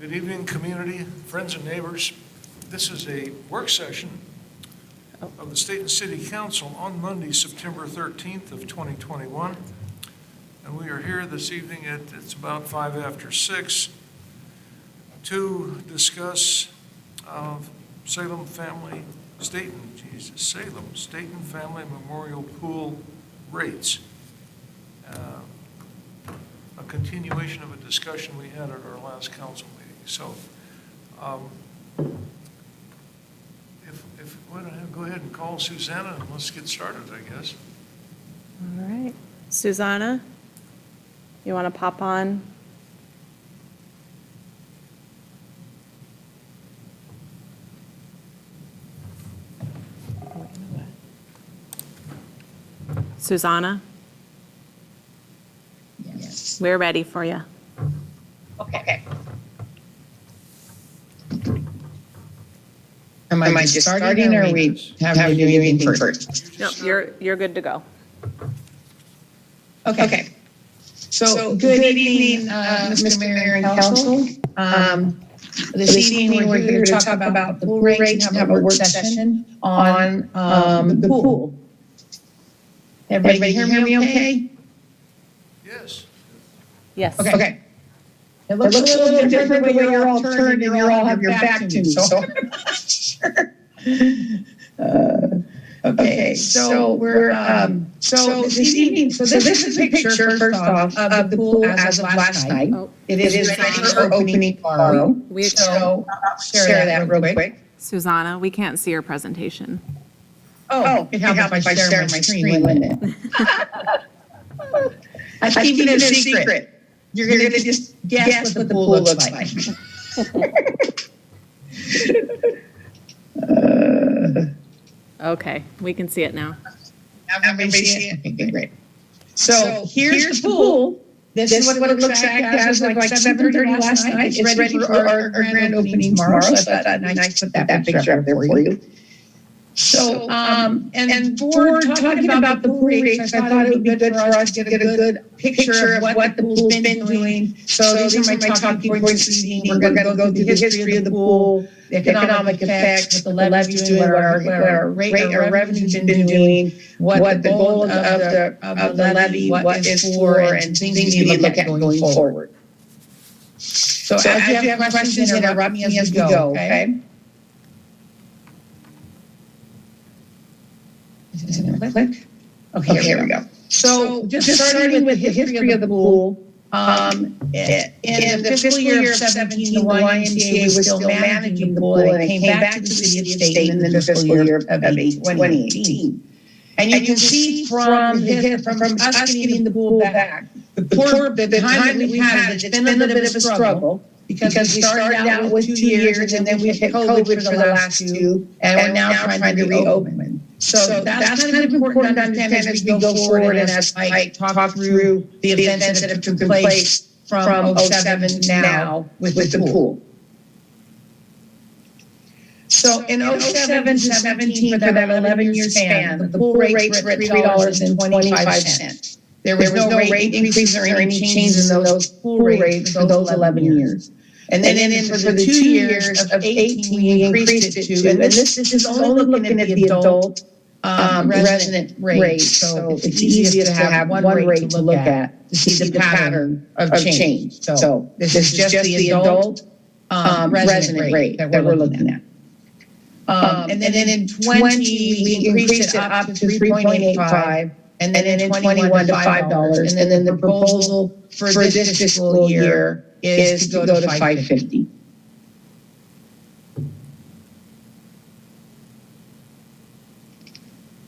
Good evening, community, friends and neighbors. This is a work session of the Stayton City Council on Monday, September 13th of 2021. And we are here this evening it's about 5 after 6 to discuss Stayton Family Memorial Pool rates. A continuation of a discussion we had at our last council meeting. So if why don't I go ahead and call Susanna and let's get started, I guess. All right. Susanna, you want to pop on? Susanna? Yes. We're ready for you. Okay. Am I just starting or we have to do anything first? No, you're good to go. Okay. So good evening, Mr. Mayor and Council. This evening, we're here to talk about the pool rates and have a work session on the pool. Everybody hear me okay? Yes. Yes. Okay. It looks a little bit different the way you're all turned and you all have your back to me, so I'm not sure. Okay, so we're, so this evening, so this is a picture, first off, of the pool as of last night. Oh, It is ready for opening tomorrow, so I'll share that real quick. Susanna, we can't see your presentation. Oh, it helps if I share my screen, wouldn't it? I'm keeping it a secret. You're gonna just guess what the pool looks like. Okay, we can see it now. Everybody see it? Okay, great. So here's the pool. This is what it looks like as of like 7:30 last night. It's ready for our grand opening tomorrow, so I thought I'd put that picture up there for you. So, and for talking about the pool rates, I thought it would be good for us to get a good picture of what the pool's been doing. So these are my talking points this evening. We're going to go through the history of the pool, the economic effects, what the levy's doing, what our rate or revenue's been doing, what the goal of the levy, what is for, and things we need to look at going forward. So as you have questions, interrupt me as we go, okay? Is it gonna click? Okay, here we go. So just starting with the history of the pool, in the fiscal year of 17, the YMCA was still managing the pool, and it came back to the city of Stayton in the fiscal year of 2018. And you can see from us getting the pool back, the time that we had, it's been a bit of a struggle, because we started out with 2 years, and then we hit COVID for the last 2, and we're now trying to reopen. So that's kind of important to understand as we go forward and as I talk through the events that have taken place from 07 to now with the pool. So in 07 to 17, for that 11-year span, the pool rates were at $3.25. There was no rate increase or any changes in those pool rates for those 11 years. And then for the 2 years of 18, we increased it to, and this is only looking at the adult resident rate. So it's easiest to have one rate to look at to see the pattern of change. So this is just the adult resident rate that we're looking at. And then in 20, we increased it up to 3.85. And then in 21 to $5. And then the proposal for this fiscal year is to go to $5.50.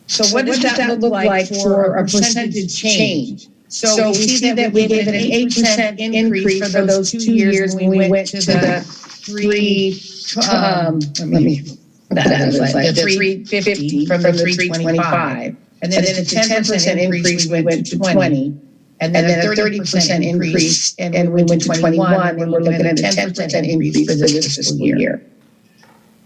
So what does that look like for a percentage change? So we see that we gave it an 8% increase for those 2 years when we went to the 350 from the 325. And then it's a 10% increase, we went to 20. And then a 30% increase, and we went to 21, and we're looking at a 10% increase for this fiscal year.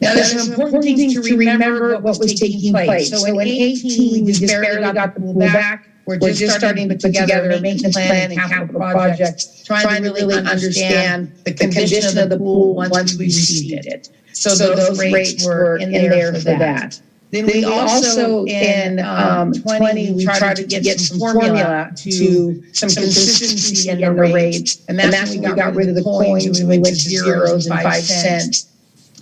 Now, there's an important thing to remember what was taking place. So in 18, we just barely got the pool back. we're just starting to put together a maintenance plan and capital projects, trying to really understand the condition of the pool once we received it. So those rates were in there for that. Then we also, in 20, we tried to get some formula to some consistency in the rates. And that's when we got rid of the coins and we went to zeros and 5 cents.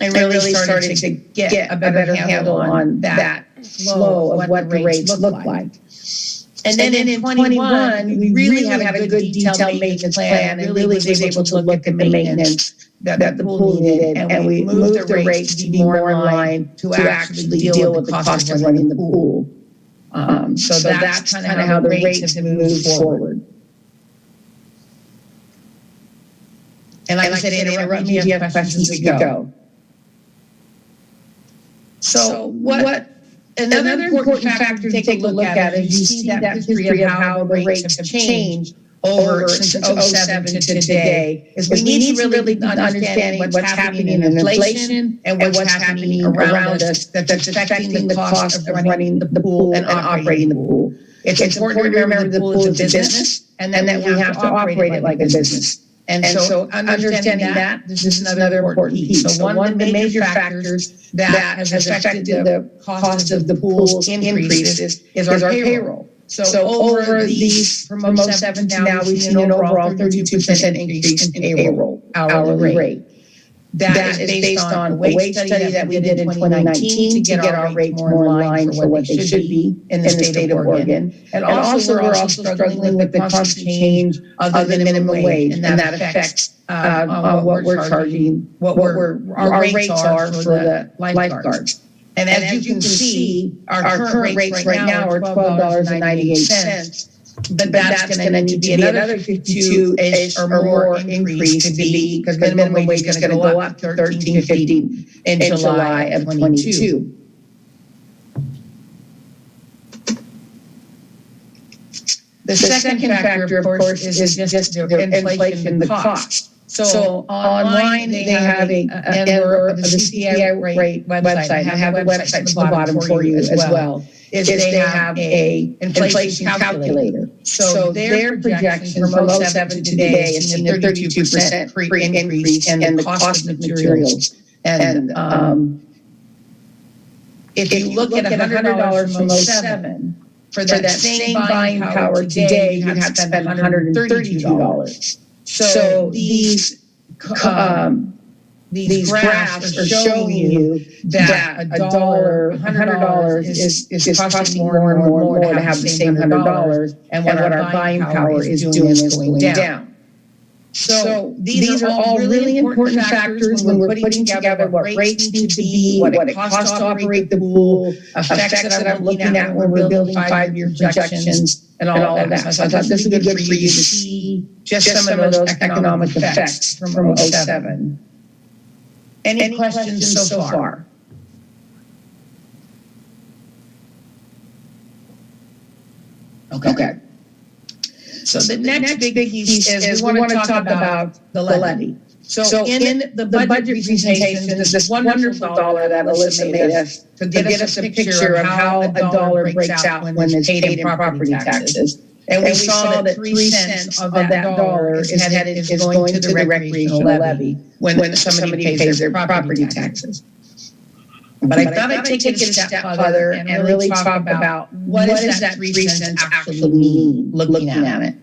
And really started to get a better handle on that flow of what the rates look like. And then in 21, we really had a good detailed maintenance plan and really was able to look at the maintenance that the pool needed. And we moved the rates to be more in line to actually deal with the cost of running the pool. So that's kind of how the rates have moved forward. And like I said, interrupt me if you have questions as we go. So what another important factor to take a look at is you see that history of how the rates have changed over since 07 to today, is we need to really understand what's happening in inflation and what's happening around us that's affecting the cost of running the pool and operating the pool. It's important to remember the pool is a business and that we have to operate it like a business. And so understanding that, this is another important piece. So one of the major factors that has affected the cost of the pool's increase is our payroll. So over these, from 07 to now, we've seen an overall 32% increase in payroll hourly rate. That is based on a wage study that we did in 2019 to get our rates more in line for what they should be in the state of Oregon. And also, we're also struggling with the constant change of the minimum wage, and that affects on what we're charging, what our rates are for the lifeguards. And as you can see, our current rates right now are $12.98. But that's going to need to be another 52-ish or more increase to be, because the minimum wage is going to go up to $13.50 in July of 22. The second factor, of course, is just the inflation, the cost. So online, they have the CPI rate website. I have a website at the bottom for you as well. They have a inflation calculator. So their projection from 07 to today is a 32% increase in the cost of materials. And if you look at $100 from 07, for that same buying power today, you have to spend $132. So these graphs are showing you that $100 is costing more and more to have the same $100, and what our buying power is doing is going down. So these are all really important factors when we're putting together what rates need to be, what it costs to operate the pool, effects that I'm looking at when we're building 5-year projections, and all of that. So I thought this would be good for you to see just some of those economic effects from 07. Any questions so far? Okay. So the next big piece is we want to talk about the levy. So in the budget presentation, there's this wonderful dollar that Alyssa made us to get us a picture of how a dollar breaks out when it's paid in property taxes. And we saw that 3 cents of that dollar is going to the recreational levy when somebody pays their property taxes. But I thought I'd take it a step further and really talk about what does that 3 cents actually mean, looking at it.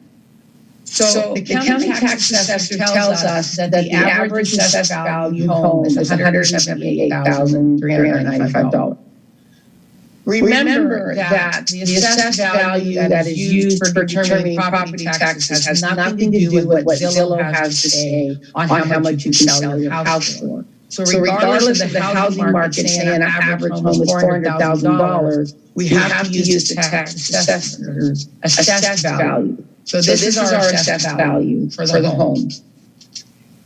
So the county tax assessor tells us that the average assessed value home is $178,395. Remember that the assessed value that is used for determining property taxes has nothing to do with what Zillow has to say on how much you can sell your house for. So regardless of the housing market saying an average home is $400,000, we have to use the tax assessor's assessed value. So this is our assessed value for the homes.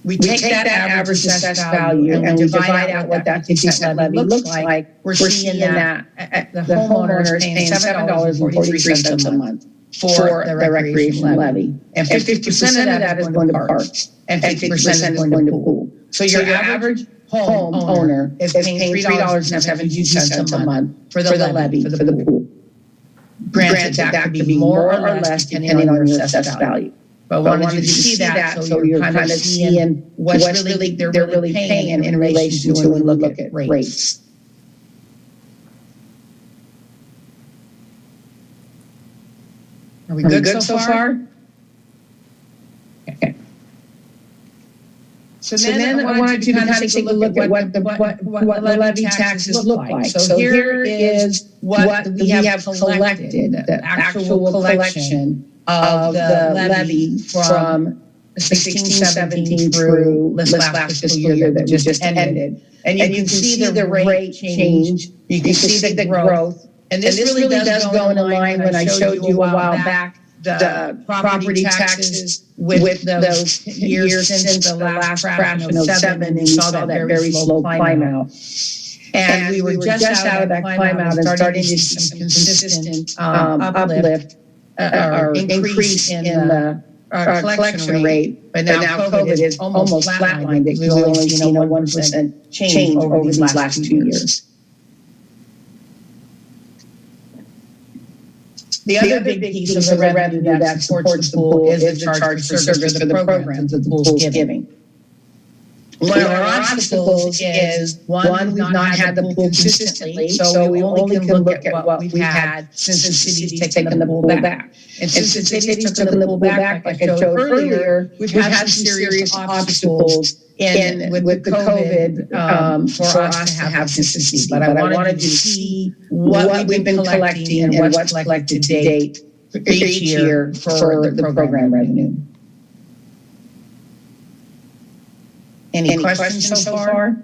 We take that average assessed value and we divide out what that 50% levy looks like. We're seeing that the homeowner is paying $7.43 a month for the recreation levy. And 50% of that is going to parks and 50% is going to pool. So your average homeowner is paying $3.72 a month for the levy for the pool. Granted, that could be more or less depending on your assessed value. But I wanted you to see that, so you're kind of seeing what's really they're really paying in relation to when we look at rates. Are we good so far? Okay. So then I wanted you to kind of take a look at what the levy taxes look like. So here is what we have collected, the actual collection of the levy from 16-17 through this last fiscal year that we just ended. And you can see the rate change, you can see the growth. And this really does go in line when I showed you a while back the property taxes with those years since the last crash in '07, and you saw that very slow climb out. And we were just out of that climb out and starting to see some consistent uplift or increase in the collection rate. But now COVID is almost flatlined because we've only seen a 1% change over these last 2 years. The other big piece of the revenue that supports the pool is the charge for service for the programs that the pool is giving. One of our obstacles is, one, we've not had the pool consistently, so we only can look at what we've had since the city's taken the pool back. And since the city's taken the pool back, like I showed earlier, we've had some serious obstacles with the COVID for us to have consistency. But I wanted you to see what we've been collecting and what's collected to date each year for the program revenue. Any questions so far?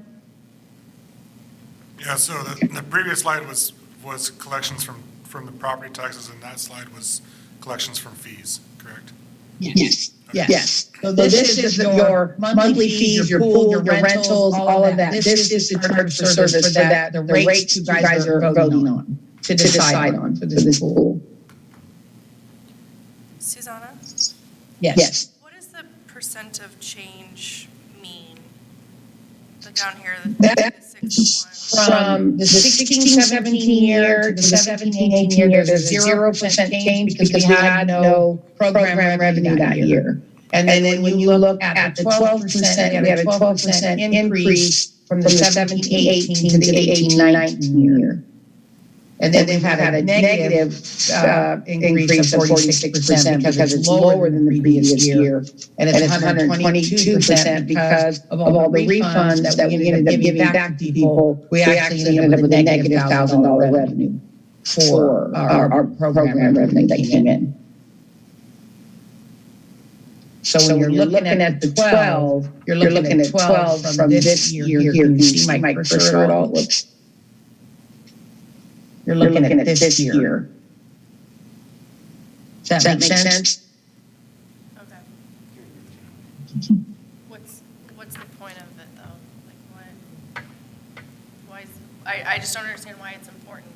Yeah, so the previous slide was collections from the property taxes, and that slide was collections from fees, correct? Yes. Yes. So this is your monthly fees, your pool, your rentals, all of that. This is the charge for service for that, the rates you guys are voting on to decide on for this pool. Susanna, Yes. what does the percent of change mean? So down here, the That 6 from the 16-17 year to the 17-18 year, there's 0% change because we had no program revenue that year. And then when you look at the 12%, we had a 12% increase from the 17-18 to the 18-19 year. And then we've had a negative increase of 46% because it's lower than the previous year. And it's 122% because of all the refunds that we ended up giving back to people. We actually ended up with a negative $1,000 revenue for our program revenue that came in. So when you're looking at the 12, you're looking at 12 from this year here. Can you see my cursor at all? Looks. You're looking at this year. Does that make sense? Okay. What's the point of it though? Like why is, I just don't understand why it's important.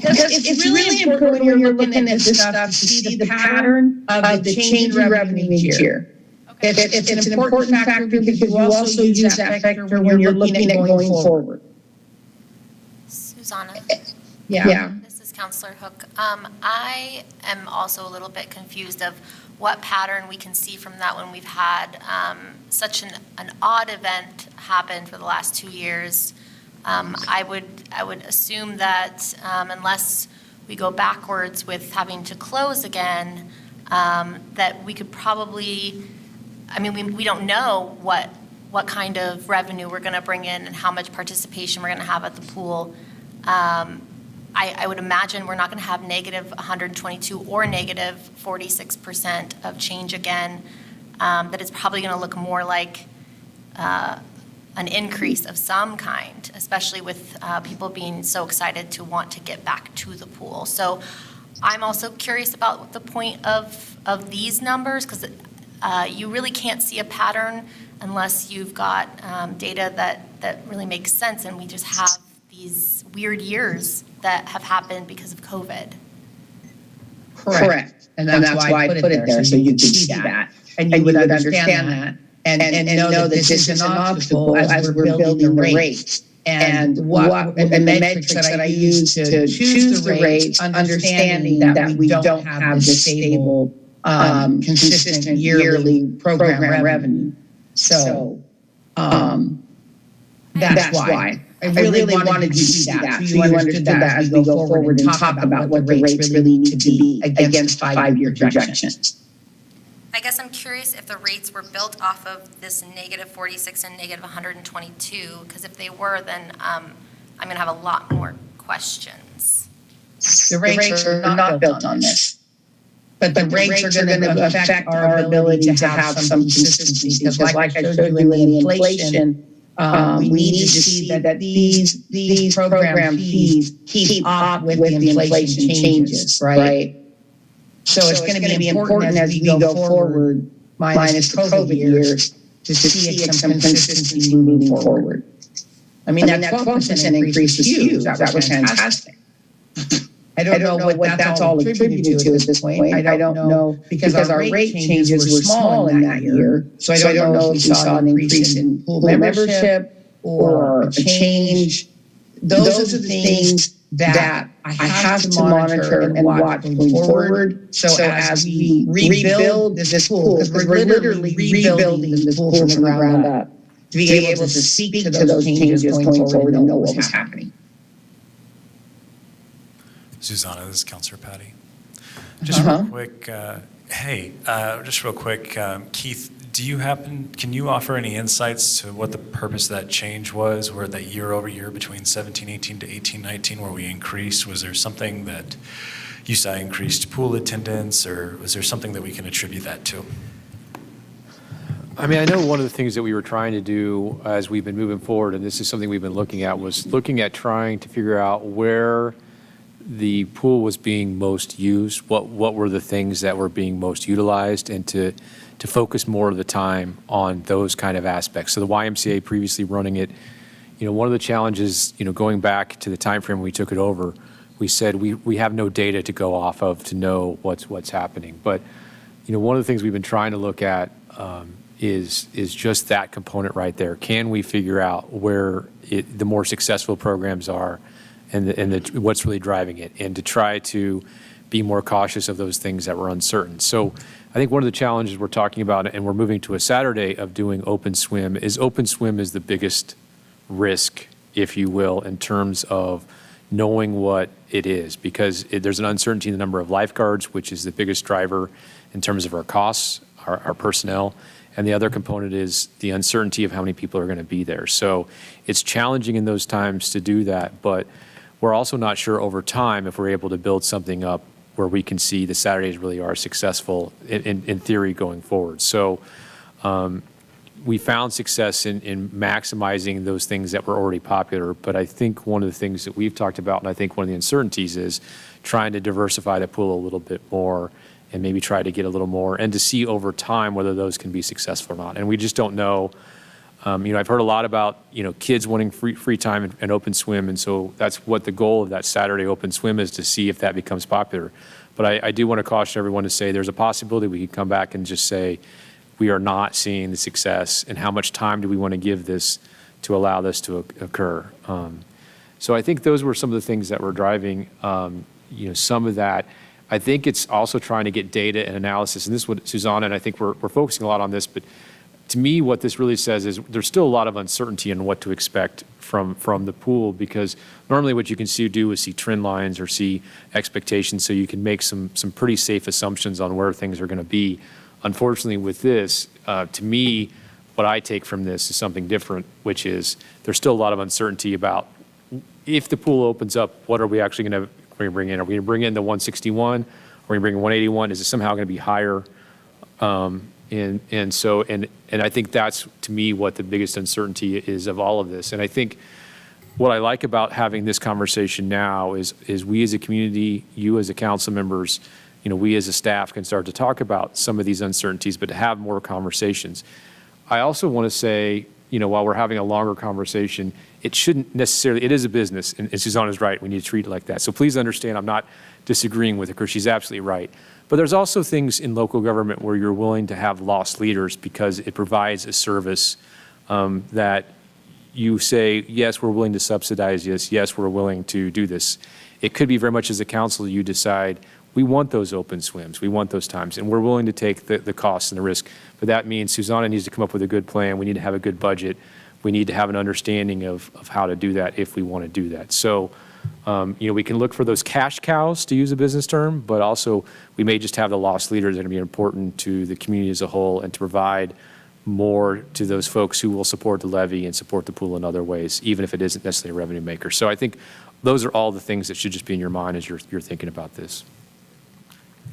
It's really important when you're looking at this stuff to see the pattern of the change in revenue each year. Okay. It's an important factor because you also use that factor when you're looking at going forward. Susanna, Yeah. this is Counselor Hook. I am also a little bit confused of what pattern we can see from that when we've had such an odd event happen for the last 2 years. I would assume that unless we go backwards with having to close again, that we could probably, I mean, we don't know what kind of revenue we're going to bring in and how much participation we're going to have at the pool. I would imagine we're not going to have negative 122 or negative 46% of change again, that it's probably going to look more like an increase of some kind, especially with people being so excited to want to get back to the pool. So I'm also curious about the point of these numbers, because you really can't see a pattern unless you've got data that really makes sense, and we just have these weird years that have happened because of COVID. Correct. And that's why I put it there, so you could see that. And you would understand that. And know that this is an obstacle as we're building the rates. And the metrics that I use to choose the rates, understanding that we don't have the stable, consistent yearly program revenue. So, that's why. I really wanted you to see that, so you understood that as we go forward and talk about what the rates really need to be against 5-year projections. I guess I'm curious if the rates were built off of this -46 and -122, because if they were, then I'm going to have a lot more questions. The rates are not built on this. But the rates are going to affect our ability to have some consistency, because like I showed you in the inflation, we need to see that these program fees keep up with the inflation changes, right? So it's going to be important as we go forward, minus the COVID years, to see some consistency moving forward. I mean, that 12% increase was huge. That was fantastic. I don't know what that's all attributed to at this point. I don't know, because our rate changes were small in that year. So I don't know if we saw an increase in pool membership or a change. Those are the things that I have to monitor and watch going forward. So as we rebuild this pool, because we're literally rebuilding the pool from the ground up, to be able to speak to those changes going forward and know what was happening. Susanna, this is Counselor Patty. Just real quick, just real quick, Keith, can you offer any insights to what the purpose of that change was, where that year over year between 17-18 to 18-19 where we increased? Was there something that you saw increased pool attendance, or was there something that we can attribute that to? I mean, I know one of the things that we were trying to do as we've been moving forward, and this is something we've been looking at, was looking at trying to figure out where the pool was being most used, what were the things that were being most utilized, and to focus more of the time on those kind of aspects. So the YMCA previously running it, one of the challenges, going back to the time frame we took it over, we said we have no data to go off of to know what's happening. But one of the things we've been trying to look at is just that component right there. Can we figure out where the more successful programs are, and what's really driving it, and to try to be more cautious of those things that were uncertain. So I think one of the challenges we're talking about, and we're moving to a Saturday of doing open swim is the biggest risk, if you will, in terms of knowing what it is, because there's an uncertainty in the number of lifeguards, which is the biggest driver in terms of our costs, our personnel, and the other component is the uncertainty of how many people are going to be there. So it's challenging in those times to do that, but we're also not sure over time if we're able to build something up where we can see the Saturdays really are successful in theory going forward. So we found success in maximizing those things that were already popular, but I think one of the things that we've talked about, and I think one of the uncertainties, is trying to diversify the pool a little bit more and maybe try to get a little more, and to see over time whether those can be successful or not. And we just don't know. I've heard a lot about, kids wanting free time and open swim, and so that's what the goal of that Saturday open swim is, to see if that becomes popular. But I do want to caution everyone to say there's a possibility we could come back and just say we are not seeing the success, and how much time do we want to give this to allow this to occur. So I think those were some of the things that were driving, some of that. I think it's also trying to get data and analysis, and this is what Susanna, and I think we're focusing a lot on this, but to me, what this really says is there's still a lot of uncertainty in what to expect from the pool, because normally what you can do is see trend lines or see expectations, so you can make some pretty safe assumptions on where things are going to be. Unfortunately, with this, to me, what I take from this is something different, which is there's still a lot of uncertainty about if the pool opens up, what are we actually going to bring in? Are we going to bring in the 161? Are we going to bring in 181? Is it somehow going to be higher? And I think that's, to me, what the biggest uncertainty is of all of this. And I think what I like about having this conversation now is we as a community, you as a council members, we as a staff can start to talk about some of these uncertainties, but to have more conversations. I also want to say, while we're having a longer conversation, it shouldn't necessarily, it is a business, and Susanna's right, we need to treat it like that. So please understand, I'm not disagreeing with her, because she's absolutely right. But there's also things in local government where you're willing to have lost leaders because it provides a service that you say, yes, we're willing to subsidize this, yes, we're willing to do this. It could be very much as a council, you decide, we want those open swims, we want those times, and we're willing to take the costs and the risk. But that means Susanna needs to come up with a good plan, we need to have a good budget, we need to have an understanding of how to do that if we want to do that. So, we can look for those cash cows, to use a business term, but also we may just have the loss leaders that are going to be important to the community as a whole and to provide more to those folks who will support the levy and support the pool in other ways, even if it isn't necessarily a revenue maker. So I think those are all the things that should just be in your mind as you're thinking about this.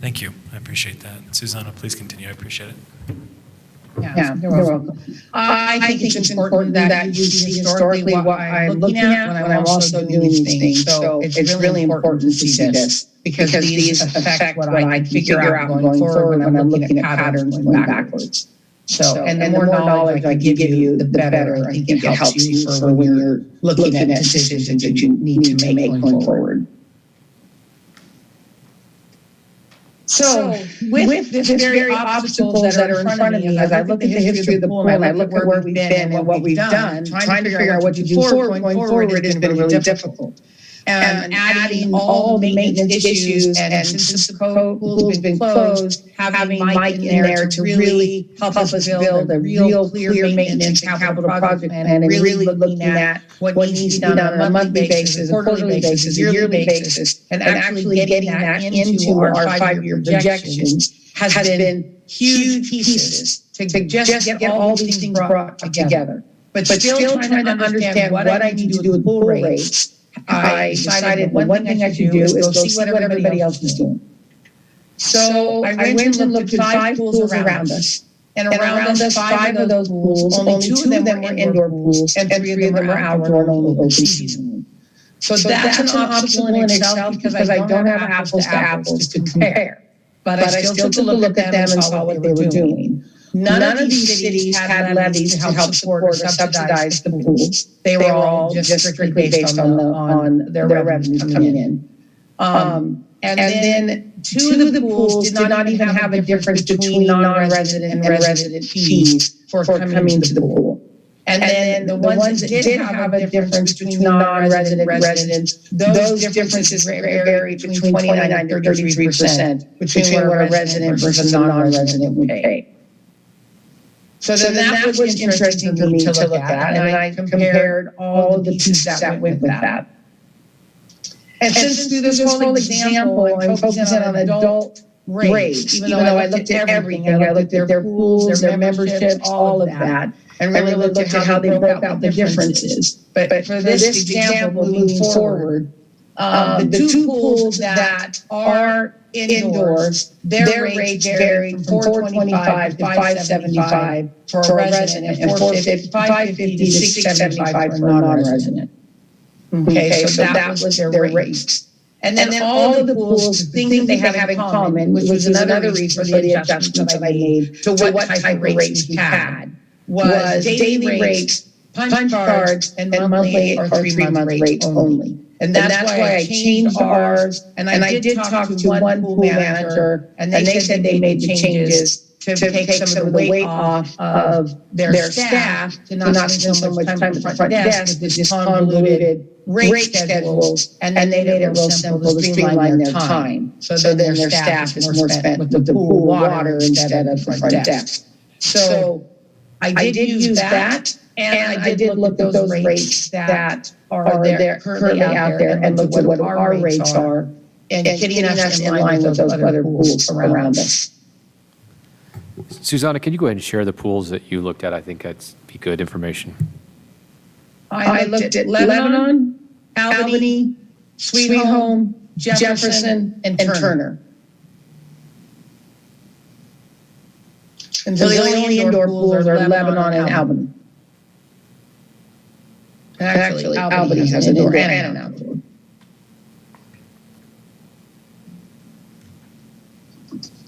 Thank you. I appreciate that. Susanna, please continue. I appreciate it. Yeah, you're welcome. I think it's important that you see historically what I'm looking at when I'm also doing these things. So it's really important to see this because these affect what I can figure out going forward when I'm looking at patterns going backwards. So, and the more knowledge I give you, the better I think it helps you for when you're looking at decisions that you need to make going forward. So with this very obstacles that are in front of me, as I look at the history of the pool and I look at where we've been and what we've done, trying to figure out what to do going forward has been really difficult. And adding all the maintenance issues, and since the pool's been closed, having Mike in there to really help us build a real clear maintenance and capital project plan, and really looking at what needs to be done on a monthly basis, a quarterly basis, a yearly basis, and actually getting that into our 5-year projections has been huge pieces to just get all these things brought together. But still trying to understand what I need to do with pool rates. I decided the one thing I should do is go see what everybody else is doing. So I went and looked at 5 pools around us. And around us, 5 of those pools, only 2 of them were indoor pools, and 3 of them were outdoor and only open seasonally. So that's an obstacle in itself because I don't have apples to apples to compare. But I still took a look at them and saw what they were doing. None of these cities had levies to help support or subsidize the pools. They were all just strictly based on their revenue coming in. And then 2 of the pools did not even have a difference between non-resident and resident fees for coming to the pool. And then the ones that did have a difference between non-resident and residents, those differences vary between 29 and 33% between what a resident versus a non-resident would pay. So that was interesting for me to look at, and I compared all of the pieces that went with that. And since through this whole example, I'm focusing on adult rates, even though I looked at everything, I looked at their pools, their memberships, all of that, and really looked at how they broke out the differences. But for this example, moving forward, the 2 pools that are indoors, their rates vary from $425 to $575 for a resident and $550 to $675 for a non-resident. Okay, so that was their rates. And then all of the pools, the thing that they have in common, which was another reason for the adjustments that I made to what type of rates we had, was daily rates, punch cards, and monthly or 3-month rates only. And that's why I changed ours, and I did talk to one pool manager, and they said they made the changes to take some of the weight off of their staff, to not spend so much time at the front desk with this convoluted rate schedules, and they made it real simple to streamline their time. So then their staff is more spent with the pool water instead of the front desk. So I did use that, and I did look at those rates that are there currently out there and looked at what our rates are and getting us in line with those other pools around us. Susanna, can you go ahead and share the pools that you looked at? I think that'd be good information. I looked at Lebanon, Albany, Sweet Home, Jefferson, and Turner. And so the only indoor pools are Lebanon and Albany. Actually, Albany has an indoor and an outdoor.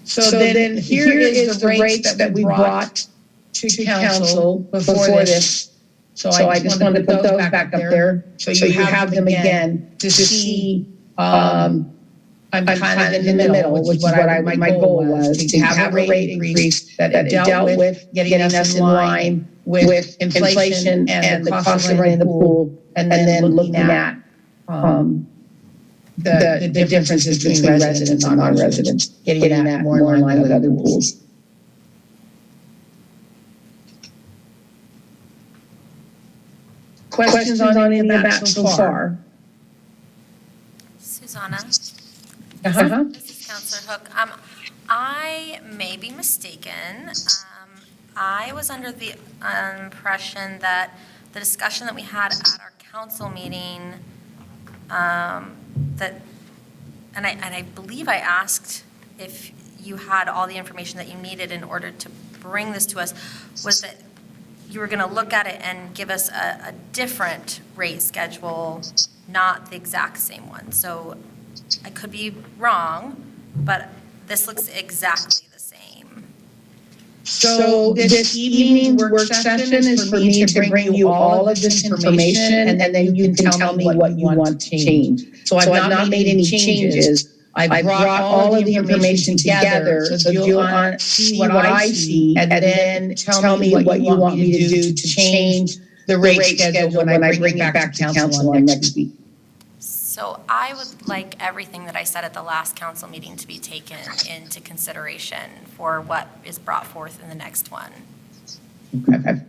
So then here is the rates that we brought to council before this. So I just wanted to put those back up there so you have them again to see I'm kind of in the middle, which is what my goal was, to have a rate increase that dealt with getting us in line with inflation and the cost of running the pool, and then looking at the differences between residents and non-residents, getting that more in line with other pools. Questions on any of that so far? Susanna? Uh-huh. This is Counselor Hook. I may be mistaken. I was under the impression that the discussion that we had at our council meeting, and I believe I asked if you had all the information that you needed in order to bring this to us, was that you were going to look at it and give us a different rate schedule, not the exact same one. So I could be wrong, but this looks exactly the same. So this evening's work session is for me to bring you all of this information, and then you can tell me what you want to change. So I've not made any changes. I brought all of the information together so you'll see what I see, and then tell me what you want me to do to change the rate schedule when I bring it back to council on next week. So I would like everything that I said at the last council meeting to be taken into consideration for what is brought forth in the next one. Okay.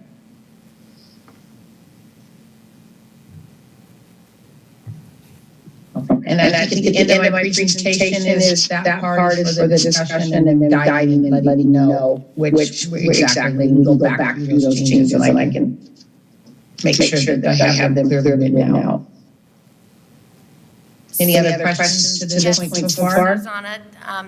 And I think at the end of my presentation is that part is for the discussion and then guiding and letting know which exactly we go back through those changes, and I can make sure that I have them clearly written out. Any other questions to this point so far? Susanna,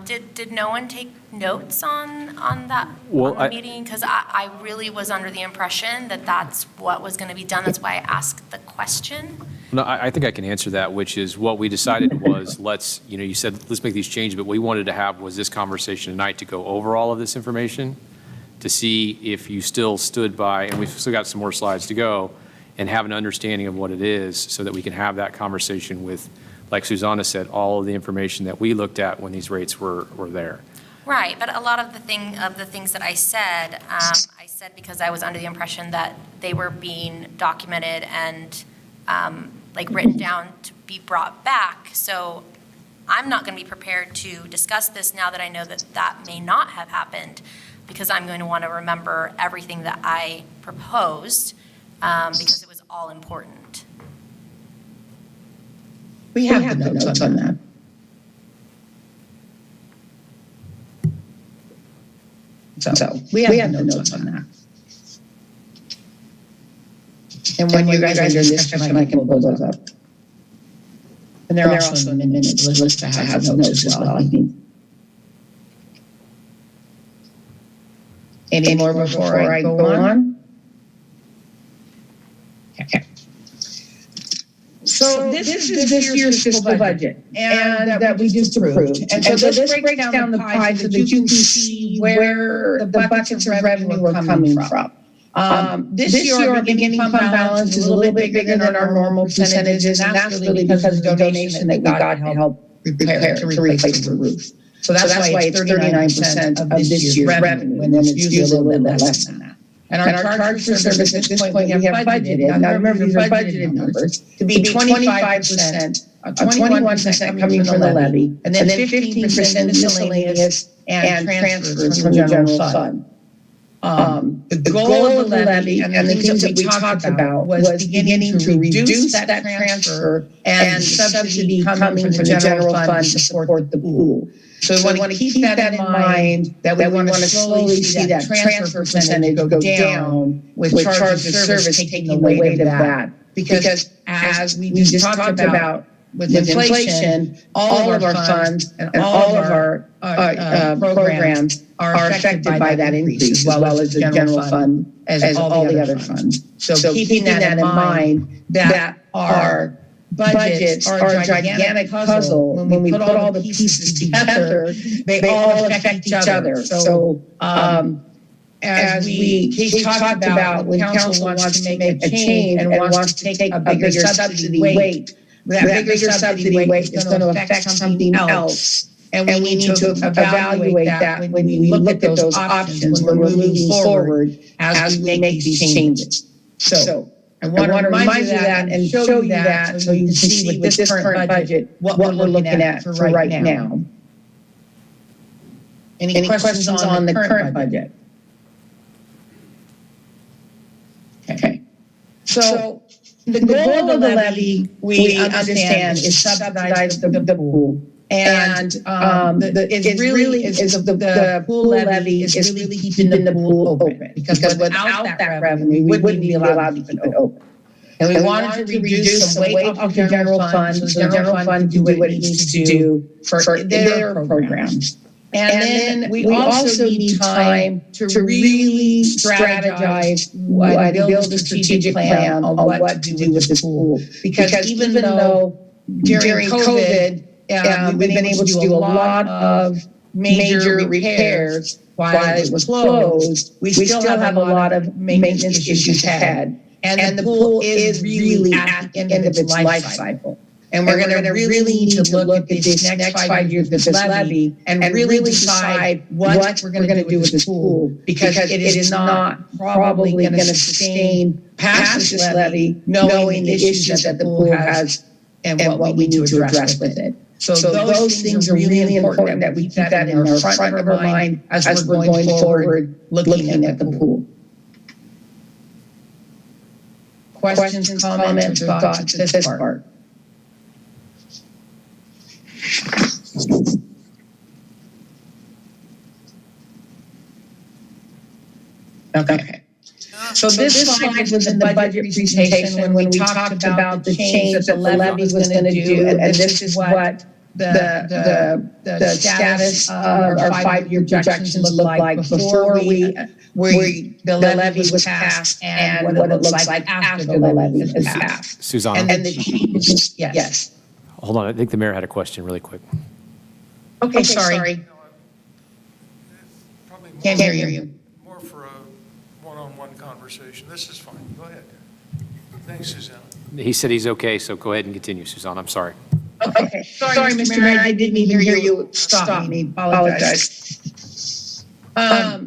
did no one take notes on that Well, on the meeting? Because I really was under the impression that that's what was going to be done. That's why I asked the question. No, I think I can answer that, which is what we decided was you said, let's make these changes, but what we wanted to have was this conversation tonight to go over all of this information, to see if you still stood by, and we've still got some more slides to go, and have an understanding of what it is so that we can have that conversation with, like Susanna said, all of the information that we looked at when these rates were there. Right, but a lot of the things that I said because I was under the impression that they were being documented and written down to be brought back. So I'm not going to be prepared to discuss this now that I know that that may not have happened, because I'm going to want to remember everything that I proposed because it was all important. We have the notes on that. So we have the notes on that. And when you guys are in discussion, I can pull those up. And they're also in the minutes list that has notes as well, I think. Any more before I go on? Okay. So this is this year's fiscal budget, and that we just approved. And so this breaks down the pie so that you can see where the buckets of revenue are coming from. This year, our beginning fund balance is a little bit bigger than our normal percentages, and that's really because of the donation that we got to help repair, to replace the roof. So that's why it's 39% of this year's revenue, and then it's usually a little bit less than that. And our charge for service at this point, we have budgeted, now remember, these are budgeted numbers, to be 25%, 21% coming from the levy, and then 15% miscellaneous and transfers from the general fund. The goal of the levy and the things that we talked about was beginning to reduce that transfer and subsidy coming from the general fund to support the pool. So we want to keep that in mind, that we want to slowly see that transfer percentage go down with charge of service taking the weight of that. Because as we just talked about with inflation, all of our funds and all of our programs are affected by that increase, as well as the general fund, as all the other funds. So keeping that in mind, that our budgets are a gigantic puzzle. When we put all the pieces together, they all affect each other. So as we talked about, when council wants to make a change and wants to take a bigger subsidy weight, that bigger subsidy rate is going to affect something else. And we need to evaluate that when we look at those options when we're moving forward as we make these changes. So I want to remind you that and show you that so you can see with this current budget what we're looking at for right now. Any questions on the current budget? Okay. So the goal of the levy, we understand, is subsidize the pool. And the pool levy is really keeping the pool open. Because without that revenue, we wouldn't be allowed to keep it open. And we wanted to reduce some weight off the general fund, so the general fund can do what it needs to do for their programs. And then we also need time to really strategize, build a strategic plan on what to do with this pool. Because even though during COVID, we've been able to do a lot of major repairs while it was closed, we still have a lot of maintenance issues ahead. And the pool is really at the end of its life cycle. And we're going to really need to look at this next 5 years with this levy and really decide what we're going to do with this pool, because it is not probably going to sustain past this levy, knowing the issues that the pool has and what we need to address with it. So those things are really important that we keep that in our front of our mind as we're going forward looking at the pool. Questions, comments, or thoughts at this part? Okay. So this slide was in the budget presentation when we talked about the change that the levy was going to do, and this is what the status of our 5-year projections look like before the levy was passed and what it looks like after the levy is passed. Susanna? And the yes. Hold on, I think the mayor had a question really quick. Okay, sorry. Probably Can't hear you. more for a one-on-one conversation. This is fine. Go ahead. Thanks, Susanna. He said he's okay, so go ahead and continue, Susanna. I'm sorry. Okay, sorry, Mr. Mayor, I didn't even hear you stop me. Apologize.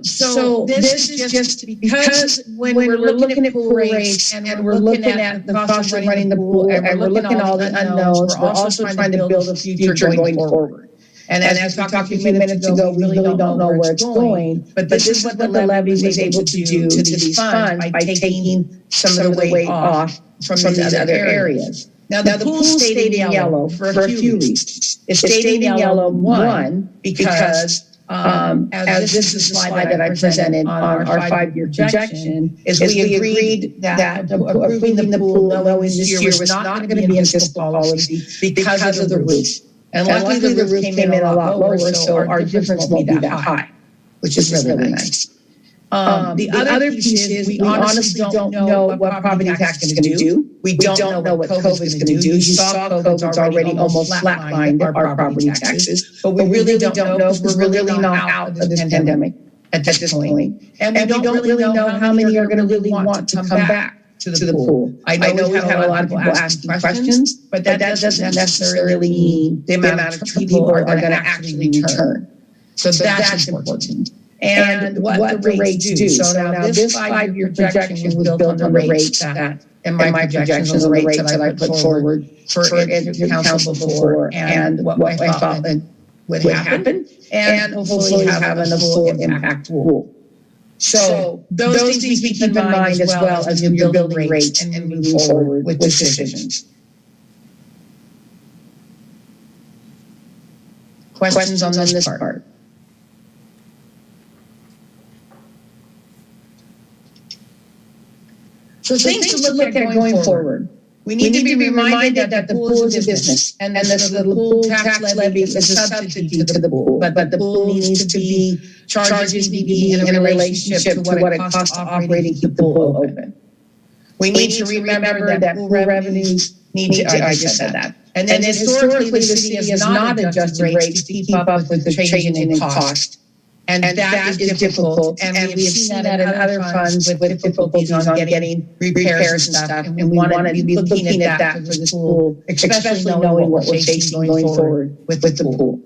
So this is just because when we're looking at pool rates and we're looking at the cost of running the pool and we're looking at all the unknowns, we're also trying to build a future going forward. And as we talked a few minutes ago, we really don't know where it's going, but this is what the levy is able to do to these funds by taking some of the weight off from these other areas. Now the pool stayed in yellow for a few reasons. It stayed in yellow, one, because as this is the slide that I presented on our 5-year projection, is we agreed that approving the pool, knowing this year was not going to be a fiscal policy because of the roof. And luckily the roof came in a lot lower, so our difference won't be that high, which is really nice. The other piece is we honestly don't know what property tax is going to do. We don't know what COVID is going to do. You saw COVID's already almost flatlined our property taxes, but we really don't know because we're really not out of this pandemic at this point. And we don't really know how many are going to really want to come back to the pool. I know we've had a lot of people asking questions, but that doesn't necessarily mean the amount of people are going to actually return. So that's important. And what the rates do. So now this 5-year projection was built on the rates that, and my projections on the rates that I put forward for council before, and what I thought would happen, and hopefully having a full impact pool. So those things we keep in mind as well as you're building rates and moving forward with decisions. Questions on this part? So things to look at going forward. We need to be reminded that the pool is a business, and the pool tax levy is a subsidy to the pool, but the pool needs to be charged to be in a relationship to what it costs to operate and keep the pool open. We need to remember that pool revenues need to, I just said that. And then historically, the city has not adjusted rates to keep up with the changing in cost. And that is difficult, and we have seen that in other funds with difficulties on getting repairs and stuff. And we want to be looking at that for this pool, especially knowing what we're facing going forward with the pool.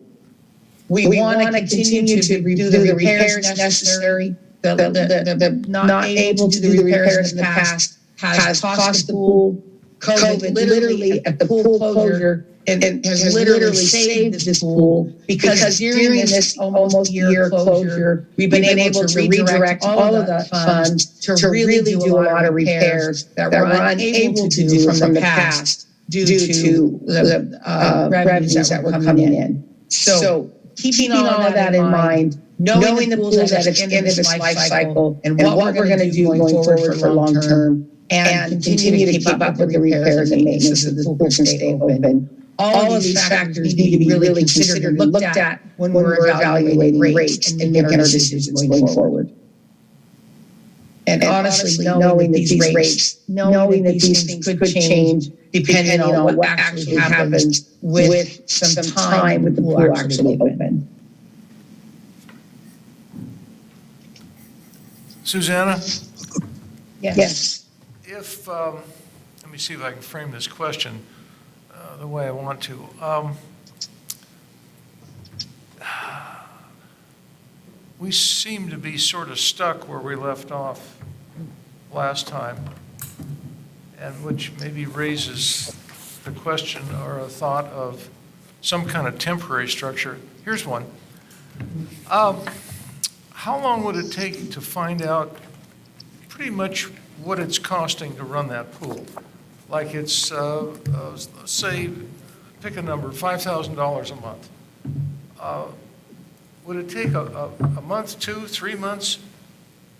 We want to continue to do the repairs necessary. The not able to do the repairs in the past has cost the pool. COVID literally at the pool closure and has literally saved this pool because during this almost year closure, we've been able to redirect all of the funds to really do a lot of repairs that we're unable to do from the past due to the revenues that were coming in. So keeping all of that in mind, knowing the pool's at its end of its life cycle and what we're going to do going forward for long term, and continue to keep up with the repairs and maintenance so the pool can stay open. All of these factors need to be really considered and looked at when we're evaluating rates and making our decisions going forward. And honestly, knowing that these rates, knowing that these things could change depending on what actually happens with some time with the pool actually open. Susanna, Yes. if, let me see if I can frame this question the way I want to. We seem to be sort of stuck where we left off last time, and which maybe raises the question or a thought of some kind of temporary structure. Here's one. How long would it take to find out pretty much what it's costing to run that pool? Like it's, let's say, pick a number, $5,000 a month. Would it take a month, 2, 3 months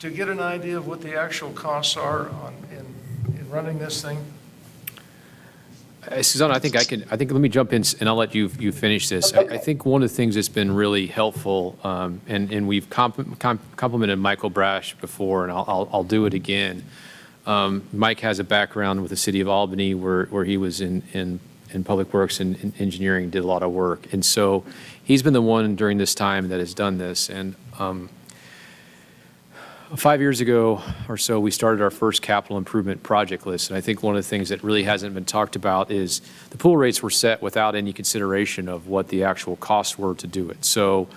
to get an idea of what the actual costs are in running this thing? Susanna, I think let me jump in and I'll let you finish this. I think one of the things that's been really helpful, and we've complimented Michael Brash before, and I'll do it again. Mike has a background with the city of Albany where he was in public works and engineering, did a lot of work. And so he's been the one during this time that has done this. And 5 years ago or so, we started our first capital improvement project list. And I think one of the things that really hasn't been talked about is the pool rates were set without any consideration of what the actual costs were to do it. So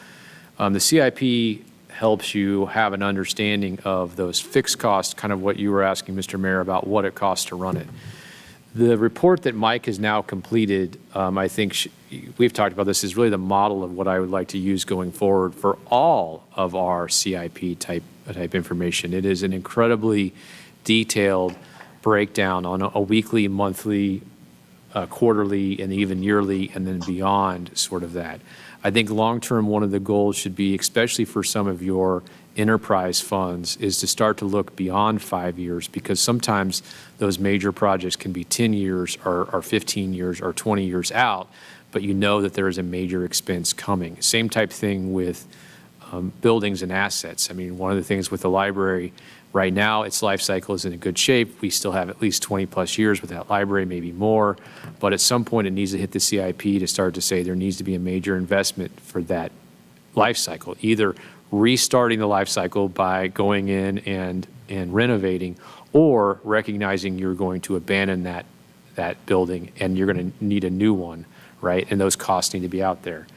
the CIP helps you have an understanding of those fixed costs, kind of what you were asking, Mr. Mayor, about what it costs to run it. The report that Mike has now completed, I think we've talked about this, is really the model of what I would like to use going forward for all of our CIP type information. It is an incredibly detailed breakdown on a weekly, monthly, quarterly, and even yearly, and then beyond sort of that. I think long-term, one of the goals should be, especially for some of your enterprise funds, is to start to look beyond 5 years, because sometimes those major projects can be 10 years or 15 years or 20 years out, but you know that there is a major expense coming. Same type thing with buildings and assets. I mean, one of the things with the library right now, its life cycle is in a good shape. We still have at least 20 plus years with that library, maybe more, but at some point it needs to hit the CIP to start to say there needs to be a major investment for that life cycle, either restarting the life cycle by going in and renovating, or recognizing you're going to abandon that building and you're going to need a new one, right? And those costs need to be out there.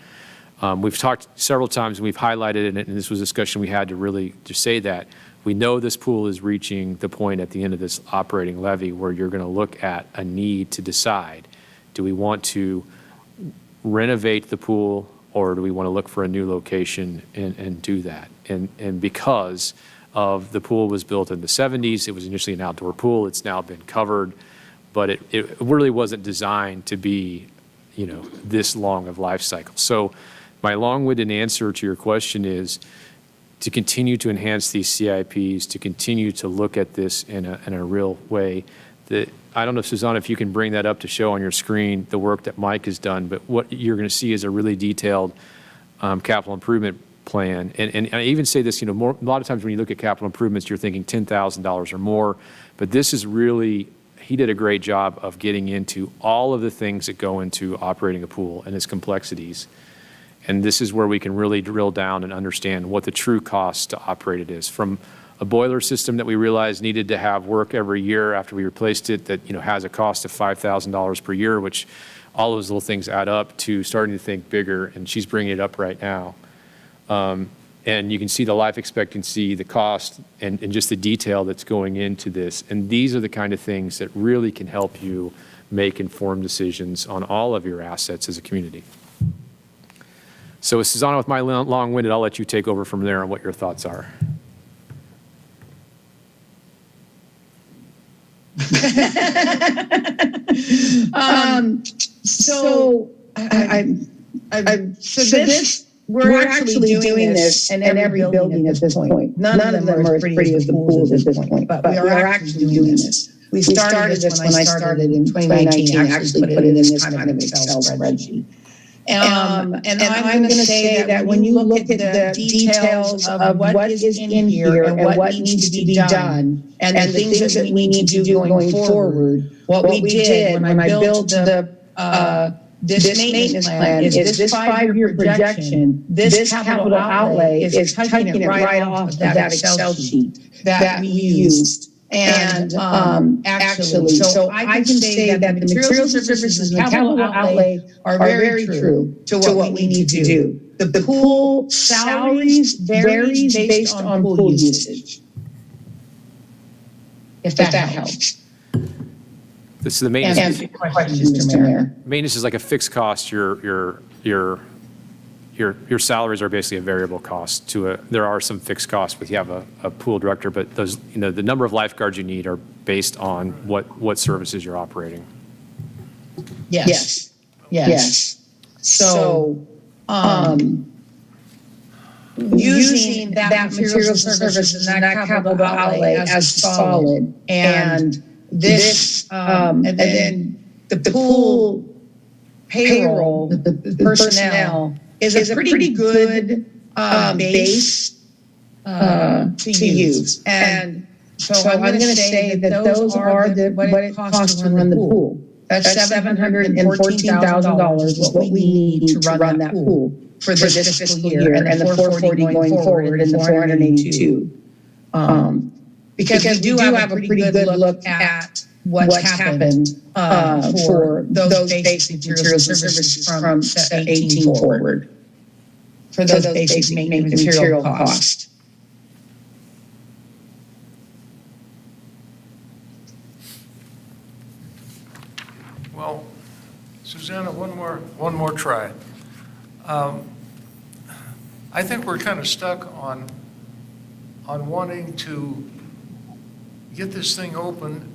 We've talked several times, and we've highlighted it, and this was a discussion we had to really say that. We know this pool is reaching the point at the end of this operating levy where you're going to look at a need to decide, do we want to renovate the pool, or do we want to look for a new location and do that? And because of the pool was built in the 70s, it was initially an outdoor pool. It's now been covered, but it really wasn't designed to be, this long of life cycle. So my long-winded answer to your question is to continue to enhance these CIPs, to continue to look at this in a real way. I don't know, Susanna, if you can bring that up to show on your screen the work that Mike has done, but what you're going to see is a really detailed capital improvement plan. And I even say this, a lot of times when you look at capital improvements, you're thinking $10,000 or more, but this is really, he did a great job of getting into all of the things that go into operating a pool and its complexities. And this is where we can really drill down and understand what the true cost to operate it is. From a boiler system that we realized needed to have work every year after we replaced it that, has a cost of $5,000 per year, which all those little things add up to starting to think bigger, and she's bringing it up right now. And you can see the life expectancy, the cost, and just the detail that's going into this. And these are the kind of things that really can help you make informed decisions on all of your assets as a community. So Susanna, with my long-winded, I'll let you take over from there on what your thoughts are. So this, we're actually doing this in every building at this point. None of them are as pretty as the pools at this point, but we are actually doing this. We started this when I started in 2019, actually put it in this kind of Excel spreadsheet. And I'm going to say that when you look at the details of what is in here and what needs to be done, and the things that we need to do going forward, what we did when I built this maintenance plan is this 5-year projection, this capital outlay is taking it right off of that Excel sheet that we used. And actually, so I can say that the materials, services, and capital outlay are very true to what we need to do. The pool salaries varies based on pool usage. If that helps. This is the maintenance. And questions, Mr. Mayor. Maintenance is like a fixed cost. Your salaries are basically a variable cost there are some fixed costs if you have a pool director, but those, the number of lifeguards you need are based on what services you're operating. Yes. So, using that materials, services, and that capital outlay as solid, and this, and then the pool payroll, the personnel is a pretty good base to use. And so I'm going to say that those are what it costs to run the pool. That's $714,000 is what we need to run that pool for this fiscal year, and the 440 going forward, and the 482. Because we do have a pretty good look at what's happened for those basic materials and services from 18 forward, for those basic maintenance material costs. Well, Susanna, one more try. I think we're kind of stuck on wanting to get this thing open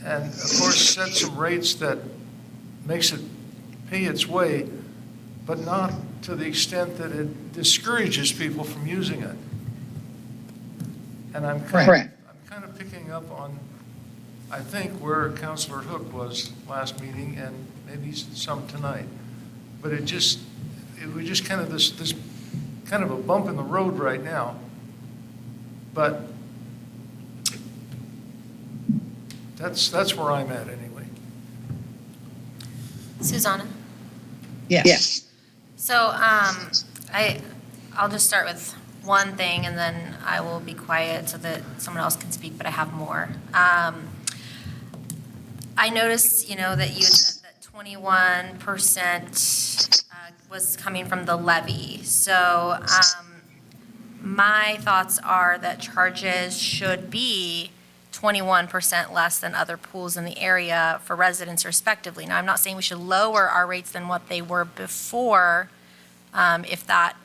and, of course, set some rates that makes it pay its way, but not to the extent that it discourages people from using it. And I'm kind of picking up on, I think, where Councilor Hook was last meeting and maybe some tonight. But it was just kind of this kind of a bump in the road right now. But that's where I'm at anyway. Susanna? Yes. So I'll just start with one thing, and then I will be quiet so that someone else can speak, but I have more. I noticed, that you had said that 21% was coming from the levy. So my thoughts are that charges should be 21% less than other pools in the area for residents respectively. Now, I'm not saying we should lower our rates than what they were before, if that,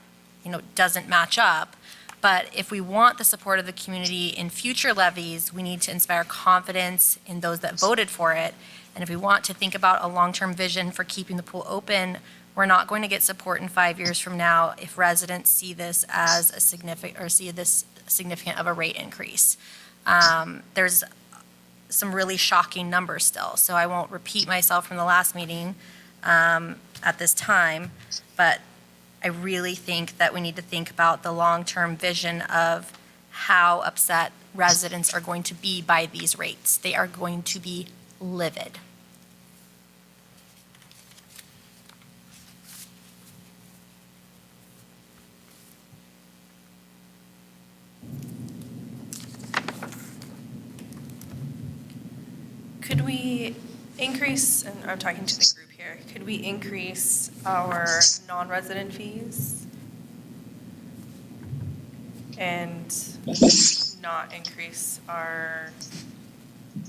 doesn't match up. But if we want the support of the community in future levies, we need to inspire confidence in those that voted for it. And if we want to think about a long-term vision for keeping the pool open, we're not going to get support in 5 years from now if residents see this as a significant of a rate increase. There's some really shocking numbers still, so I won't repeat myself from the last meeting at this time, but I really think that we need to think about the long-term vision of how upset residents are going to be by these rates. They are going to be livid. Could we increase, and I'm talking to the group here, could we increase our non-resident fees? And not increase our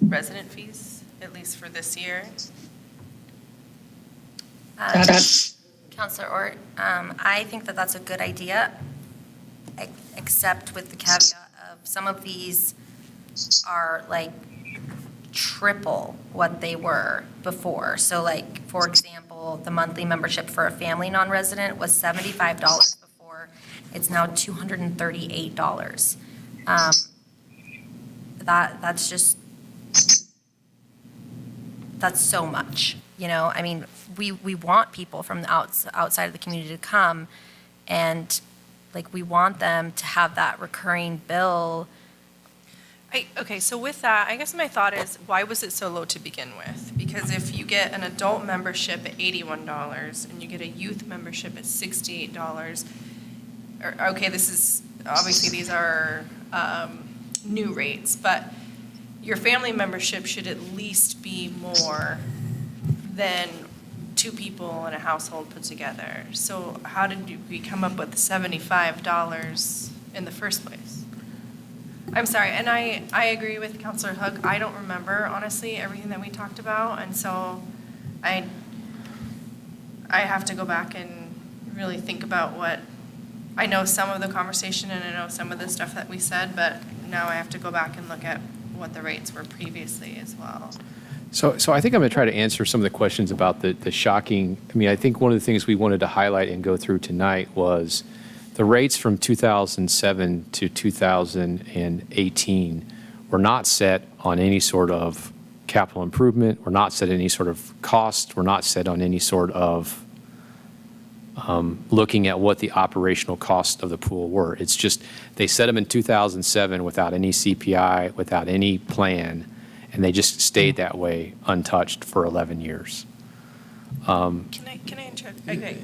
resident fees, at least for this year? That's, Counselor Ort, I think that that's a good idea, except with the caveat of some of these are like triple what they were before. So like, for example, the monthly membership for a family non-resident was $75 before. It's now $238. That's just, that's so much, you know? I mean, we want people from the outside of the community to come, and like, we want them to have that recurring bill. Okay, so with that, I guess my thought is, why was it so low to begin with? Because if you get an adult membership at $81 and you get a youth membership at $68, okay, this is, obviously these are new rates, but your family membership should at least be more than two people in a household put together. So how did we come up with $75 in the first place? I'm sorry, and I agree with Counselor Hook. I don't remember, honestly, everything that we talked about, and so I have to go back and really think about what, I know some of the conversation and I know some of the stuff that we said, but now I have to go back and look at what the rates were previously as well. So I think I'm going to try to answer some of the questions about the shocking. I mean, I think one of the things we wanted to highlight and go through tonight was the rates from 2007 to 2018 were not set on any sort of capital improvement, were not set any sort of cost, were not set on any sort of looking at what the operational cost of the pool were. It's just, they set them in 2007 without any CPI, without any plan, and they just stayed that way untouched for 11 years. Can I interrupt? Okay.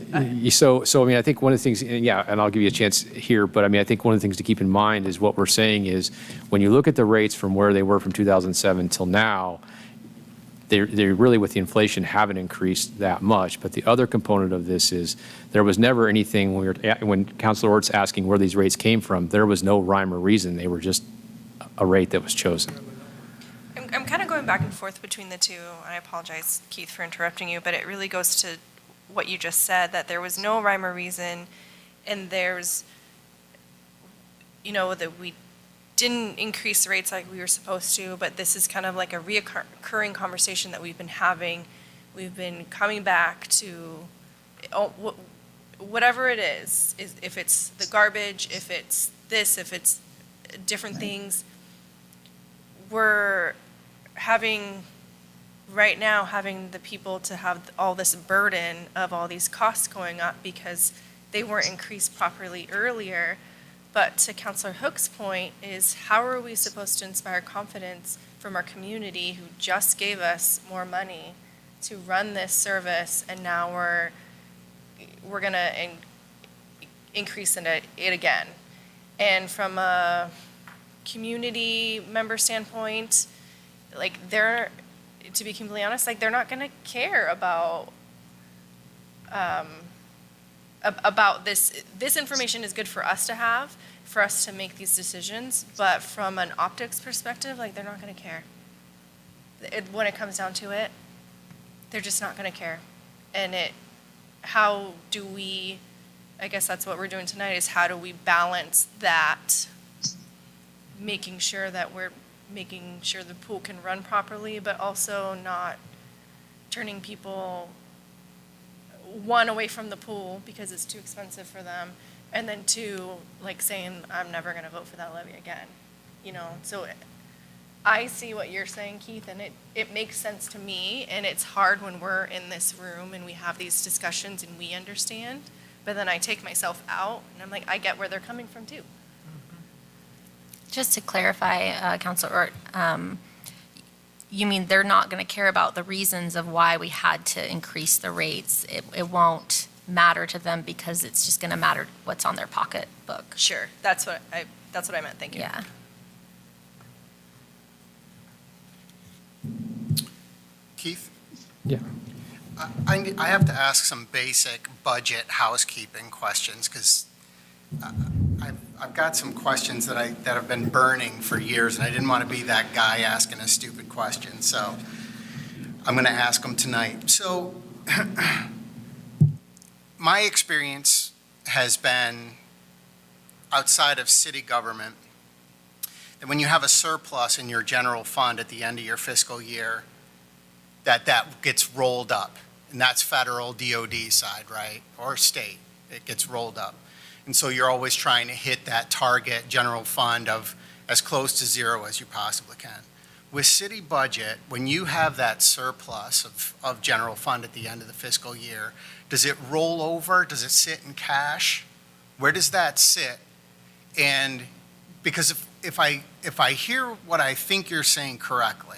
So I mean, I think one of the things, and yeah, and I'll give you a chance here, but I mean, I think one of the things to keep in mind is what we're saying is when you look at the rates from where they were from 2007 till now, they really, with the inflation, haven't increased that much. But the other component of this is there was never anything, when Councilor Ort's asking where these rates came from, there was no rhyme or reason. They were just a rate that was chosen. I'm kind of going back and forth between the two, and I apologize, Keith, for interrupting you, but it really goes to what you just said, that there was no rhyme or reason, and there's, you know, that we didn't increase the rates like we were supposed to, but this is kind of like a reoccurring conversation that we've been having. We've been coming back to whatever it is, if it's the garbage, if it's this, if it's different things, we're having the people to have all this burden of all these costs going up because they weren't increased properly earlier. But to Councilor Hook's point is, how are we supposed to inspire confidence from our community who just gave us more money to run this service, and now we're going to increase it again? And from a community member standpoint, like, to be completely honest, like, they're not going to care about this. This information is good for us to have, for us to make these decisions, but from an optics perspective, like, they're not going to care. When it comes down to it, they're just not going to care. And how do we, I guess that's what we're doing tonight, is how do we balance that, making sure that we're making sure the pool can run properly, but also not turning people, one, away from the pool because it's too expensive for them, and then two, like, saying, I'm never going to vote for that levy again. You know, so I see what you're saying, Keith, and it makes sense to me, and it's hard when we're in this room and we have these discussions and we understand, but then I take myself out and I'm like, I get where they're coming from too. Just to clarify, Councilor Ort, you mean they're not going to care about the reasons of why we had to increase the rates? It won't matter to them because it's just going to matter what's on their pocketbook. Sure, that's what I meant, thank you. Yeah. Keith? Yeah. I have to ask some basic budget housekeeping questions because I've got some questions that have been burning for years, and I didn't want to be that guy asking a stupid question, so I'm going to ask them tonight. So my experience has been outside of city government that when you have a surplus in your general fund at the end of your fiscal year, that gets rolled up. And that's federal DOD side, right? Or state, it gets rolled up. And so you're always trying to hit that target general fund of as close to zero as you possibly can. With city budget, when you have that surplus of general fund at the end of the fiscal year, does it roll over? Does it sit in cash? Where does that sit? And because if I hear what I think you're saying correctly,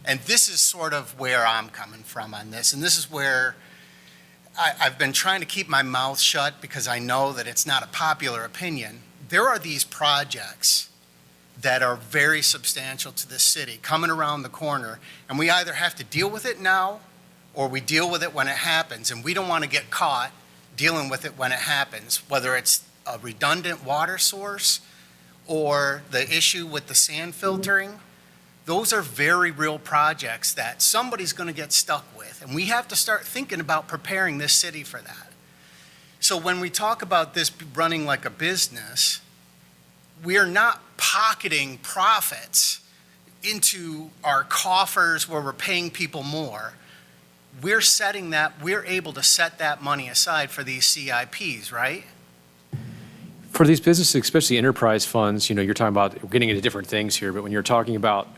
and this is sort of where I'm coming from on this, and this is where I've been trying to keep my mouth shut because I know that it's not a popular opinion. There are these projects that are very substantial to this city coming around the corner, and we either have to deal with it now or we deal with it when it happens, and we don't want to get caught dealing with it when it happens, whether it's a redundant water source or the issue with the sand filtering. Those are very real projects that somebody's going to get stuck with, and we have to start thinking about preparing this city for that. So when we talk about this running like a business, we're not pocketing profits into our coffers where we're paying people more. We're able to set that money aside for these CIPs, right? For these businesses, especially enterprise funds, you're talking about, we're getting into different things here, but when you're talking about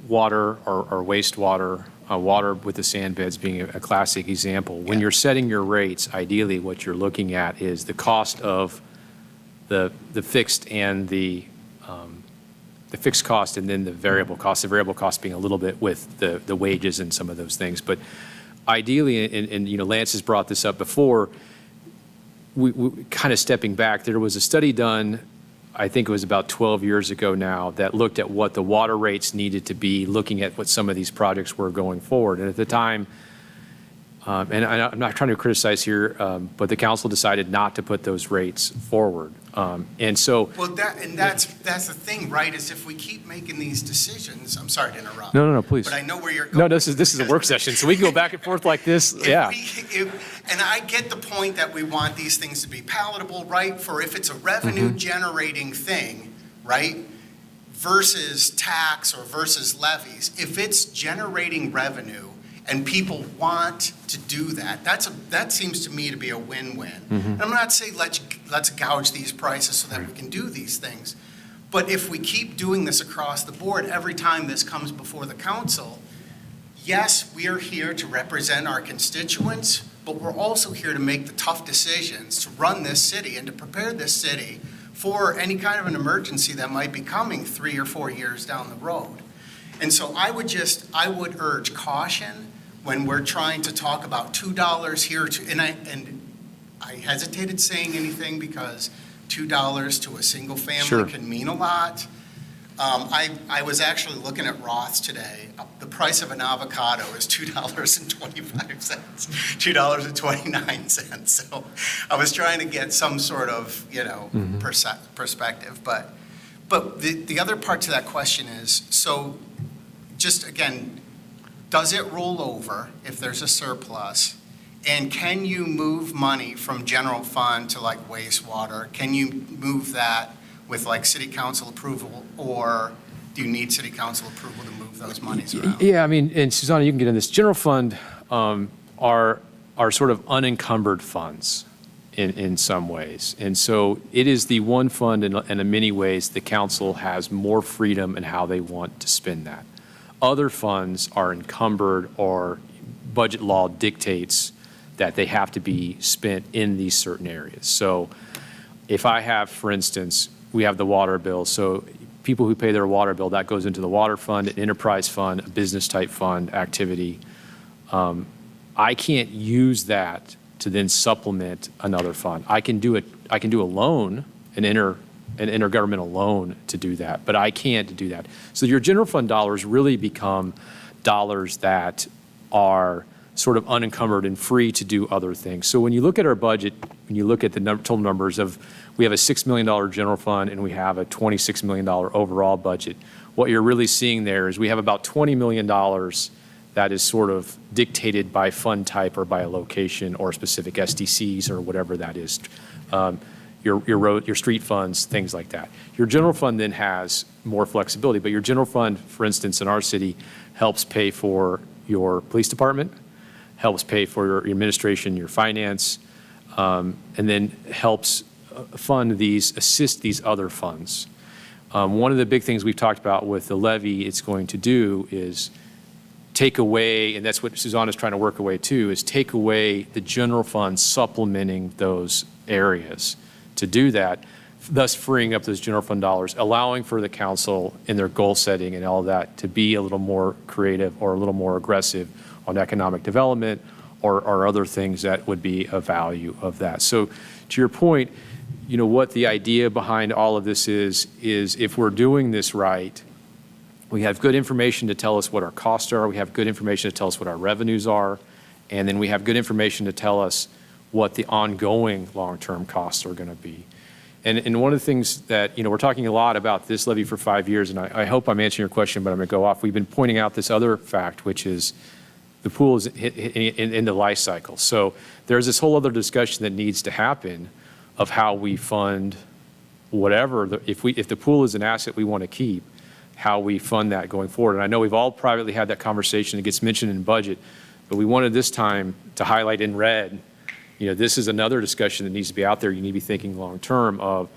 water or wastewater, water with the sand beds being a classic example, when you're setting your rates, ideally what you're looking at is the cost of the fixed and the fixed cost and then the variable cost being a little bit with the wages and some of those things. But ideally, and Lance has brought this up before, we kind of stepping back, there was a study done, I think it was about 12 years ago now, that looked at what the water rates needed to be, looking at what some of these projects were going forward. And at the time, and I'm not trying to criticize here, but the council decided not to put those rates forward. And so. Well, that's the thing, right, is if we keep making these decisions, I'm sorry to interrupt. No, please. But I know where you're going. No, this is a work session, so we can go back and forth like this, yeah. And I get the point that we want these things to be palatable, right, for if it's a revenue-generating thing, right, versus tax or versus levies. If it's generating revenue and people want to do that, that seems to me to be a win-win. And I'm not saying let's gouge these prices so that we can do these things. But if we keep doing this across the board every time this comes before the council, yes, we are here to represent our constituents, but we're also here to make the tough decisions to run this city and to prepare this city for any kind of an emergency that might be coming 3 or 4 years down the road. And so I would urge caution when we're trying to talk about $2 here, and I hesitated saying anything because $2 to a single family can mean a lot. I was actually looking at Roth's today. The price of an avocado is $2.25, $2.29. So I was trying to get some sort of, perspective. But the other part to that question is, so just again, does it roll over if there's a surplus? And can you move money from general fund to like wastewater? Can you move that with like city council approval, or do you need city council approval to move those monies around? Yeah, I mean, and Susanna, you can get in this. General fund are sort of unencumbered funds in some ways. And so it is the one fund in many ways the council has more freedom in how they want to spend that. Other funds are encumbered, or budget law dictates that they have to be spent in these certain areas. So if I have, for instance, we have the water bill. So people who pay their water bill, that goes into the water fund, an enterprise fund, a business type fund activity. I can't use that to then supplement another fund. I can do a loan, an intergovernmental loan to do that, but I can't do that. So your general fund dollars really become dollars that are sort of unencumbered and free to do other things. So when you look at our budget, when you look at the total numbers of, we have a $6 million general fund and we have a $26 million overall budget, what you're really seeing there is we have about $20 million that is sort of dictated by fund type or by a location or specific SDCs or whatever that is. Your road, your street funds, things like that. Your general fund then has more flexibility, but your general fund, for instance, in our city, helps pay for your police department, helps pay for your administration, your finance, and then helps assist these other funds. One of the big things we've talked about with the levy it's going to do is take away, and that's what Susanna's trying to work away too, is take away the general fund supplementing those areas. To do that, thus freeing up those general fund dollars, allowing for the council in their goal setting and all of that to be a little more creative or a little more aggressive on economic development or other things that would be a value of that. So to your point, you know, what the idea behind all of this is if we're doing this right, we have good information to tell us what our costs are, we have good information to tell us what our revenues are, and then we have good information to tell us what the ongoing long-term costs are going to be. And one of the things that, you know, we're talking a lot about this levy for 5 years, and I hope I'm answering your question, but I'm going to go off. We've been pointing out this other fact, which is the pool is in the life cycle. So there's this whole other discussion that needs to happen of how we fund whatever, if the pool is an asset we want to keep, how we fund that going forward. And I know we've all privately had that conversation. It gets mentioned in budget, but we wanted this time to highlight in red, you know, this is another discussion that needs to be out there. You need to be thinking long-term of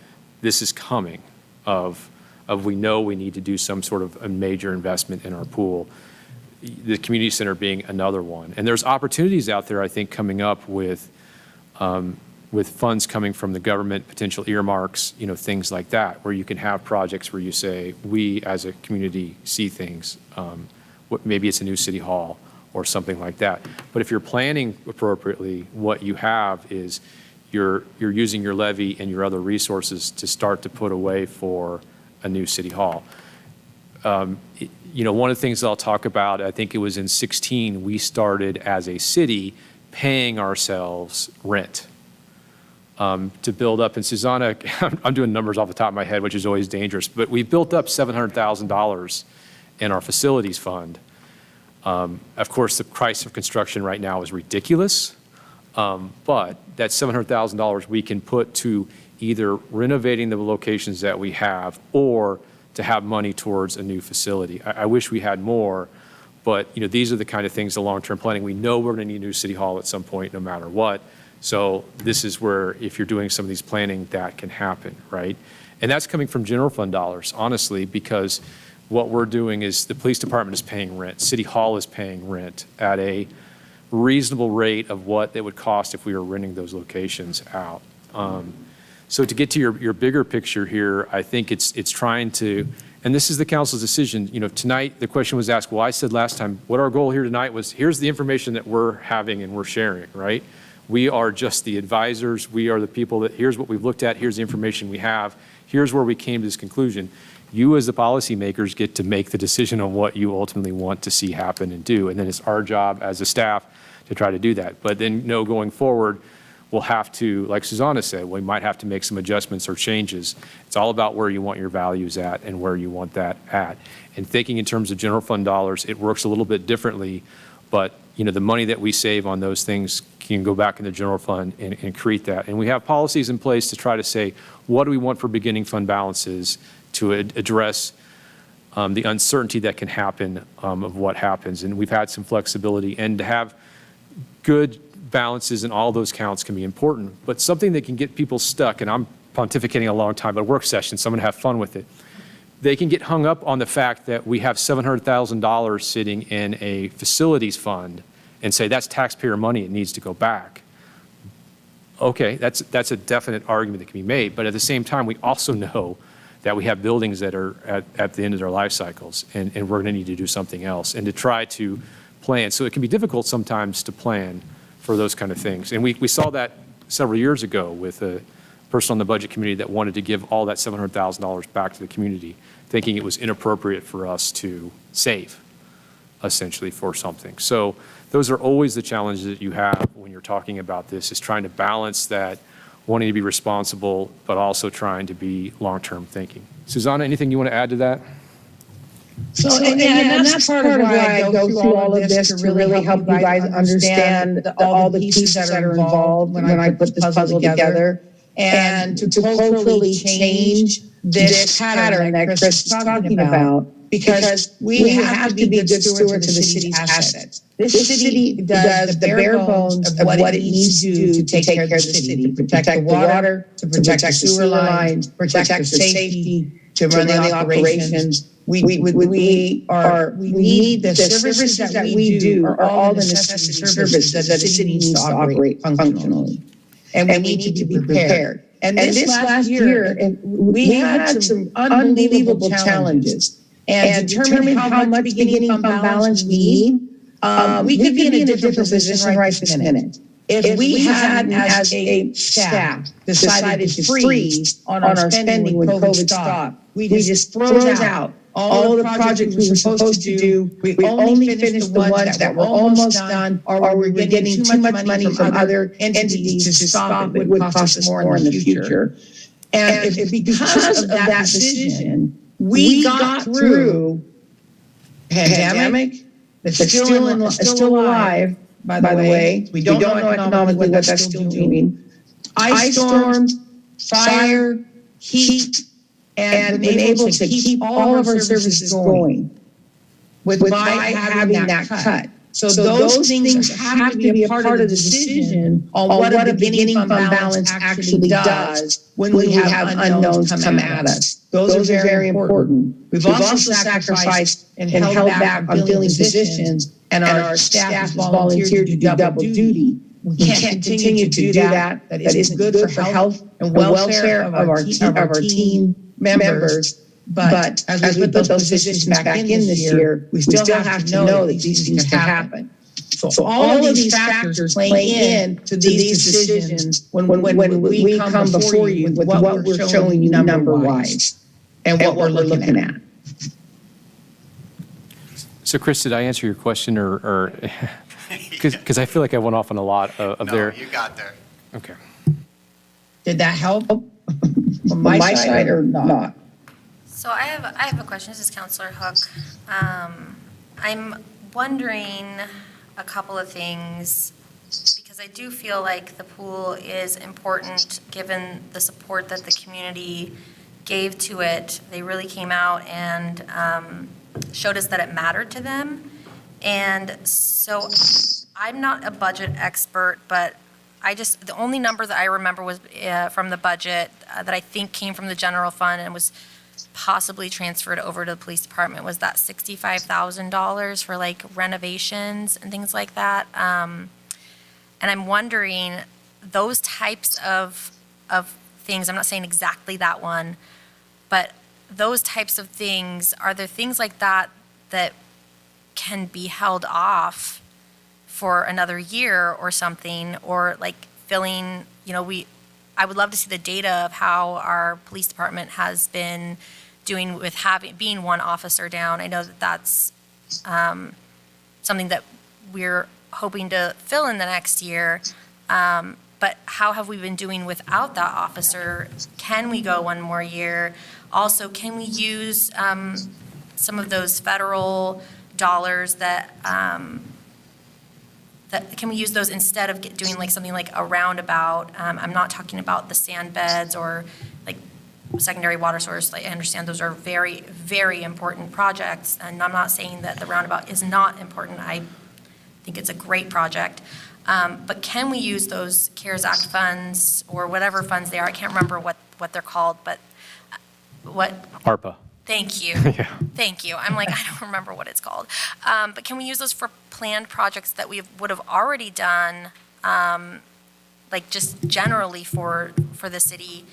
this is coming, of we know we need to do some sort of a major investment in our pool. The community center being another one. And there's opportunities out there, I think, coming up with funds coming from the government, potential earmarks, you know, things like that, where you can have projects where you say, we as a community see things, maybe it's a new city hall or something like that. But if you're planning appropriately, what you have is you're using your levy and your other resources to start to put away for a new city hall. You know, one of the things I'll talk about, I think it was in 16, we started as a city paying ourselves rent to build up. And Susanna, I'm doing numbers off the top of my head, which is always dangerous, but we built up $700,000 in our facilities fund. Of course, the price of construction right now is ridiculous, but that $700,000 we can put to either renovating the locations that we have or to have money towards a new facility. I wish we had more, but you know, these are the kind of things, the long-term planning. We know we're going to need a new city hall at some point, no matter what. So this is where, if you're doing some of these planning, that can happen, right? And that's coming from general fund dollars, honestly, because what we're doing is the police department is paying rent, city hall is paying rent at a reasonable rate of what it would cost if we were renting those locations out. So to get to your bigger picture here, I think it's trying to, and this is the council's decision. You know, tonight the question was asked, well, I said last time, what our goal here tonight was, here's the information that we're having and we're sharing, right? We are just the advisors. We are the people that, here's what we've looked at, here's the information we have, here's where we came to this conclusion. You as the policymakers get to make the decision on what you ultimately want to see happen and do. And then it's our job as a staff to try to do that. But then, no, going forward, we'll have to, like Susanna said, we might have to make some adjustments or changes. It's all about where you want your values at and where you want that at. And thinking in terms of general fund dollars, it works a little bit differently, but you know, the money that we save on those things can go back in the general fund and create that. And we have policies in place to try to say, what do we want for beginning fund balances to address the uncertainty that can happen of what happens. And we've had some flexibility, and to have good balances in all those counts can be important. But something that can get people stuck, and I'm pontificating a long time, but a work session, so I'm going to have fun with it. They can get hung up on the fact that we have $700,000 sitting in a facilities fund and say that's taxpayer money, it needs to go back. Okay, that's a definite argument that can be made, but at the same time, we also know that we have buildings that are at the end of their life cycles, and we're going to need to do something else, and to try to plan. So it can be difficult sometimes to plan for those kind of things. And we saw that several years ago with a person on the budget committee that wanted to give all that $700,000 back to the community, thinking it was inappropriate for us to save. essentially for something. So those are always the challenges that you have when you're talking about this, is trying to balance that, wanting to be responsible, but also trying to be long-term thinking. Susanna, anything you want to add to that? So, and that's part of why I go through all of this, to really help you guys understand all the pieces that are involved when I put this puzzle together, and to hopefully change this pattern that Chris is talking about, because we have to be good stewards of the city's assets. This city does the bare bones of what it needs to do to take care of the city, to protect the water, to protect the sewer lines, protect the safety, to run the operations. We need the services that we do are all the necessary services that the city needs to operate functionally. And we need to be prepared. And this last year, we had some unbelievable challenges. And to determine how much beginning fund balance we need, we could be in a different position right this minute. If we hadn't, as a staff, decided to freeze on our spending when COVID stopped, we just froze out all the projects we were supposed to do. We only finished the ones that were almost done, or we were getting too much money from other entities to stop it would cost us more in the future. And because of that decision, we got through pandemic that's still alive, by the way. We don't know economically what that's still doing. Ice storms, fire, heat, and been able to keep all of our services going by having that cut. So those things have to be a part of the decision on what a beginning fund balance actually does when we have unknowns come at us. Those are very important. We've also sacrificed and held back on filling positions, and our staff has volunteered to do double duty. We can't continue to do that. That isn't good for health and welfare of our team members. But as we put those positions back in this year, we still have to know that these things can happen. So all of these factors play into these decisions when we come before you with what we're showing you number-wise and what we're looking at. So Chris, did I answer your question, or because I feel like I went off on a lot of there. No, you got there. Okay. Did that help from my side or not? So I have a question. This is Counselor Hook. I'm wondering a couple of things, because I do feel like the pool is important given the support that the community gave to it. They really came out and showed us that it mattered to them. And so I'm not a budget expert, but the only number that I remember was from the budget that I think came from the general fund and was possibly transferred over to the police department, was that $65,000 for like renovations and things like that. And I'm wondering, those types of things, I'm not saying exactly that one, but those types of things, are there things like that that can be held off for another year or something, or like filling, I would love to see the data of how our police department has been doing with being one officer down. I know that that's something that we're hoping to fill in the next year. But how have we been doing without that officer? Can we go one more year? Also, can we use some of those federal dollars that can we use those instead of doing like something like a roundabout? I'm not talking about the sand beds or like secondary water source. I understand those are very, very important projects, and I'm not saying that the roundabout is not important. I think it's a great project. But can we use those CARES Act funds or whatever funds they are? I can't remember what they're called, but ARPA. Thank you. Yeah. Thank you. I'm like, I don't remember what it's called. But can we use those for planned projects that we would have already done, like just generally for the city,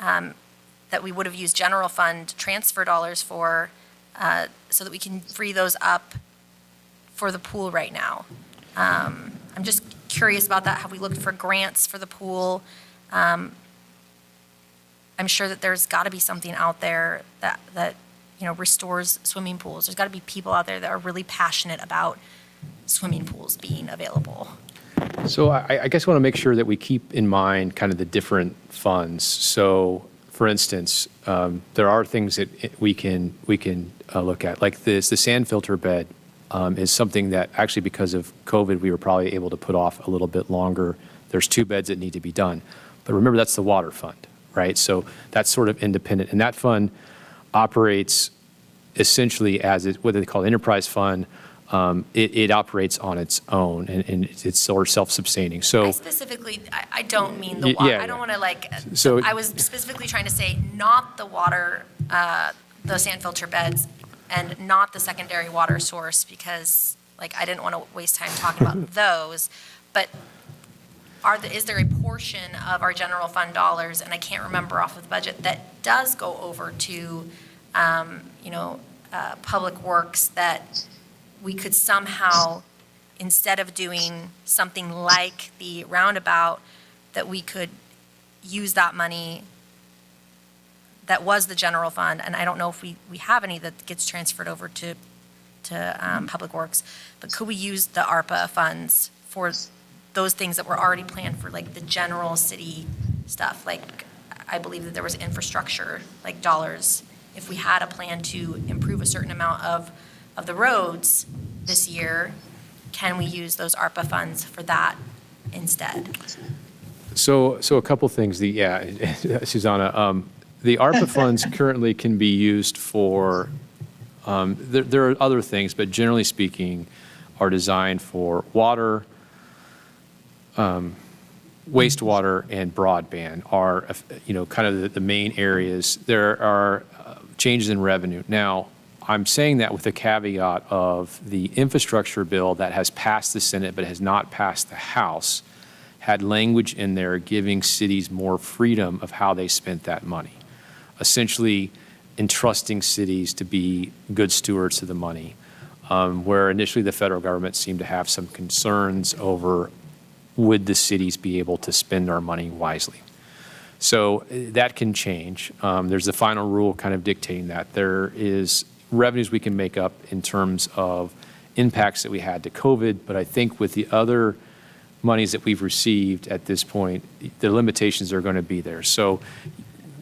that we would have used general fund transfer dollars for, so that we can free those up for the pool right now? I'm just curious about that. Have we looked for grants for the pool? I'm sure that there's got to be something out there that restores swimming pools. There's got to be people out there that are really passionate about swimming pools being available. So I guess I want to make sure that we keep in mind kind of the different funds. So, for instance, there are things that we can look at, like the sand filter bed is something that actually, because of COVID, we were probably able to put off a little bit longer. There's 2 beds that need to be done. But remember, that's the water fund, right? So that's sort of independent. And that fund operates essentially as what they call enterprise fund. It operates on its own, and it's sort of self-sustaining. So I don't mean the water. Yeah, I don't yeah. want to So- I was specifically trying to say not the water, the sand filter beds, and not the secondary water source, because I didn't want to waste time talking about those. But is there a portion of our general fund dollars, and I can't remember off of the budget, that does go over to, public works, that we could somehow, instead of doing something like the roundabout, that we could use that money that was the general fund, and I don't know if we have any that gets transferred over to Public Works, but could we use the ARPA funds for those things that were already planned for, like the general city stuff? Like, I believe that there was infrastructure, like dollars. If we had a plan to improve a certain amount of the roads this year, can we use those ARPA funds for that instead? So a couple things. Susanna, the ARPA funds currently can be used for, there are other things, but generally speaking, are designed for water, wastewater, and broadband are, kind of the main areas. There are changes in revenue. Now, I'm saying that with the caveat of the infrastructure bill that has passed the Senate but has not passed the House had language in there giving cities more freedom of how they spent that money, essentially entrusting cities to be good stewards of the money, where initially the federal government seemed to have some concerns over would the cities be able to spend our money wisely. So that can change. There's the final rule kind of dictating that. There is revenues we can make up in terms of impacts that we had to COVID, but I think with the other monies that we've received at this point, the limitations are going to be there. So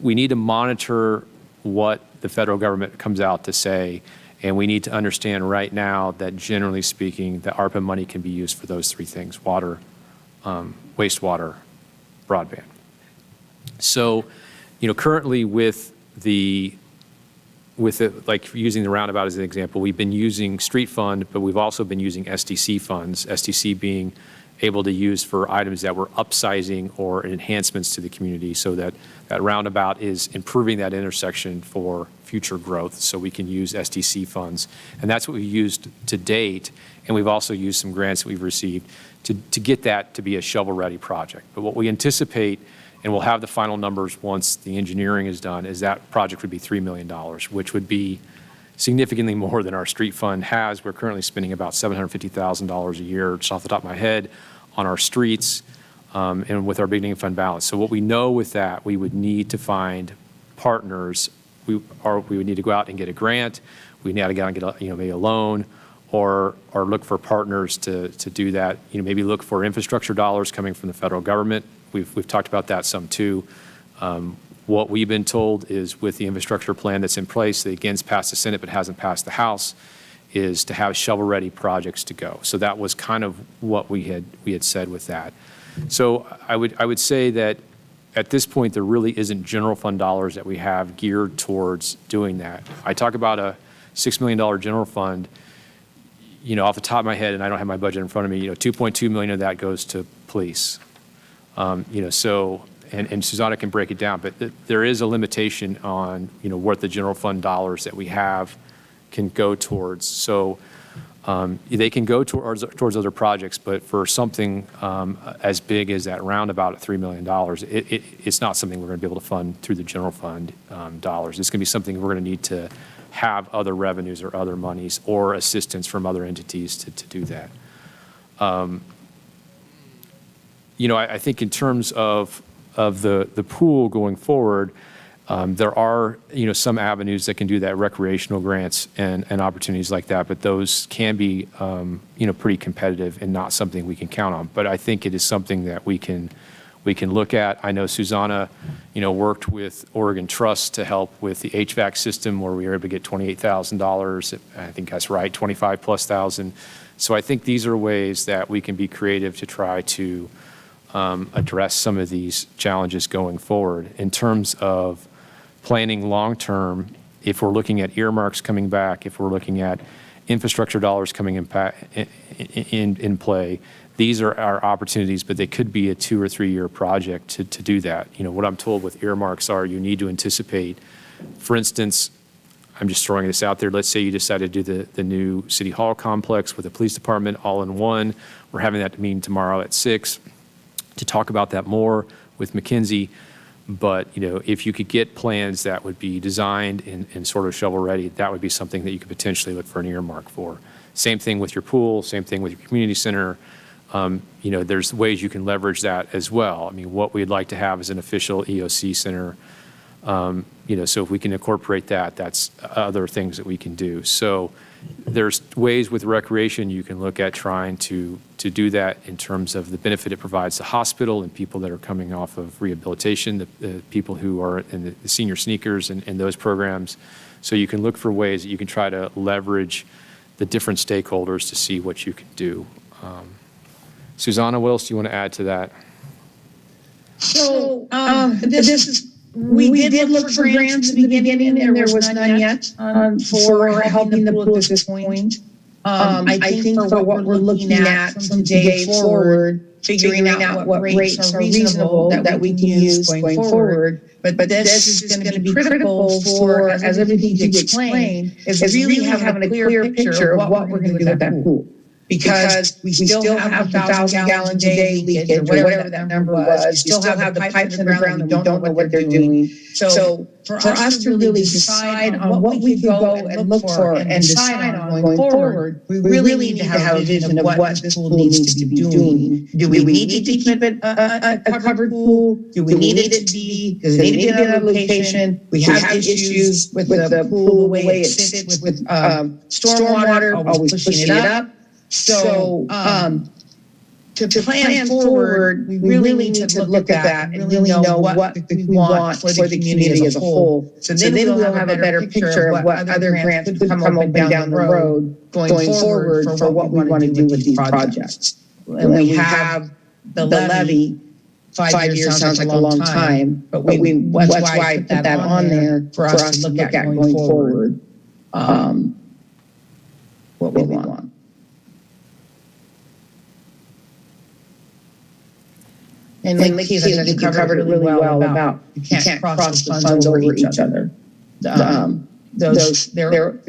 we need to monitor what the federal government comes out to say, and we need to understand right now that generally speaking, the ARPA money can be used for those 3 things: water, wastewater, broadband. So, currently with like using the roundabout as an example, we've been using street fund, but we've also been using SDC funds, SDC being able to use for items that were upsizing or enhancements to the community, so that roundabout is improving that intersection for future growth, so we can use SDC funds. And that's what we've used to date, and we've also used some grants that we've received to get that to be a shovel-ready project. But what we anticipate, and we'll have the final numbers once the engineering is done, is that project would be $3 million, which would be significantly more than our street fund has. We're currently spending about $750,000 a year, just off the top of my head, on our streets and with our beginning fund balance. So what we know with that, we would need to find partners. We would need to go out and get a grant. We need to go out and get maybe a loan, or look for partners to do that. Maybe look for infrastructure dollars coming from the federal government. We've talked about that some too. What we've been told is with the infrastructure plan that's in place, that again, passed the Senate but hasn't passed the House, is to have shovel-ready projects to go. So that was kind of what we had said with that. So I would say that at this point, there really isn't general fund dollars that we have geared towards doing that. I talk about a $6 million general fund, off the top of my head, and I don't have my budget in front of me, $2.2 million of that goes to police. So, and Susanna can break it down, but there is a limitation on, what the general fund dollars that we have can go towards. So they can go towards other projects, but for something as big as that roundabout at $3 million, it's not something we're going to be able to fund through the general fund dollars. It's going to be something we're going to need to have other revenues or other monies or assistance from other entities to do that. I think in terms of the pool going forward, There are, some avenues that can do that, recreational grants and opportunities like that, but those can be, pretty competitive and not something we can count on. But I think it is something that we can look at. I know Susanna, worked with Oregon Trust to help with the HVAC system where we were able to get $28,000. I think that's right, 25 plus thousand. So I think these are ways that we can be creative to try to address some of these challenges going forward. In terms of planning long-term, if we're looking at earmarks coming back, if we're looking at infrastructure dollars coming in play, these are our opportunities, but they could be a 2 or 3 year project to do that. What I'm told with earmarks are you need to anticipate, for instance, I'm just throwing this out there. Let's say you decide to do the new City Hall complex with the police department all in one. We're having that meeting tomorrow at 6 to talk about that more with McKinsey. But, if you could get plans that would be designed and sort of shovel ready, that would be something that you could potentially look for an earmark for. Same thing with your pool, same thing with your community center. There's ways you can leverage that as well. I mean, what we'd like to have is an official EOC center. So if we can incorporate that, that's other things that we can do. So there's ways with recreation you can look at trying to do that in terms of the benefit it provides the hospital and people that are coming off of rehabilitation, the people who are in the senior sneakers and those programs. So you can look for ways that you can try to leverage the different stakeholders to see what you can do. Susanna, what else do you want to add to that? So, we did look for grants in the beginning, and there was none yet for helping the pool at this point. I think for what we're looking at from today forward, figuring out what rates are reasonable that we can use going forward. But this is going to be critical for, as everything you explained, is really having a clear picture of what we're going to do with that pool. Because we still have 1,000 gallons a day leakage, or whatever that number was. We still have the pipes in the ground and we don't know what they're doing. So for us to really decide on what we could go and look for and decide on going forward, we really need to have a vision of what this pool needs to be doing. Do we need to keep it a covered pool? Do we need it to be, does it need to be in a location? We have issues with the pool, the way it sits with stormwater, always pushing it up. So, to plan forward, we really need to look at that and really know what we want for the community as a whole. So then we'll have a better picture of what other grants could come open down the road going forward for what we want to do with these projects. And we have the levy. 5 years sounds like a long time, but that's why I put that on there for us to look at going forward. What we want. And like Keith, I think you covered it really well about you can't cross the funds over each other. They're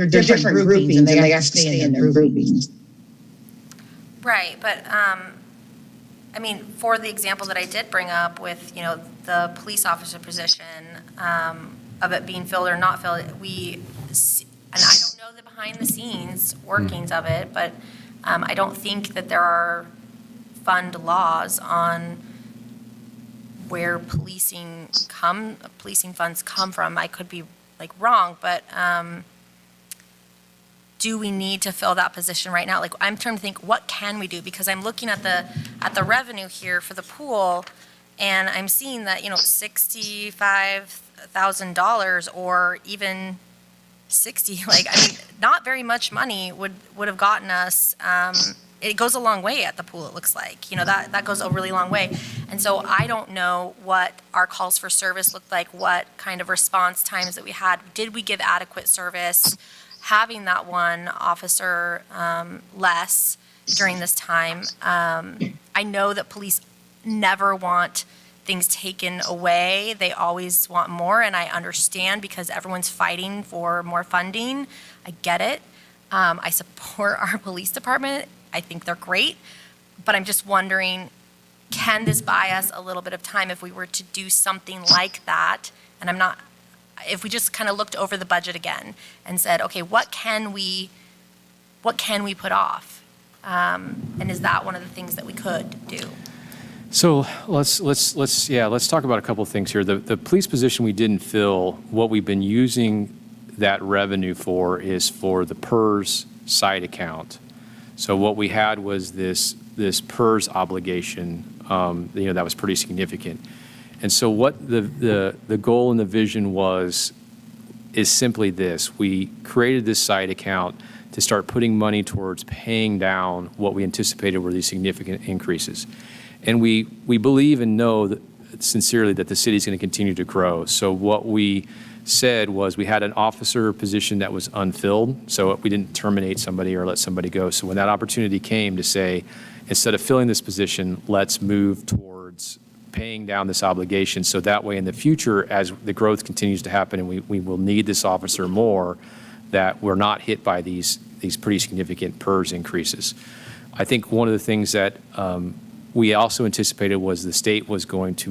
different groupings and they have to stay in their groupings. Right, but, for the example that I did bring up with, the police officer position, of it being filled or not filled, and I don't know the behind the scenes workings of it, but, I don't think that there are fund laws on where policing funds come from. I could be wrong, but do we need to fill that position right now? I'm trying to think, what can we do? Because I'm looking at the revenue here for the pool, and I'm seeing that, $65,000 or even 60, not very much money would have gotten us, it goes a long way at the pool, it looks like. That goes a really long way. And so I don't know what our calls for service looked like, what kind of response times that we had. Did we give adequate service? Having that one officer less during this time. I know that police never want things taken away. They always want more, and I understand because everyone's fighting for more funding. I get it. I support our police department. I think they're great, but I'm just wondering, can this buy us a little bit of time if we were to do something like that? And if we just kind of looked over the budget again and said, okay, what can we put off? And is that one of the things that we could do? So let's talk about a couple of things here. The police position we didn't fill, what we've been using that revenue for is for the PERS side account. So what we had was this PERS obligation, that was pretty significant. And so what the goal and the vision is simply this. We created this side account to start putting money towards paying down what we anticipated were these significant increases. And we believe and know that, sincerely, that the city is going to continue to grow. So what we said was we had an officer position that was unfilled, so we didn't terminate somebody or let somebody go. So when that opportunity came to say, instead of filling this position, let's move towards paying down this obligation, so that way in the future, as the growth continues to happen and we will need this officer more, that we're not hit by these pretty significant PERS increases. I think one of the things that we also anticipated was the state was going to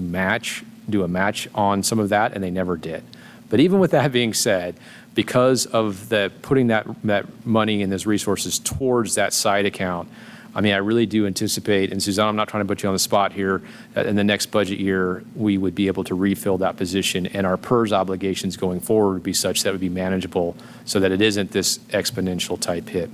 do a match on some of that, and they never did. But even with that being said, because of putting that money and those resources towards that side account, I mean, I really do anticipate, and Suzanne, I'm not trying to put you on the spot here, that in the next budget year, we would be able to refill that position, and our PERS obligations going forward would be such that would be manageable so that it isn't this exponential type hit.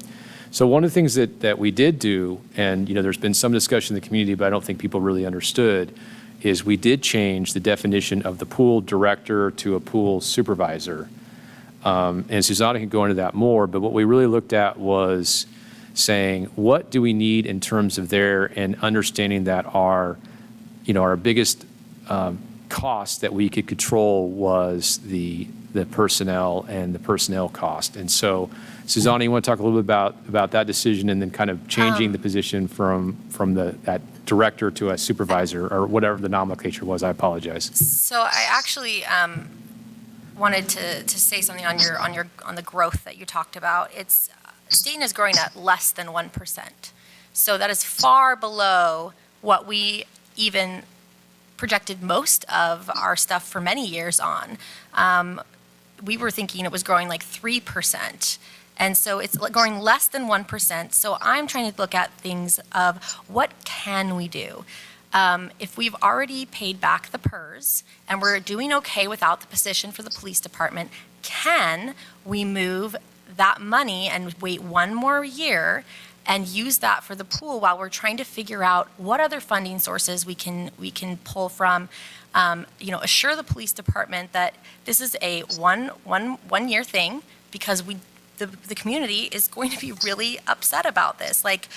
So one of the things that we did do, and there's been some discussion in the community, but I don't think people really understood, is we did change the definition of the pool director to a pool supervisor. And Susanna can go into that more, but what we really looked at was saying, what do we need in terms of and understanding that our biggest cost that we could control was the personnel and the personnel cost. And so, Susanna, you want to talk a little bit about that decision and then kind of changing the position from that director to a supervisor or whatever the nomenclature was? I apologize. So I actually wanted to say something on the growth that you talked about. Stayton is growing at less than 1%. So that is far below what we even projected most of our stuff for many years on. We were thinking it was growing like 3%. And so it's growing less than 1%. So I'm trying to look at things of what can we do? If we've already paid back the PERS and we're doing okay without the position for the police department, can we move that money and wait one more year and use that for the pool while we're trying to figure out what other funding sources we can pull from? Assure the police department that this is a one year thing, because the community is going to be really upset about this. Like,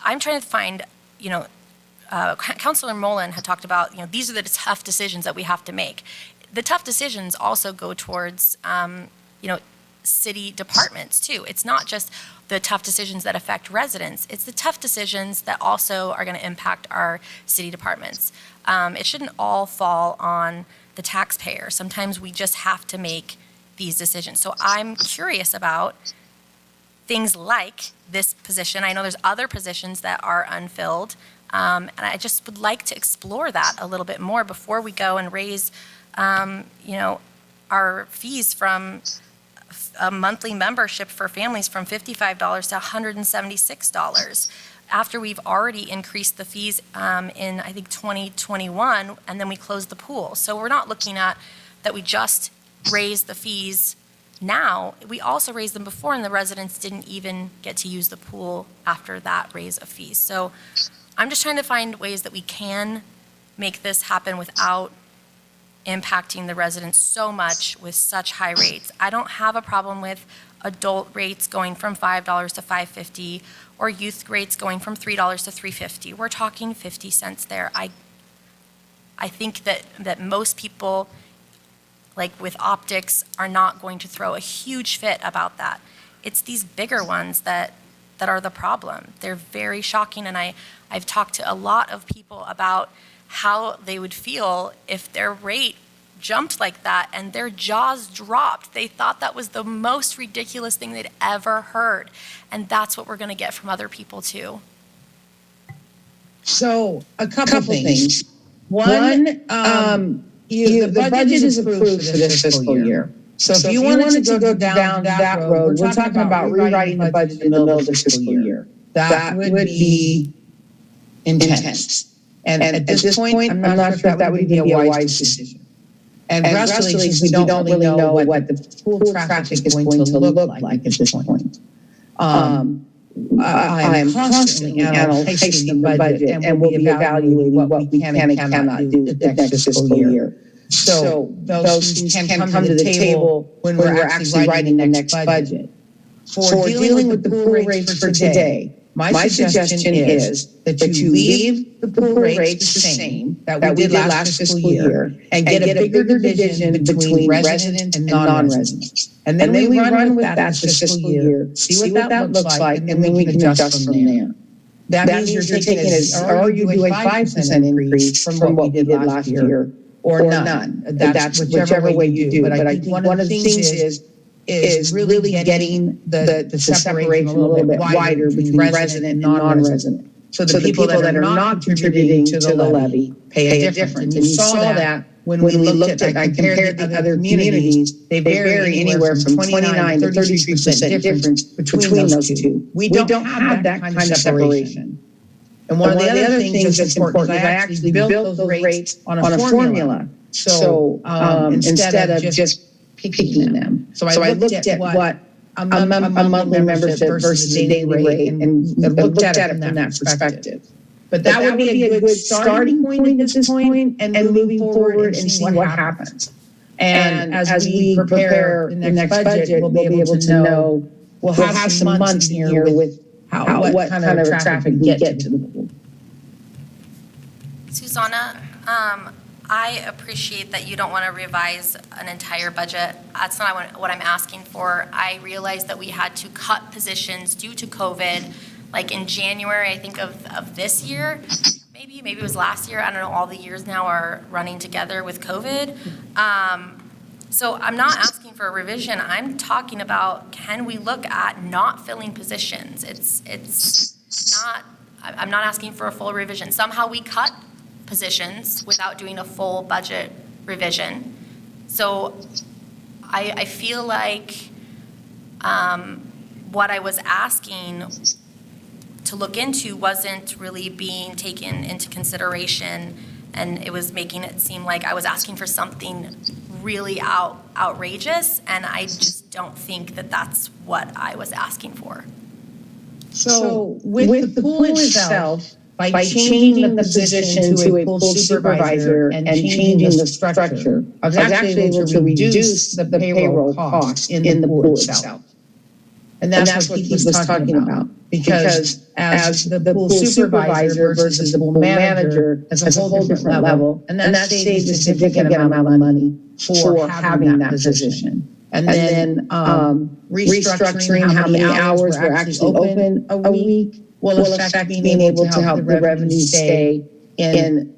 I'm trying to find, Councilor Mullen had talked about, these are the tough decisions that we have to make. The tough decisions also go towards, city departments too. It's not just the tough decisions that affect residents. It's the tough decisions that also are going to impact our city departments. It shouldn't all fall on the taxpayer. Sometimes we just have to make these decisions. So I'm curious about things like this position. I know there's other positions that are unfilled, and I just would like to explore that a little bit more before we go and raise, our fees from a monthly membership for families from $55 to $176, after we've already increased the fees in, I think, 2021, and then we closed the pool. So we're not looking at that we just raised the fees now. We also raised them before, and the residents didn't even get to use the pool after that raise of fees. So I'm just trying to find ways that we can make this happen without impacting the residents so much with such high rates. I don't have a problem with adult rates going from $5 to $5.50 or youth rates going from $3 to $3.50. We're talking 50 cents there. I think that most people, like with optics, are not going to throw a huge fit about that. It's these bigger ones that are the problem. They're very shocking, and I've talked to a lot of people about how they would feel if their rate jumped like that and their jaws dropped. They thought that was the most ridiculous thing they'd ever heard. And that's what we're going to get from other people too. So a couple things. One, the budget is approved for this fiscal year. So if you wanted to go down that road, we're talking about rewriting the budget in the middle of the fiscal year. That would be intense. And at this point, I'm not sure if that would be a wise decision. And Russell, since we don't really know what the pool traffic is going to look like at this point. I am constantly analyzing the budget and we'll be evaluating what we can and cannot do next fiscal year. So those things can come to the table when we're actually writing the next budget. For dealing with the pool rates for today, my suggestion is that you leave the pool rates the same that we did last fiscal year and get a bigger division between resident and non-resident. And then we run with that this fiscal year, see what that looks like, and then we can adjust from there. That means you're taking or you do a 5% increase from what we did last year or none. That's whichever way you do. But I think one of the things is really getting the separation a little bit wider between resident and non-resident. So the people that are not contributing to the levy pay a difference. And you saw that when we looked at, I compared the other communities, they vary anywhere from 29 to 33% difference between those two. We don't have that kind of separation. And one of the other things that's important is I actually built those rates on a formula. So instead of just picking them. So I looked at what a monthly membership versus a daily rate and looked at it from that perspective. But that would be a good starting point at this point and moving forward and see what happens. And as we prepare the next budget, we'll be able to know, we'll have some months here with what kind of traffic we get to the pool. Susanna, I appreciate that you don't want to revise an entire budget. That's not what I'm asking for. I realized that we had to cut positions due to COVID, like in January, I think, of this year. Maybe it was last year. I don't know. All the years now are running together with COVID. So I'm not asking for a revision. I'm talking about, can we look at not filling positions? It's not, I'm not asking for a full revision. Somehow we cut positions without doing a full budget revision. So I feel like what I was asking to look into wasn't really being taken into consideration, and it was making it seem like I was asking for something really outrageous, and I just don't think that that's what I was asking for. So with the pool itself, by changing the position to a pool supervisor and changing the structure, I was actually able to reduce the payroll costs in the pool itself. And that's what Keith was talking about. Because as the pool supervisor versus the pool manager is a whole different level, and that saves a significant amount of money for having that position. And then restructuring how many hours we're actually open a week will affect being able to help the revenue stay in,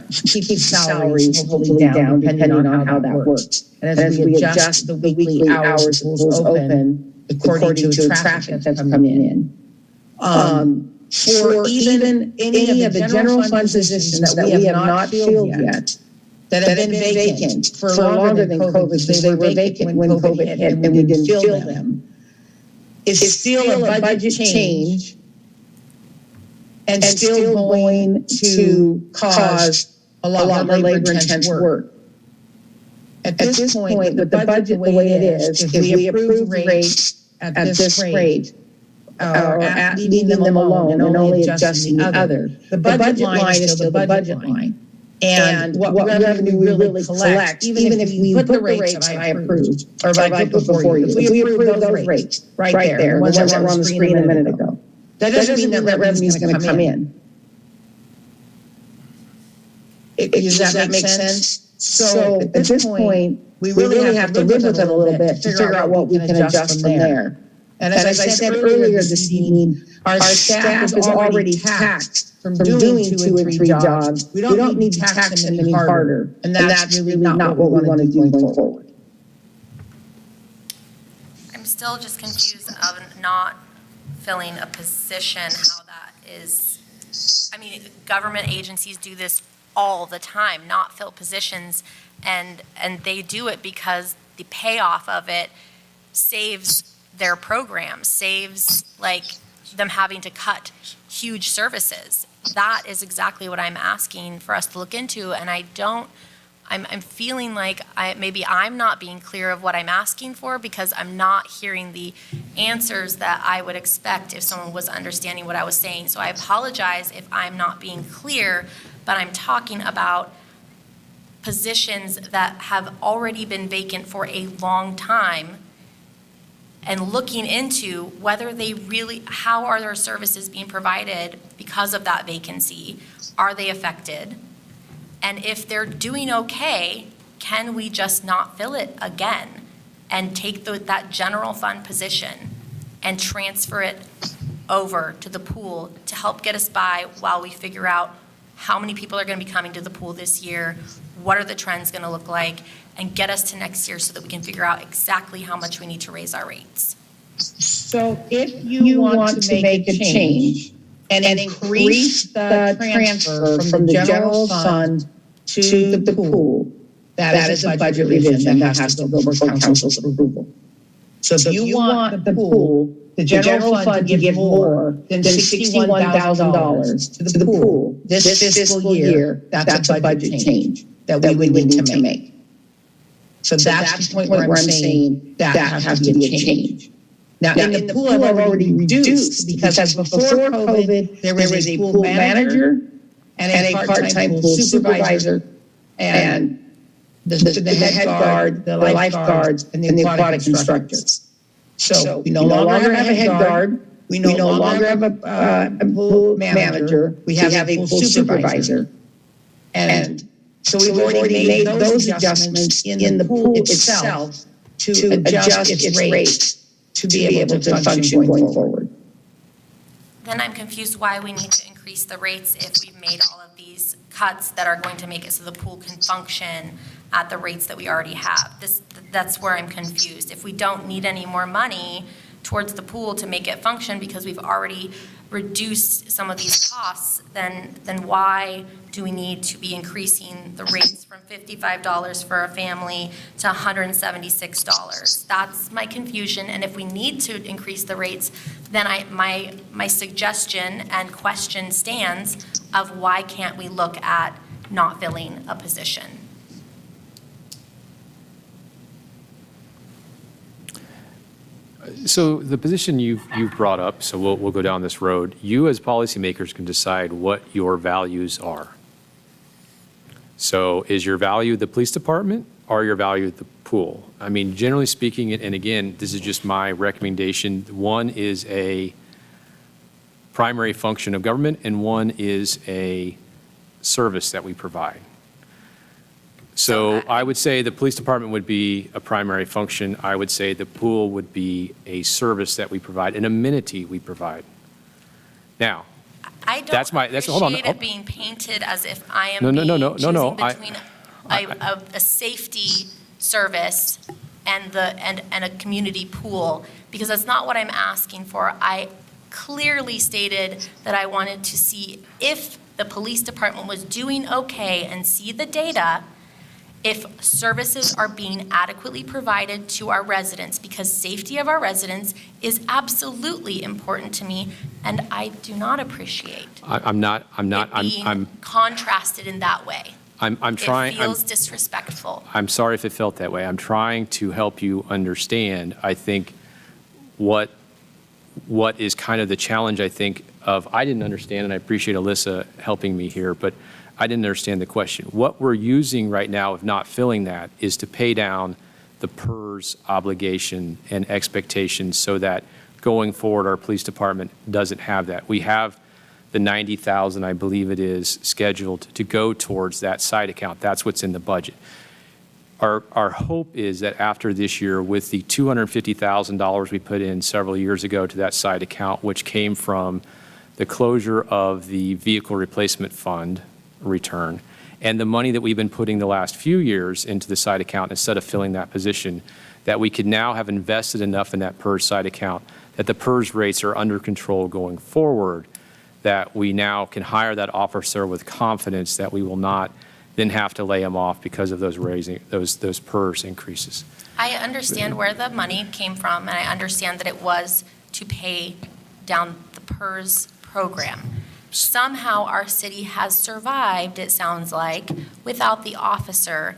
keep salaries hopefully down depending on how that works. And as we adjust the weekly hours pools open according to the traffic that's coming in. For even any of the general fund positions that we have not filled yet, that have been vacant for longer than COVID, because they were vacant when COVID hit and we didn't fill them, is still a budget change and still going to cause a lot more labor-intense work. At this point, with the budget the way it is, if we approve rates at this rate, or at leaving them alone and only adjusting the other, the budget line is still the budget line. And what revenue we really collect, even if we put the rates that I approved, or if I put before you, if we approve those rates right there, the ones that were on the screen a minute ago, that doesn't mean that revenue is going to come in. Does that make sense? So at this point, we really have to live with it a little bit to figure out what we can adjust from there. And as I said earlier this evening, our staff is already taxed from doing 2 and 3 jobs. We don't need to tax them any harder. And that's really not what we want to do going forward. I'm still just confused of not filling a position, how that is. I mean, government agencies do this all the time, not fill positions, and they do it because the payoff of it saves their program, saves like them having to cut huge services. That is exactly what I'm asking for us to look into, and I'm feeling like maybe I'm not being clear of what I'm asking for because I'm not hearing the answers that I would expect if someone was understanding what I was saying. So I apologize if I'm not being clear, but I'm talking about positions that have already been vacant for a long time and looking into whether they really, how are their services being provided because of that vacancy? Are they affected? And if they're doing okay, can we just not fill it again and take that general fund position and transfer it over to the pool to help get us by while we figure out how many people are going to be coming to the pool this year, what are the trends going to look like, and get us to next year so that we can figure out exactly how much we need to raise our rates. So if you want to make a change and increase the transfer from the general fund to the pool, that is a budget revision that has to go for council's approval. So if you want the pool, the general fund to give more than $61,000 to the pool this fiscal year, that's a budget change that we would need to make. So that's the point where I'm saying that has to be a change. Now, in the pool, I've already reduced because before COVID, there was a pool manager and a part-time pool supervisor and the head guard, the lifeguards, and the aquatic instructors. So we no longer have a head guard. We no longer have a pool manager. We have a pool supervisor. And so we've already made those adjustments in the pool itself to adjust its rates to be able to function going forward. Then I'm confused why we need to increase the rates if we've made all of these cuts that are going to make it so the pool can function at the rates that we already have. That's where I'm confused. If we don't need any more money towards the pool to make it function because we've already reduced some of these costs, then why do we need to be increasing the rates from $55 for a family to $176? That's my confusion, and if we need to increase the rates, then my suggestion and question stands of why can't we look at not filling a position? So the position you've brought up, so we'll go down this road. You as policymakers can decide what your values are. So is your value the police department or your value the pool? I mean, generally speaking, and again, this is just my recommendation, one is a primary function of government and one is a service that we provide. So I would say the police department would be a primary function. I would say the pool would be a service that we provide, an amenity we provide. Now, I don't that's hold on. appreciate it being painted as if I am No. choosing between a safety service and a community pool, because that's not what I'm asking for. I clearly stated that I wanted to see if the police department was doing okay and see the data, if services are being adequately provided to our residents, because safety of our residents is absolutely important to me, and I do not appreciate being contrasted in that way. I'm trying. It feels disrespectful. I'm sorry if it felt that way. I'm trying to help you understand, I think, what is kind of the challenge, I think, I didn't understand, and I appreciate Alyssa helping me here, but I didn't understand the question. What we're using right now of not filling that is to pay down the PERS obligation and expectations so that going forward, our police department doesn't have that. We have the $90,000, I believe it is, scheduled to go towards that side account. That's what's in the budget. Our hope is that after this year, with the $250,000 we put in several years ago to that side account, which came from the closure of the vehicle replacement fund return, and the money that we've been putting the last few years into the side account instead of filling that position, that we could now have invested enough in that PERS side account that the PERS rates are under control going forward, that we now can hire that officer with confidence that we will not then have to lay them off because of those PERS increases. I understand where the money came from, and I understand that it was to pay down the PERS program. Somehow our city has survived, it sounds like, without the officer,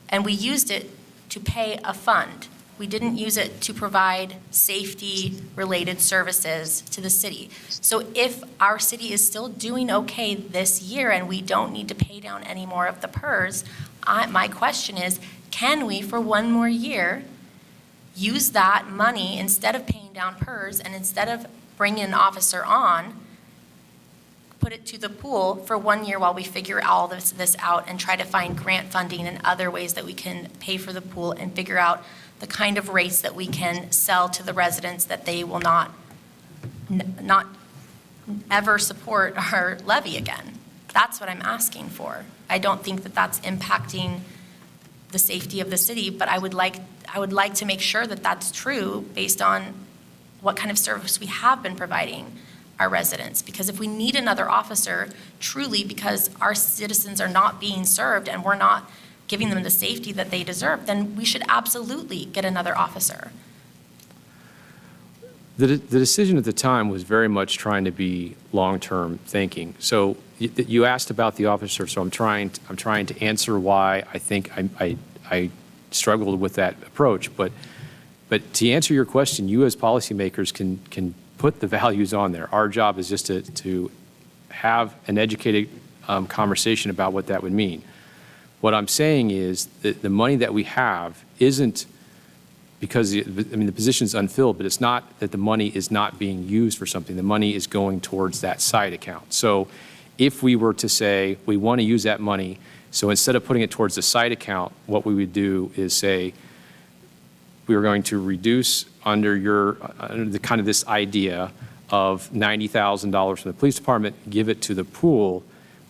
and we used it to pay a fund. We didn't use it to provide safety-related services to the city. So if our city is still doing okay this year and we don't need to pay down any more of the PERS, my question is, can we, for one more year, use that money instead of paying down PERS and instead of bringing an officer on, put it to the pool for 1 year while we figure all this out and try to find grant funding and other ways that we can pay for the pool and figure out the kind of rates that we can sell to the residents that they will not ever support our levy again. That's what I'm asking for. I don't think that that's impacting the safety of the city, but I would like to make sure that that's true based on what kind of service we have been providing our residents. Because if we need another officer, truly because our citizens are not being served and we're not giving them the safety that they deserve, then we should absolutely get another officer. The decision at the time was very much trying to be long-term thinking. So you asked about the officer, so I'm trying to answer why I think I struggled with that approach. But to answer your question, you as policymakers can put the values on there. Our job is just to have an educated conversation about what that would mean. What I'm saying is that the money that we have isn't because, the position's unfilled, but it's not that the money is not being used for something. The money is going towards that side account. So if we were to say we want to use that money, so instead of putting it towards the side account, what we would do is say we are going to reduce under the kind of this idea of $90,000 from the police department, give it to the pool.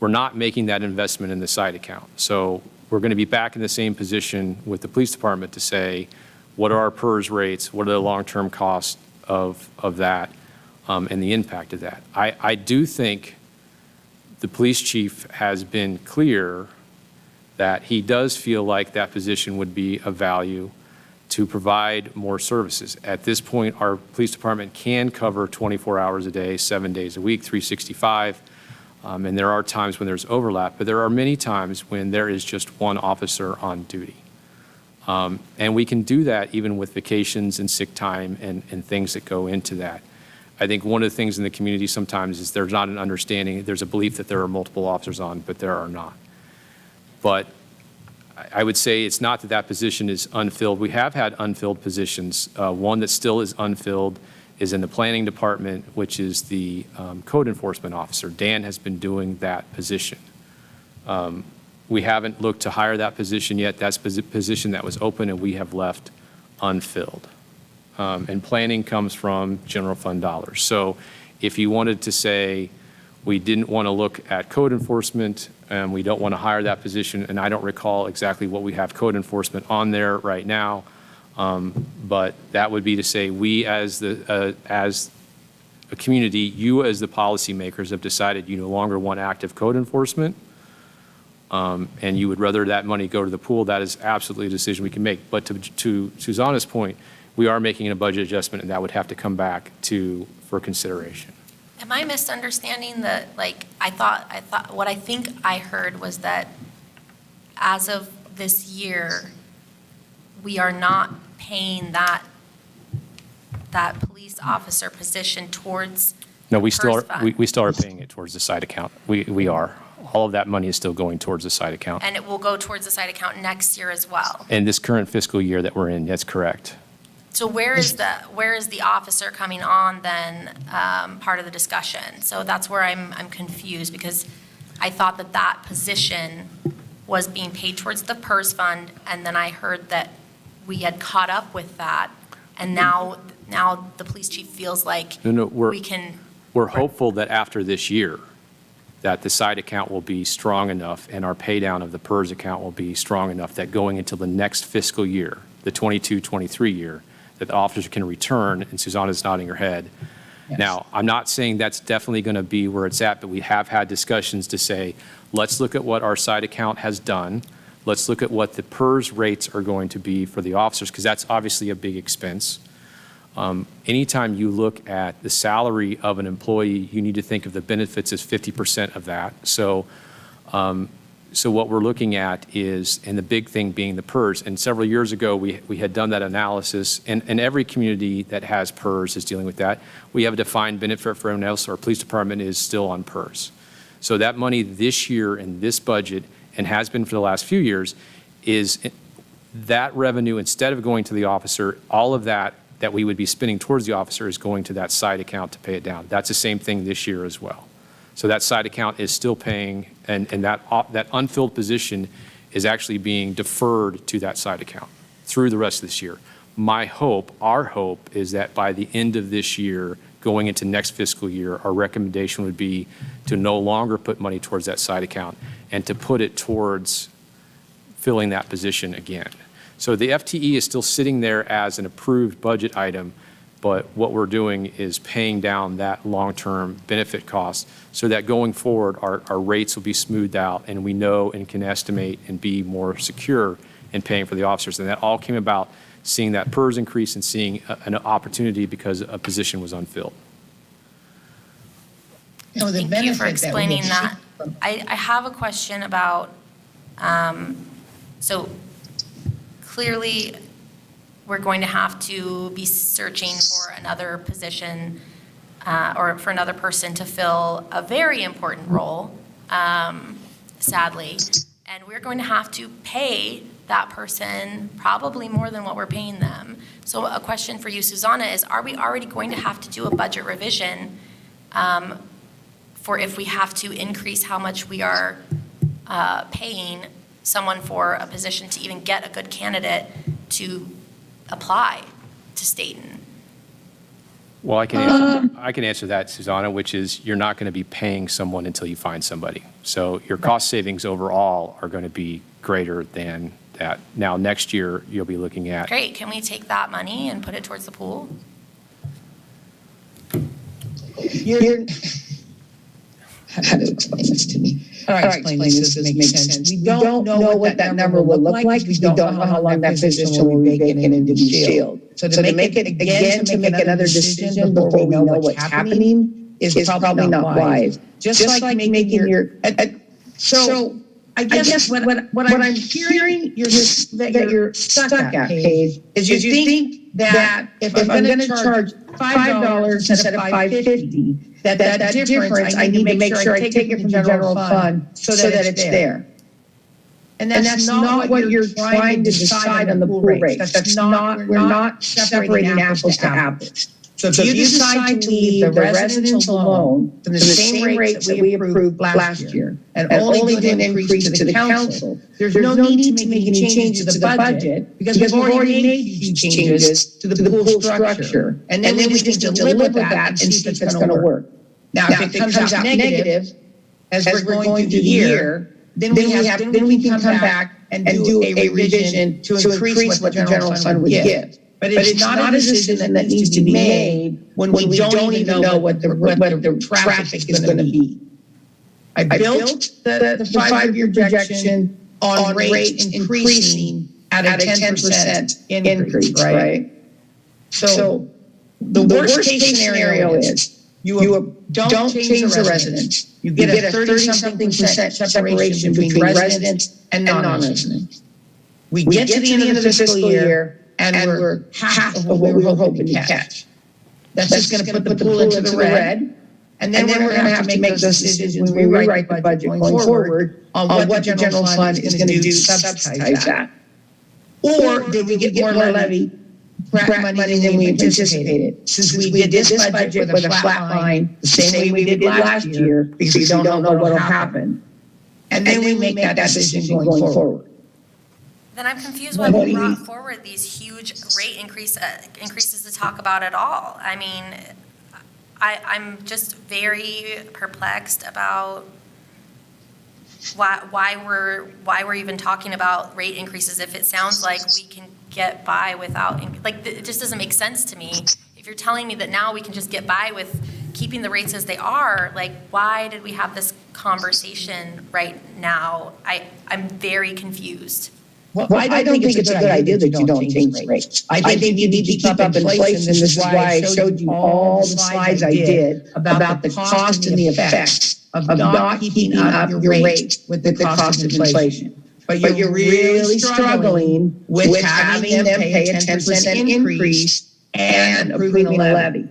We're not making that investment in the side account. So we're going to be back in the same position with the police department to say, what are our PERS rates? What are the long-term costs of that and the impact of that? I do think the police chief has been clear that he does feel like that position would be of value to provide more services. At this point, our police department can cover 24 hours a day, 7 days a week, 365. And there are times when there's overlap, but there are many times when there is just one officer on duty. And we can do that even with vacations and sick time and things that go into that. I think one of the things in the community sometimes is there's not an understanding, there's a belief that there are multiple officers on, but there are not. But I would say it's not that that position is unfilled. We have had unfilled positions. One that still is unfilled is in the planning department, which is the code enforcement officer. Dan has been doing that position. We haven't looked to hire that position yet. That's a position that was open and we have left unfilled. And planning comes from general fund dollars. So if you wanted to say we didn't want to look at code enforcement and we don't want to hire that position, and I don't recall exactly what we have code enforcement on there right now, but that would be to say we as a community, you as the policymakers have decided you no longer want active code enforcement, and you would rather that money go to the pool. That is absolutely a decision we can make. But to Susanna's point, we are making a budget adjustment, and that would have to come back for consideration. Am I misunderstanding that, I thought, what I think I heard was that as of this year, we are not paying that police officer position towards No, we still PERS are, fund. we still are paying it towards the side account. We are. All of that money is still going towards the side account. And it will go towards the side account next year as well. In this current fiscal year that we're in, that's correct. So where is the officer coming on then, part of the discussion? So that's where I'm confused, because I thought that position was being paid towards the PERS fund, and then I heard that we had caught up with that, and now the police chief feels like we can. We're hopeful that after this year, that the side account will be strong enough and our pay down of the PERS account will be strong enough that going into the next fiscal year, the 22-23 year, that the officers can return, and Susanna's nodding her head. Yes. Now, I'm not saying that's definitely going to be where it's at, but we have had discussions to say, let's look at what our side account has done. Let's look at what the PERS rates are going to be for the officers, because that's obviously a big expense. Anytime you look at the salary of an employee, you need to think of the benefits as 50% of that. So what we're looking at is, and the big thing being the PERS, and several years ago, we had done that analysis, and every community that has PERS is dealing with that. We have a defined benefit for everyone else. Our police department is still on PERS. So that money this year in this budget, and has been for the last few years, is that revenue, instead of going to the officer, all of that we would be spending towards the officer is going to that side account to pay it down. That's the same thing this year as well. So that side account is still paying, and that unfilled position is actually being deferred to that side account through the rest of this year. My hope, our hope, is that by the end of this year, going into next fiscal year, our recommendation would be to no longer put money towards that side account and to put it towards filling that position again. So the FTE is still sitting there as an approved budget item, but what we're doing is paying down that long-term benefit cost so that going forward, our rates will be smoothed out and we know and can estimate and be more secure in paying for the officers. And that all came about seeing that PERS increase and seeing an opportunity because a position was unfilled. Thank you for explaining that. I have a question about, so clearly, we're going to have to be searching for another position or for another person to fill a very important role, sadly. And we're going to have to pay that person probably more than what we're paying them. So a question for you, Susanna, is are we already going to have to do a budget revision for if we have to increase how much we are paying someone for a position to even get a good candidate to apply to Stayton? Well, I can answer that, Susanna, which is you're not going to be paying someone until you find somebody. So your cost savings overall are going to be greater than that. Now, next year, you'll be looking at. Great. Can we take that money and put it towards the pool? How to explain this to me? All right, explain this to make sense. We don't know what that number will look like. We don't know how long that position will be vacant and to be filled. So to make it, again, to make another decision before we know what's happening is probably not wise. Just like making your, so I guess what I'm hearing that you're stuck at, Paige, is you think that if I'm going to charge $5 instead of $5.50, that difference, I need to make sure I take it from the general fund so that it's there. And that's not what you're trying to decide on the pool rates. That's not, we're not separating apples to apples. So if you decide to leave the residents alone from the same rates that we approved last year and only do an increase to the council, there's no need to make any changes to the budget because we've already made huge changes to the pool structure. And then we just need to live with that and see if it's going to work. Now, if it comes out negative, as we're going through the year, then we can come back and do a revision to increase what the general fund would give. But it's not a decision that needs to be made when we don't even know what the traffic is going to be. I built the 5-year projection on rates increasing at a 10% increase, right? So the worst case scenario is you don't change the residents. You get a 30-something% separation between residents and non-residents. We get to the end of the fiscal year and we're half of what we were hoping to catch. That's just going to put the pool into the red. And then we're going to have to make those decisions when we rewrite the budget going forward on what the general fund is going to do to subsidize that. Or did we get more levy money than we anticipated? Since we did this budget with a flat line, the same way we did last year, because we don't know what will happen. And then we make that decision going forward. Then I'm confused why we brought forward these huge rate increases to talk about at all. I mean, I'm just very perplexed about why we're even talking about rate increases if it sounds like we can get by without, like, it just doesn't make sense to me. If you're telling me that now we can just get by with keeping the rates as they are, like, why did we have this conversation right now? I'm very confused. Well, I don't think it's a good idea that you don't change the rates. I think you need to keep up inflation. This is why I showed you all the slides I did about the cost and the effects of not keeping up your rate with the cost of inflation. But you're really struggling with having them pay a 10% increase and approving a levy.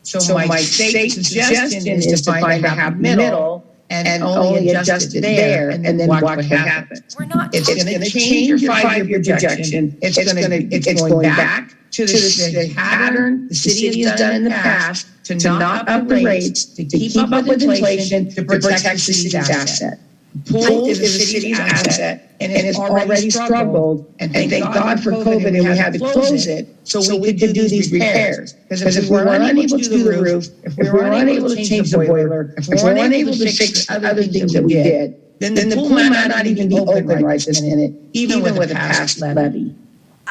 So my state suggestion is to find a happy middle and only adjust it there and then watch what happens. We're not It's going to change your five-year projection. It's going back to the pattern the city has done in the past to not up the rates, to keep up with inflation, to protect the city's asset. Pool is the city's asset, and it's already struggled, and thank God for COVID, and we had to close it, so we could do these repairs. Because if we were unable to do the roof, if we were unable to change the boiler, if we were unable to fix other things that we did, then the pool might not even be open right this minute, even with a past levy.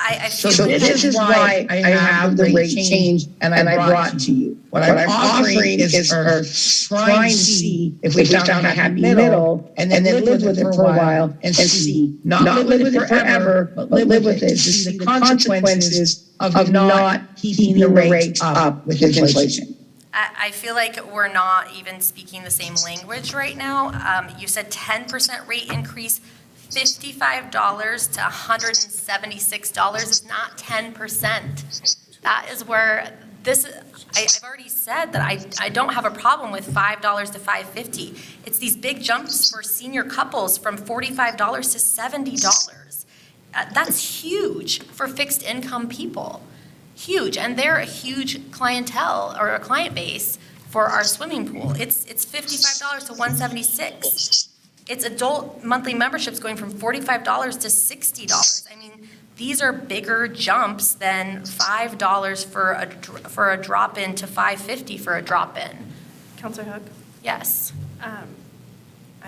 I So feel like this is why I have the rate change and I brought to you. What I'm offering is trying to see if we found a happy middle and then live with it for a while and see. Not live with it forever, but live with it to see the consequences of not keeping the rate up with inflation. I feel like we're not even speaking the same language right now. You said 10% rate increase, $55 to $176 is not 10%. That is where I've already said that I don't have a problem with $5 to $5.50. It's these big jumps for senior couples from $45 to $70. That's huge for fixed income people. Huge, and they're a huge clientele or a client base for our swimming pool. It's $55 to $176. It's adult monthly memberships going from $45 to $60. I mean, these are bigger jumps than $5 for a drop-in to $5.50 for a drop-in. Counselor Hook? Yes. I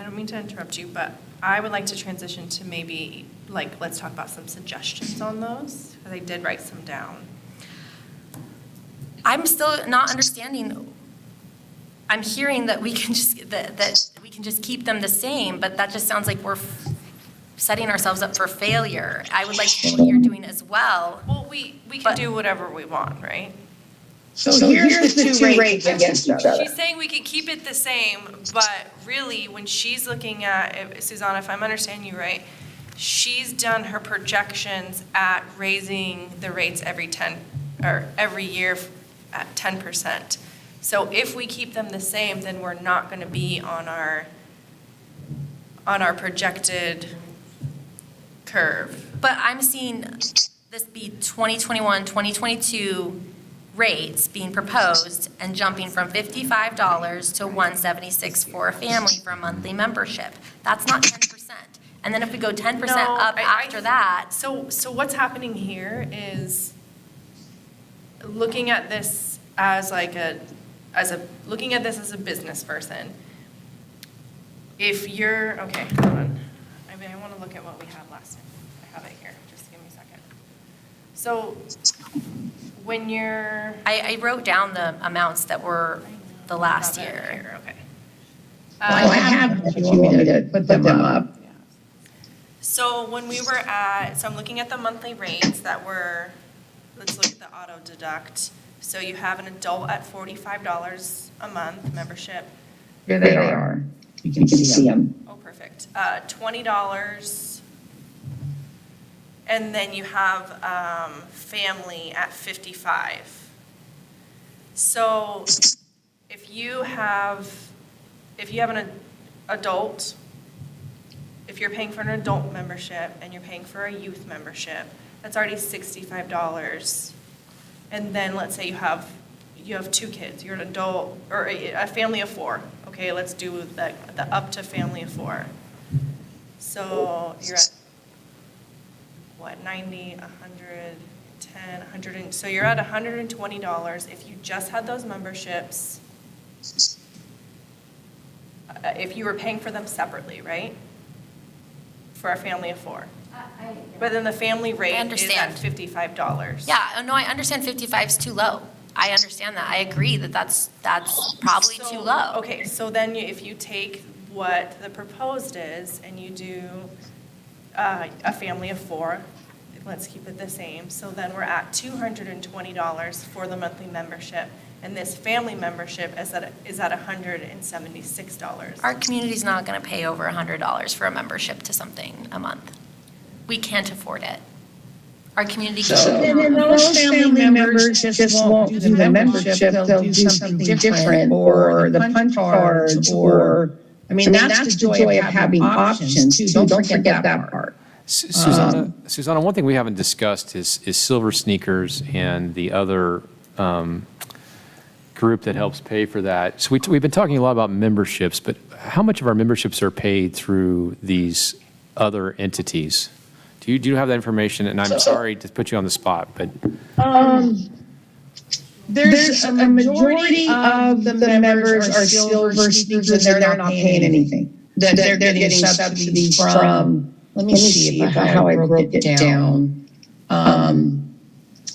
don't mean to interrupt you, but I would like to transition to maybe, let's talk about some suggestions on those, because I did write some down. I'm still not understanding. I'm hearing that we can just keep them the same, but that just sounds like we're setting ourselves up for failure. I would like to know what you're doing as well. Well, we can do whatever we want, right? So here's the two rates against each other. She's saying we could keep it the same, but really, when she's looking at, Susanna, if I'm understanding you right, she's done her projections at raising the rates every year at 10%. So if we keep them the same, then we're not going to be on our projected curve. But I'm seeing this be 2021, 2022 rates being proposed and jumping from $55 to $176 for a family for a monthly membership. That's not 10%. And then if we go 10% up after that. So what's happening here is looking at this as looking at this as a business person. If you're, okay, hold on. I want to look at what we had last time. I have it here. Just give me a second. So when you're. I wrote down the amounts that were the last year. Okay. Well, I have, if you want me to put them up. So when we were so I'm looking at the monthly rates that were, let's look at the auto deduct. So you have an adult at $45 a month membership. Here they are. You can see them. Oh, perfect. $20. And then you have family at $55. So if you have an adult, if you're paying for an adult membership and you're paying for a youth membership, that's already $65. And then let's say you have two kids, you're an adult, or a family of four. Okay, let's do the up to family of four. So you're at, what, 90, 110, 100, so you're at $120 if you just had those memberships, if you were paying for them separately, right? For a family of four. But then the family rate is at $55. Yeah, no, I understand 55 is too low. I understand that. I agree that that's probably too low. Okay, so then if you take what the proposed is and you do a family of 4, let's keep it the same. So then we're at $220 for the monthly membership, and this family membership is at $176. Our community's not going to pay over $100 for a membership to something a month. We can't afford it. Our community So can't. then those family members just won't do the membership, they'll do something different, or the punch cards, or, I mean, that's the joy of having options too, don't forget that part. Susanna, one thing we haven't discussed is Silver Sneakers and the other group that helps pay for that. So we've been talking a lot about memberships, but how much of our memberships are paid through these other entities? Do you have that information? And I'm sorry to put you on the spot, but. There's a majority of the members are Silver Sneakers, and they're not paying anything. That they're getting subsidies from, let me see how I broke it down.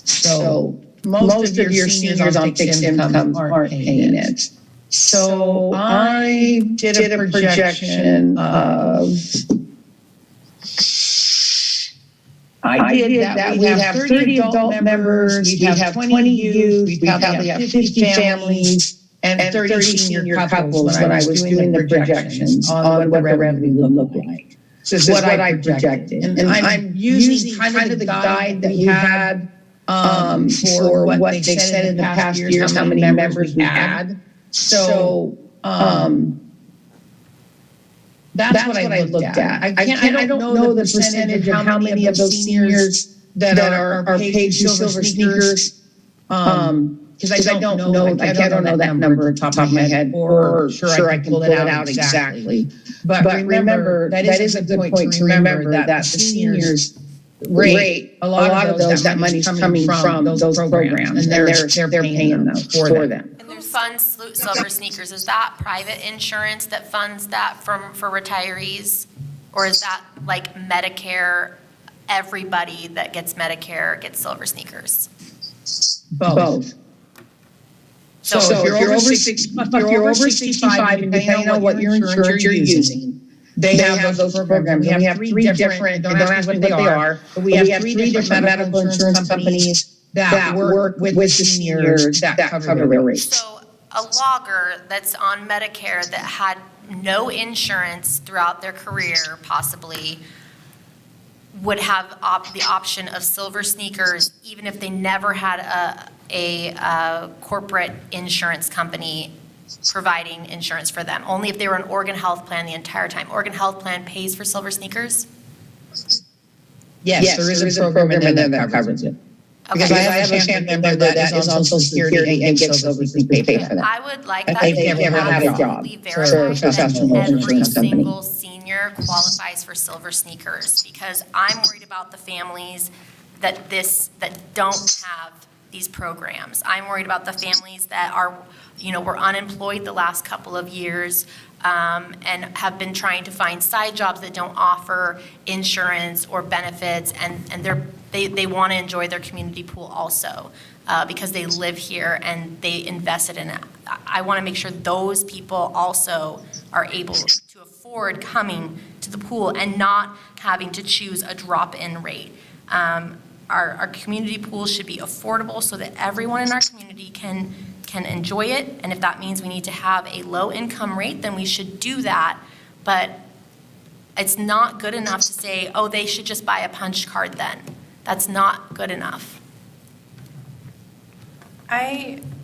So most of your seniors on fixed income aren't paying it. So I did a projection of, I did that we have 30 adult members, we have 20 youth, we probably have 50 families, and 30 senior couples when I was doing the projections on what the revenue would look like. So this is what I projected. And I'm using kind of the guide that we had for what they said in the past years, how many members we had. So that's what I looked at. I don't know the percentage of how many of those seniors that are paid through Silver Sneakers. Because I don't know that number at the top of my head, or sure I can pull it out exactly. But remember, that is a good point to remember that the seniors rate, a lot of those, that money's coming from those programs, and they're paying them for them. And who funds Silver Sneakers? Is that private insurance that funds that for retirees? Or is that like Medicare, everybody that gets Medicare gets Silver Sneakers? Both. So if you're over 65, depending on what your insurance you're using, they have those programs. And we have 3 different, don't ask me what they are, but we have 3 different medical insurance companies that work with the seniors that cover their rates. So a logger that's on Medicare that had no insurance throughout their career possibly would have the option of Silver Sneakers, even if they never had a corporate insurance company providing insurance for them, only if they were an Oregon Health Plan the entire time. Oregon Health Plan pays for Silver Sneakers? Yes, there is a program in there that covers it. Because I have a family member that is on Social Security and gets Silver Sneakers pay for that. I would like that. They've never had a job for professional Every insurance company. single senior qualifies for Silver Sneakers, because I'm worried about the families that don't have these programs. I'm worried about the families that were unemployed the last couple of years, and have been trying to find side jobs that don't offer insurance or benefits, and they want to enjoy their community pool also, because they live here and they invested in it. I want to make sure those people also are able to afford coming to the pool and not having to choose a drop-in rate. Our community pool should be affordable so that everyone in our community can enjoy it. And if that means we need to have a low income rate, then we should do that. But it's not good enough to say, oh, they should just buy a punch card then. That's not good enough.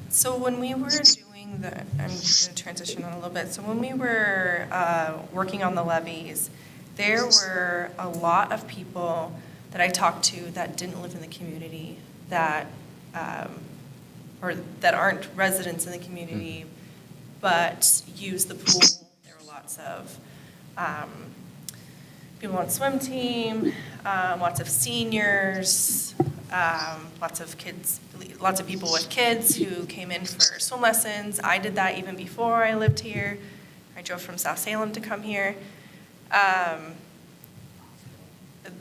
So when we were doing I'm going to transition on a little bit. So when we were working on the levies, there were a lot of people that I talked to that didn't live in the community, that or that aren't residents in the community, but use the pool. There were lots of people on swim team, lots of seniors, lots of kids, lots of people with kids who came in for swim lessons. I did that even before I lived here. I drove from South Salem to come here.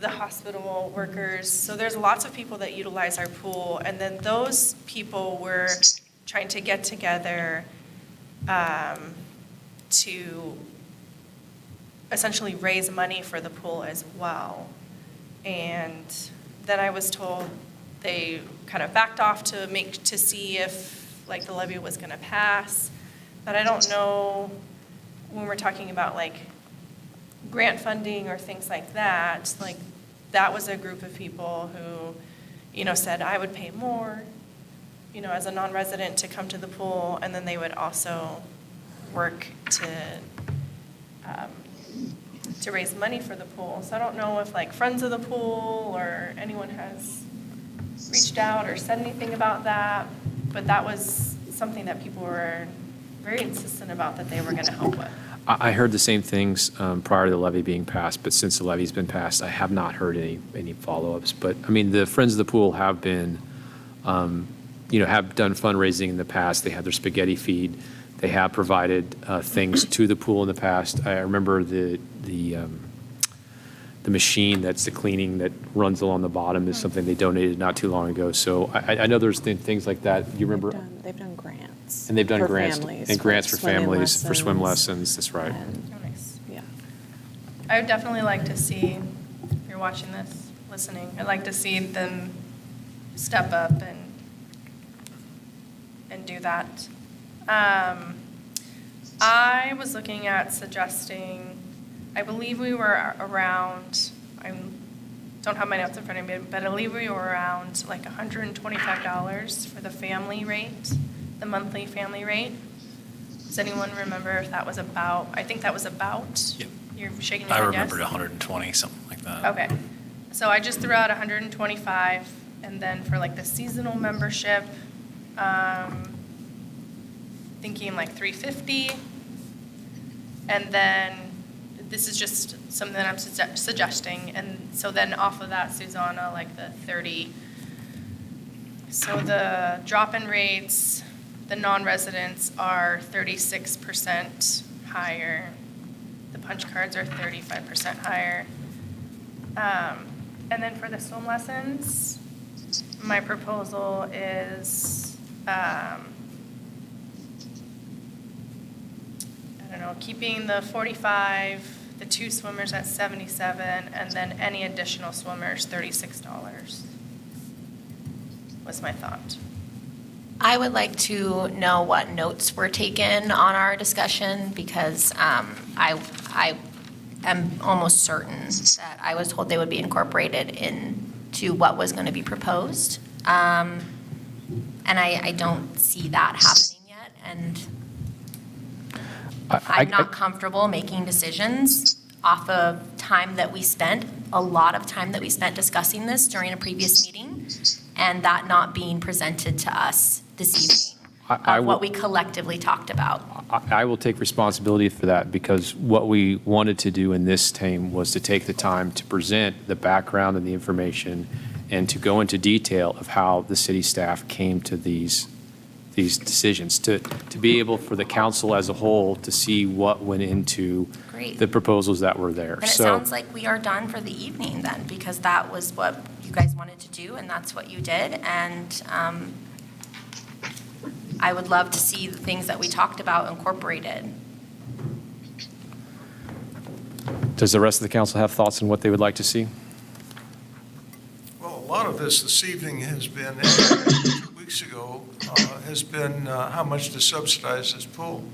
The hospital workers. So there's lots of people that utilize our pool, and then those people were trying to get together to essentially raise money for the pool as well. And then I was told they kind of backed off to see if like the levy was going to pass. But I don't know when we're talking about like grant funding or things like that, like that was a group of people who, said I would pay more, as a non-resident to come to the pool, and then they would also work to raise money for the pool. So I don't know if like Friends of the Pool or anyone has reached out or said anything about that, but that was something that people were very insistent about that they were going to help with. I heard the same things prior to the levy being passed, but since the levy's been passed, I have not heard any follow-ups. But, I mean, the Friends of the Pool have been, have done fundraising in the past. They have their spaghetti feed. They have provided things to the pool in the past. I remember the machine that's the cleaning that runs along the bottom is something they donated not too long ago. So I know there's things like that. You remember? They've done grants. And they've done for grants. families, And grants for swimming families, for swim lessons. lessons, that's right. And, Oh, nice. yeah. I would definitely like to see, if you're watching this, listening, I'd like to see them step up and do that. I was looking at suggesting, I believe we were around, I don't have my notes in front of me, but I believe we were around like $125 for the family rate, the monthly family rate. Does anyone remember if that was about, I think that was about? Yep. You're shaking your I head, remembered yes? 120, something like that. Okay, so I just threw out 125, and then for like the seasonal membership, thinking like 350. And then, this is just something that I'm suggesting, and so then off of that, Susanna, like the 30. So the drop-in rates, the non-residents are 36% higher. The punch cards are 35% higher. And then for the swim lessons, my proposal is, I don't know, keeping the 45, the two swimmers at 77, and then any additional swimmers, $36 was my thought. I would like to know what notes were taken on our discussion, because I am almost certain that I was told they would be incorporated into what was going to be proposed. And I don't see that happening yet, and I'm not comfortable making decisions off of time that we spent, a lot of time that we spent discussing this during a previous meeting, and that not being presented to us this evening of what we collectively talked about. I will take responsibility for that, because what we wanted to do in this team was to take the time to present the background and the information and to go into detail of how the city staff came to these decisions, to be able for the council as a whole to see what went into Great. the proposals that were there. And it sounds like we are done for the evening then, because that was what you guys wanted to do, and that's what you did. And I would love to see the things that we talked about incorporated. Does the rest of the council have thoughts on what they would like to see? Well, a lot of this evening has been, 2 weeks ago, has been how much to subsidize this pool.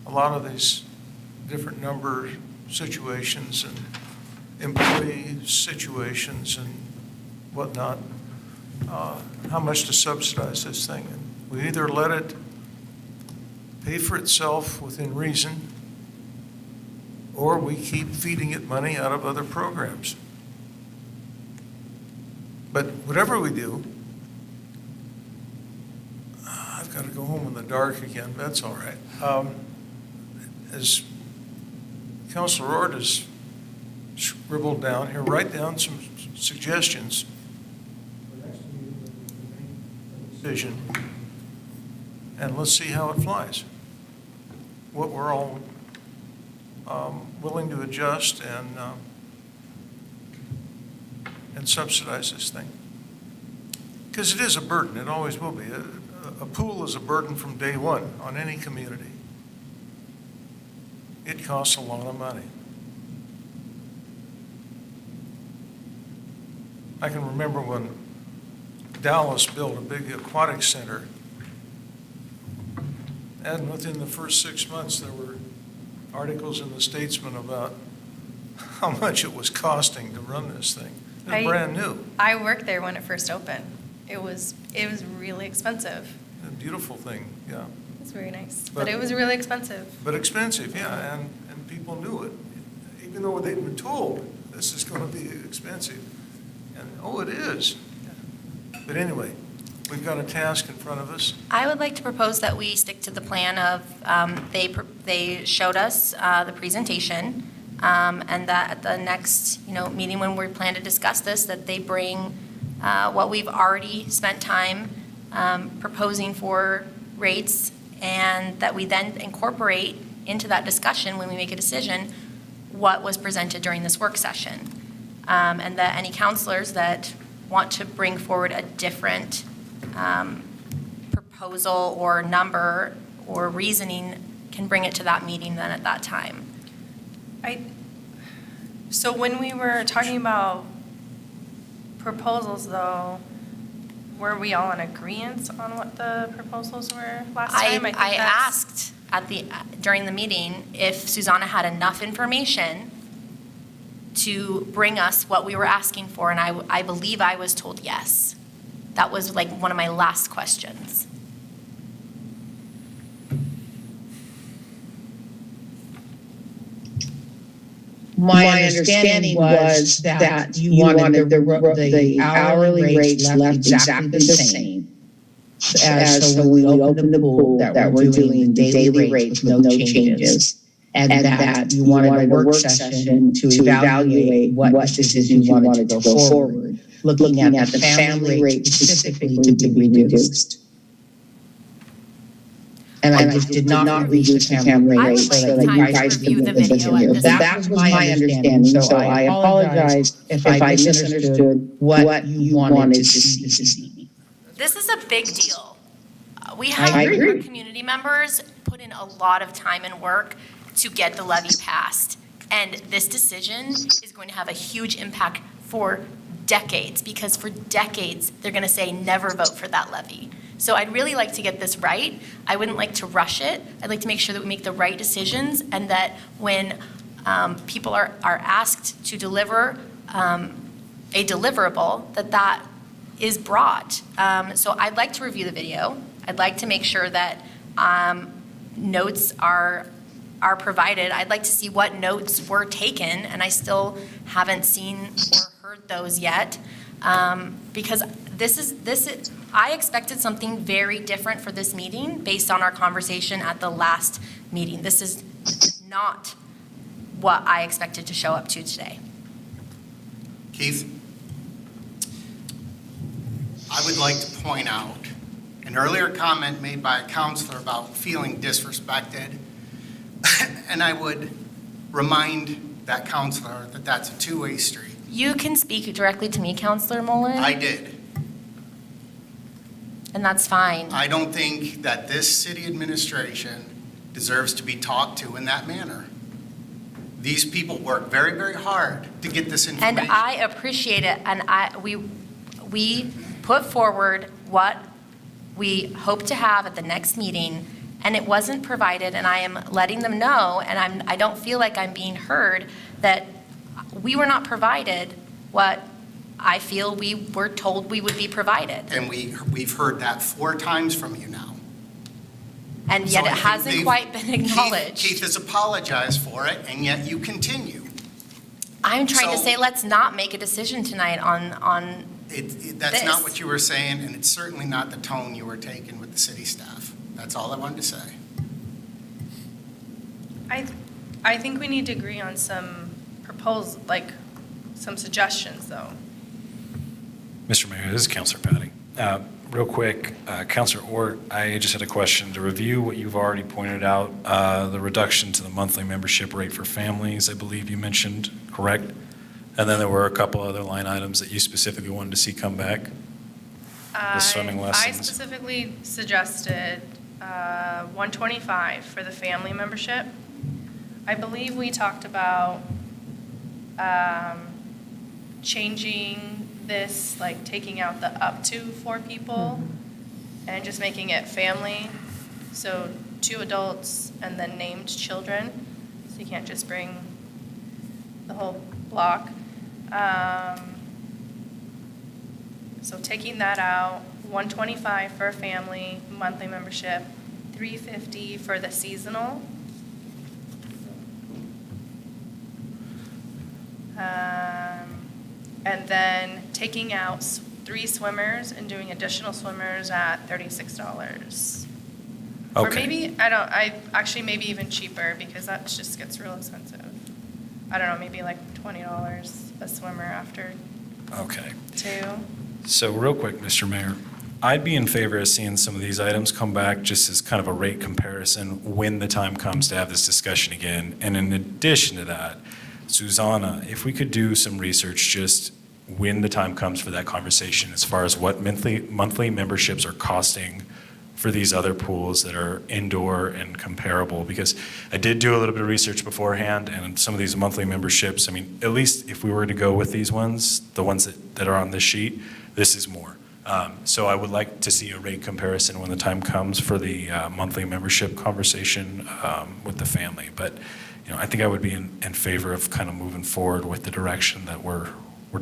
A lot of these different number situations and employee situations and whatnot, how much to subsidize this thing. And we either let it pay for itself within reason, or we keep feeding it money out of other programs. But whatever we do, I've got to go home in the dark again, but that's all right. As Councilor Ord has scribbled down here, write down some suggestions for next decision, and let's see how it flies. What we're all willing to adjust and subsidize this thing. Because it is a burden, it always will be. A pool is a burden from day one on any community. it costs a lot of money. I can remember when Dallas built a big aquatic center, and within the first 6 months, there were articles in the Statesman about how much it was costing to run this thing. It was brand new, I worked there when it first opened. It was really expensive. a beautiful thing, yeah. It was very nice, But- but it was really expensive. But expensive, yeah, and people knew it, even though they'd been told, this is going to be expensive. And, oh, it is. But anyway, we've got a task in front of us. I would like to propose that we stick to the plan of, they showed us the presentation, and that at the next, meeting when we plan to discuss this, that they bring what we've already spent time proposing for rates, and that we then incorporate into that discussion when we make a decision what was presented during this work session. And that any counselors that want to bring forward a different proposal or number or reasoning can bring it to that meeting then at that time. So when we were talking about proposals, though, were we all in agreement on what the proposals were last time? think I that's- asked during the meeting if Susanna had enough information to bring us what we were asking for, and I believe I was told yes. That was like one of my last questions. My understanding was that you wanted the hourly rates left exactly the same as so when we opened the pool, that we're doing the daily rates with no changes. And that you wanted a work session to evaluate what decisions you wanted to go forward, looking at the family rate specifically to be reduced. And I just did not reduce the family I would rate like so that you time to guys review can the make a video at decision. this That was my understanding, so I apologize if I misunderstood what you wanted to see this evening. This is a big deal. We I have agree. our community members put in a lot of time and work to get the levy passed. And this decision is going to have a huge impact for decades, because for decades, they're going to say, never vote for that levy. So I'd really like to get this right. I wouldn't like to rush it. I'd like to make sure that we make the right decisions, and that when people are asked to deliver a deliverable, that is brought. So I'd like to review the video. I'd like to make sure that notes are provided. I'd like to see what notes were taken, and I still haven't seen or heard those yet, because I expected something very different for this meeting based on our conversation at the last meeting. This is not what I expected to show up to today. Keith, I would like to point out an earlier comment made by a counselor about feeling disrespected, and I would remind that counselor that that's a two-way street. You can speak directly to me, Counselor Mullen. I did. And that's fine. I don't think that this city administration deserves to be talked to in that manner. These people work very, very hard to get this information. And I appreciate it, and we put forward what we hope to have at the next meeting, and it wasn't provided, and I am letting them know, and I don't feel like I'm being heard, that we were not provided what I feel we were told we would be provided. And we've heard that 4 times from you now. And yet So I it think hasn't quite been acknowledged. Keith has apologized for it, and yet you continue. I'm trying to So- say, let's not make a decision tonight on That's not This. what you were saying, and it's certainly not the tone you were taking with the city staff. That's all I wanted to say. I think we need to agree on some some suggestions, though. Mr. Mayor, this is Counselor Patty. Real quick, Counselor Ort, I just had a question. To review what you've already pointed out, the reduction to the monthly membership rate for families, I believe you mentioned, correct? And then there were a couple other line items that you specifically wanted to see come back? The swimming I lessons. specifically suggested $125 for the family membership, I believe we talked about changing this, like taking out the up to 4 people and just making it family. So 2 adults and then named children. So you can't just bring the whole block. So taking that out, $125 for a family, monthly membership, $350 for the seasonal. And then taking out 3 swimmers and doing additional swimmers at $36. Or Okay. maybe, actually maybe even cheaper because that just gets real expensive. I don't know, maybe like $20 a swimmer after Okay. 2. So real quick, Mr. Mayor, I'd be in favor of seeing some of these items come back just as kind of a rate comparison when the time comes to have this discussion again. And in addition to that, Susanna, if we could do some research just when the time comes for that conversation as far as what monthly memberships are costing for these other pools that are indoor and comparable, because I did do a little bit of research beforehand, and some of these monthly memberships, I mean, at least if we were to go with these ones, the ones that are on this sheet, this is more. So I would like to see a rate comparison when the time comes for the monthly membership conversation with the family. But, you know, I think I would be in favor of kind of moving forward with the direction that we're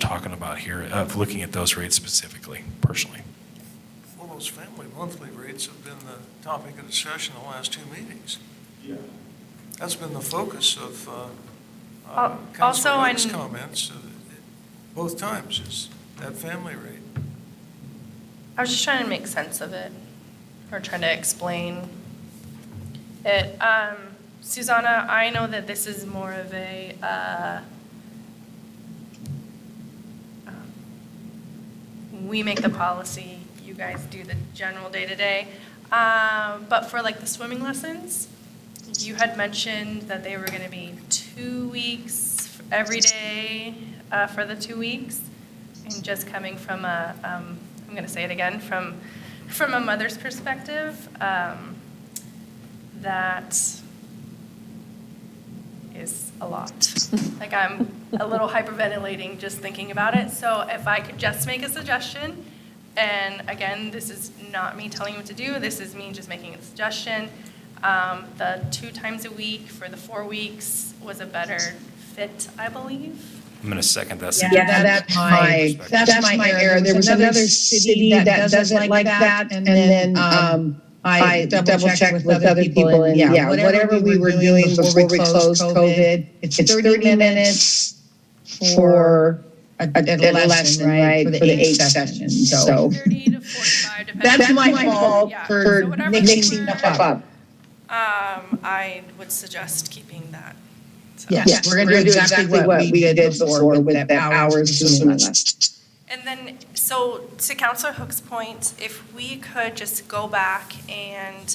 talking about here, of looking at those rates specifically, personally. Well, those family monthly rates have been the topic of discussion the last 2 meetings. Yeah. That's been the focus of Also, Councilor Lake's in- comments both times, is that family rate. I was just trying to make sense of it, or trying to explain it. Susanna, I know that this is more of a, we make the policy, you guys do the general day-to-day. But for like the swimming lessons, you had mentioned that they were going to be 2 weeks every day for the 2 weeks. And just coming from a, I'm going to say it again, from a mother's perspective, that is a lot. Like, I'm a little hyperventilating just thinking about it. So if I could just make a suggestion, and again, this is not me telling you what to do, this is me just making a suggestion. The 2 times a week for the 4 weeks was a better fit, I believe. I'm going to second that. Yeah, that's my error. There was another city that does it like that, and then, I double checked with other people, and yeah, whatever we were doing before we closed COVID, it's 30 minutes for a lesson, right, for the 8 sessions, so. 30 to 45, depending. That's my fault Yeah. for So whatever mixing number- stuff up. I would suggest keeping that. So- Yes, we're gonna do exactly what we did before with the hours of swimming lessons. And then, so to Counselor Hook's point, if we could just go back and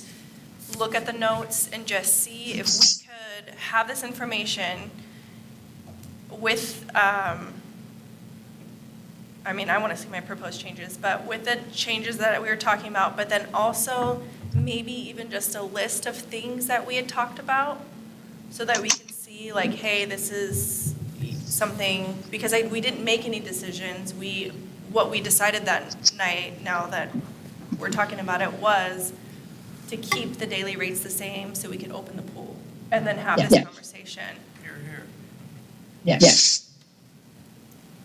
look at the notes and just see if we could have this information with, I mean, I want to see my proposed changes, but with the changes that we were talking about, but then also maybe even just a list of things that we had talked about so that we can see like, hey, this is something, because we didn't make any decisions. What we decided that night, now that we're talking about it, was to keep the daily rates the same so we could open the pool and then have this Yeah. conversation. Here, here. Yes.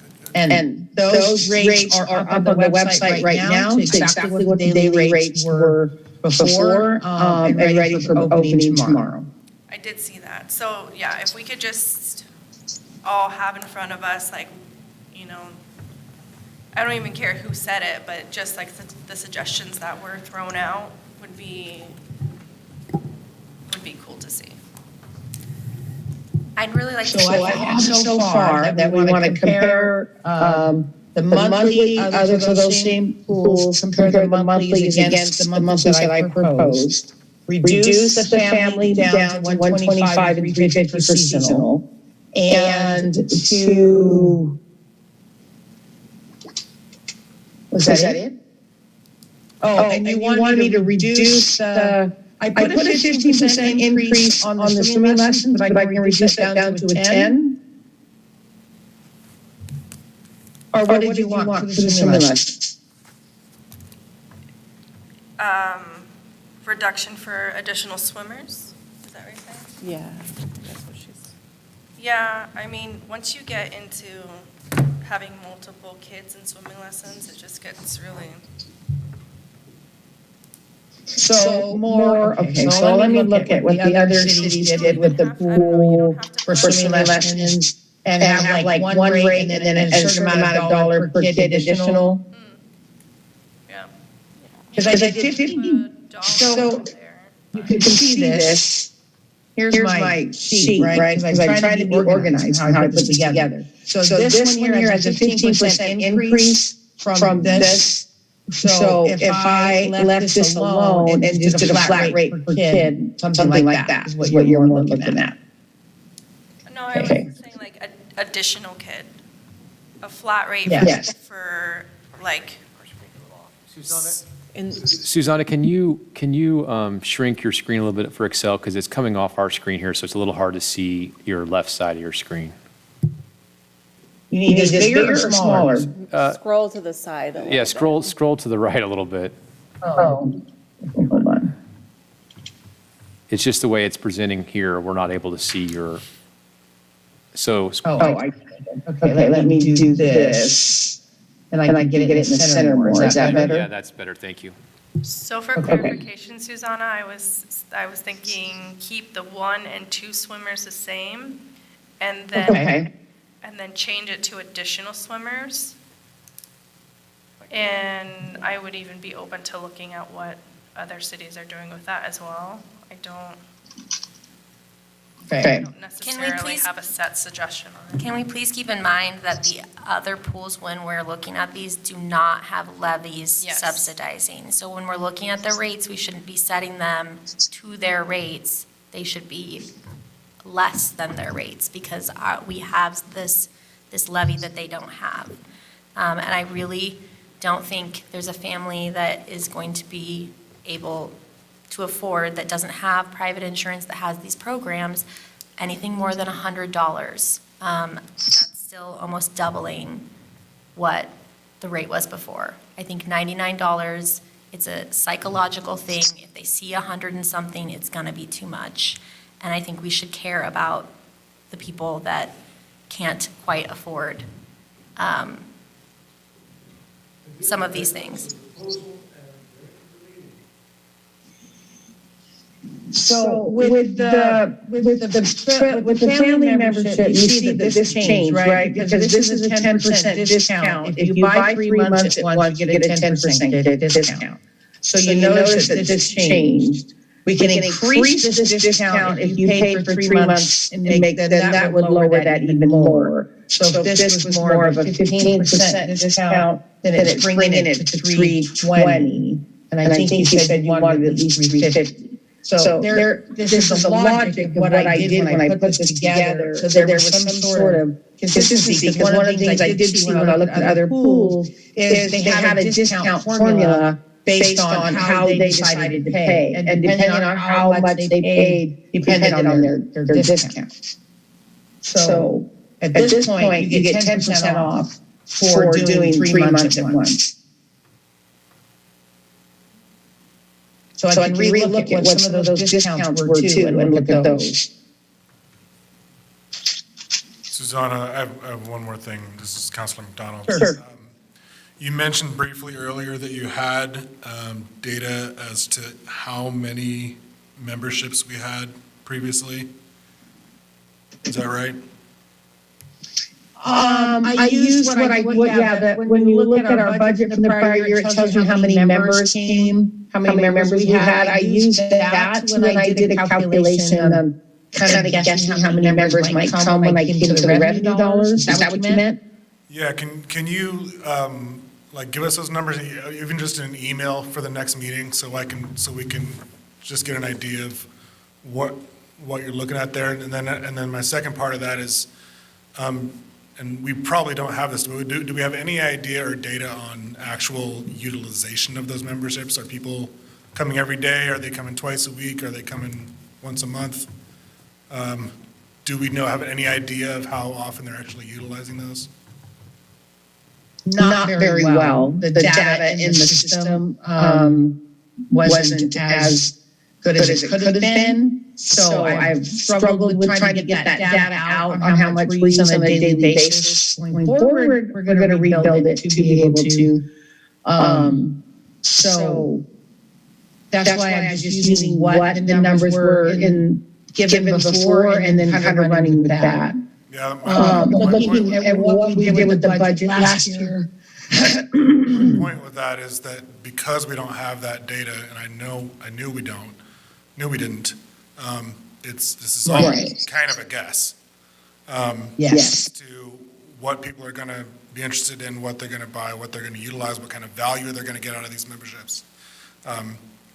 Good, good. And those rates are up on the website right now, to exactly what the daily rates were before, and ready for opening tomorrow. I did see that. So, yeah, if we could just all have in front of us, like, you know, I don't even care who said it, but just like the suggestions that were thrown out would be cool to see. I'd really like to. So I have so far that we want to compare the monthly, other for those same pools, compare the monthlies against the monthlies that I proposed. Reduce the family down to 125 and 350 for seasonal. And to, was that it? Oh, and you wanted me to reduce the I put a 15% increase on the swimming lessons, but I can reduce that down to a 10. Or what did you want for the swimming lessons? Reduction for additional swimmers, is that what you're saying? Yeah, that's what she's. Yeah, I mean, once you get into having multiple kids in swimming lessons, it just gets really, So okay, so let me look at what the other cities did with the pool for swimming lessons and have like one rate and then a certain amount of dollar per kid additional. yeah. Because I did 15, so you can see this. Here's my sheet, right? Because I try to be organized how I put this together. So this one here has a 15% increase from this. So if I left this alone and just did a flat rate per kid, something like that is what you're more looking at. No, I was saying like additional kid, a flat rate Yes. for like, Susanna, can you shrink your screen a little bit for Excel? Because it's coming off our screen here, so it's a little hard to see your left side of your screen. You need this bigger or smaller? Scroll to the side a little Yeah, bit. scroll to the right a little bit. Oh, hold on. It's just the way it's presenting here, we're not able to see your, so. Okay, let me do this. And I can get it in the center more. Is that better? Yeah, that's better, thank you. so for clarification, Susanna, I was thinking keep the 1 and 2 swimmers the same and then. Okay. And then change it to additional swimmers. And I would even be open to looking at what other cities are doing with that as well. I don't necessarily please- have a set suggestion on it. Can we please keep in mind that the other pools, when we're looking at these, do not have levies Yes. subsidizing? So when we're looking at the rates, we shouldn't be setting them to their rates. They should be less than their rates because we have this levy that they don't have. And I really don't think there's a family that is going to be able to afford, that doesn't have private insurance, that has these programs, anything more than $100. That's still almost doubling what the rate was before. I think $99, it's a psychological thing. If they see 100 and something, it's going to be too much. And I think we should care about the people that can't quite afford some of these things. So with the family membership, you see that this changed, right? Because this is a 10% discount. If you buy 3 months at once, you get a 10% discount. So you notice that this changed. We can increase this discount if you paid for 3 months and then that would lower that even more. So if this was more of a 15% discount, then it's bringing it to $320. And I think you said you wanted at least $350. So this is the logic of what I did when I put this together. So there was some sort of consistency, because one of the things I did see when I looked at other pools is they had a discount formula based on how they decided to pay. And depending on how much they paid, depended on their discounts. So at this point, you get 10% off for doing 3 months at once. So I can relook at what some of those discounts were too and look at those. Susanna, I have one more thing. This is Councilor McDonald. Sure. You mentioned briefly earlier that you had data as to how many memberships we had previously. Is that right? I used when you look at our budget from the prior year, it tells you how many members came, how many members we had. I used that when I did a calculation of kind of guessing how many members might come when I came to the revenue dollars. Is that what you meant? Yeah, can you, give us those numbers, even just in an email for the next meeting, so we can just get an idea of what you're looking at there? And then my second part of that is, and we probably don't have this, but do we have any idea or data on actual utilization of those memberships? Are people coming every day? Are they coming twice a week? Are they coming once a month? Do we have any idea of how often they're actually utilizing those? Not very well. The data in the system wasn't as good as it could have been. So I've struggled with trying to get that data out on how much we use on a daily basis. Going forward, we're going to rebuild it to be able to. So that's why I'm just using what the numbers were given before and then kind of running with that. Yeah, Looking at what we did with the budget last year. my point with that is that because we don't have that data, and I knew we didn't, this is all Right. kind of a guess. Yes. To what people are going to be interested in, what they're going to buy, what they're going to utilize, what kind of value they're going to get out of these memberships.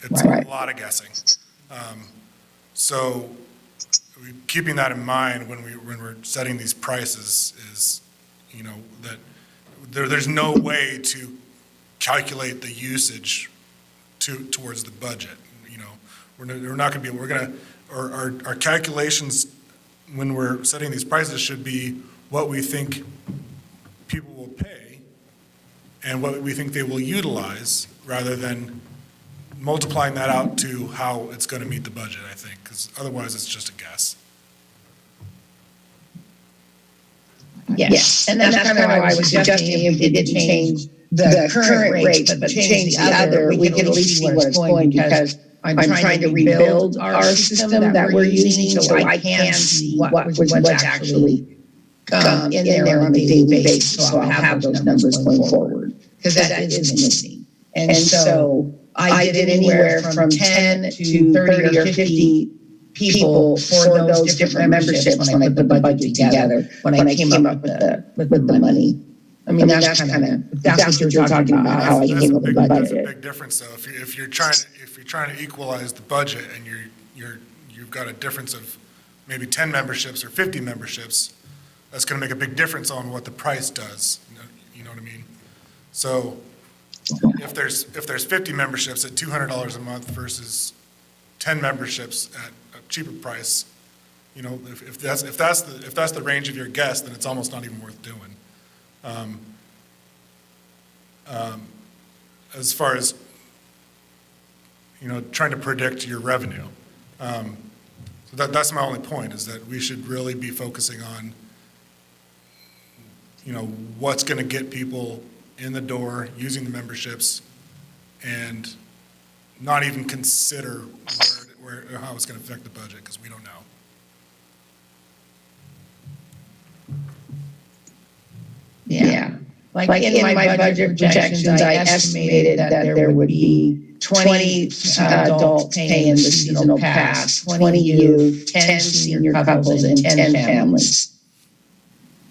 It's Right. a lot of guessing. So keeping that in mind when we're setting these prices is, that there's no way to calculate the usage towards the budget. Our calculations when we're setting these prices should be what we think people will pay and what we think they will utilize, rather than multiplying that out to how it's going to meet the budget, I think, because otherwise it's just a guess. Yes, and that's kind of why I was suggesting if we didn't change the current rate, but change the other, we can at least see where it's going, because I'm trying to rebuild our system that we're using, so I can see what's actually in there on a daily basis, so I'll have those numbers going forward, because that is missing. And so I did anywhere from 10 to 30 or 50 people for those different memberships when I put the budget together, when I came up with the money. I mean, that's what you're talking about, how I came up with the That's a budget. big difference, though. If you're trying to equalize the budget and you've got a difference of maybe 10 memberships or 50 memberships, that's going to make a big difference on what the price does. You know what I mean? So if there's 50 memberships at $200 a month versus 10 memberships at a cheaper price, if that's the range of your guess, then it's almost not even worth doing. As far as trying to predict your revenue, so that's my only point, is that we should really be focusing on what's going to get people in the door using the memberships, and not even consider how it's going to affect the budget, because we don't know. Yeah. Like in my budget projections, I estimated that there would be 20 adults paying the seasonal pass, 20 youth, 10 senior couples, and 10 families,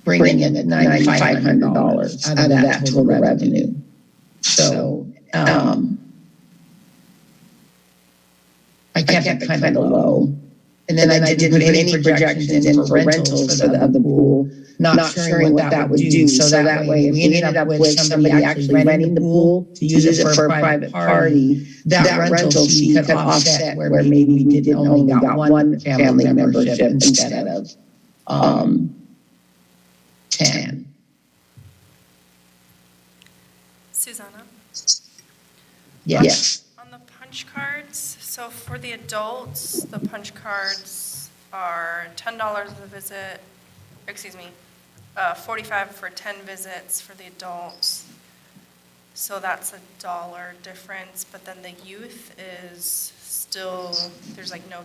bringing in $9,500 out of that total revenue. So I kept it kind of low. And then I didn't put any projections in for rentals of the pool, not sure what that would do. So that way, if we ended up with somebody actually renting the pool to use it for a private party, that rental fee could offset where maybe we didn't only got one family membership instead of 10. Susanna? Yes. On the punch cards, so for the adults, the punch cards are $10 a visit, $45 for 10 visits for the adults. So that's $1 difference, but then the youth is still, there's like no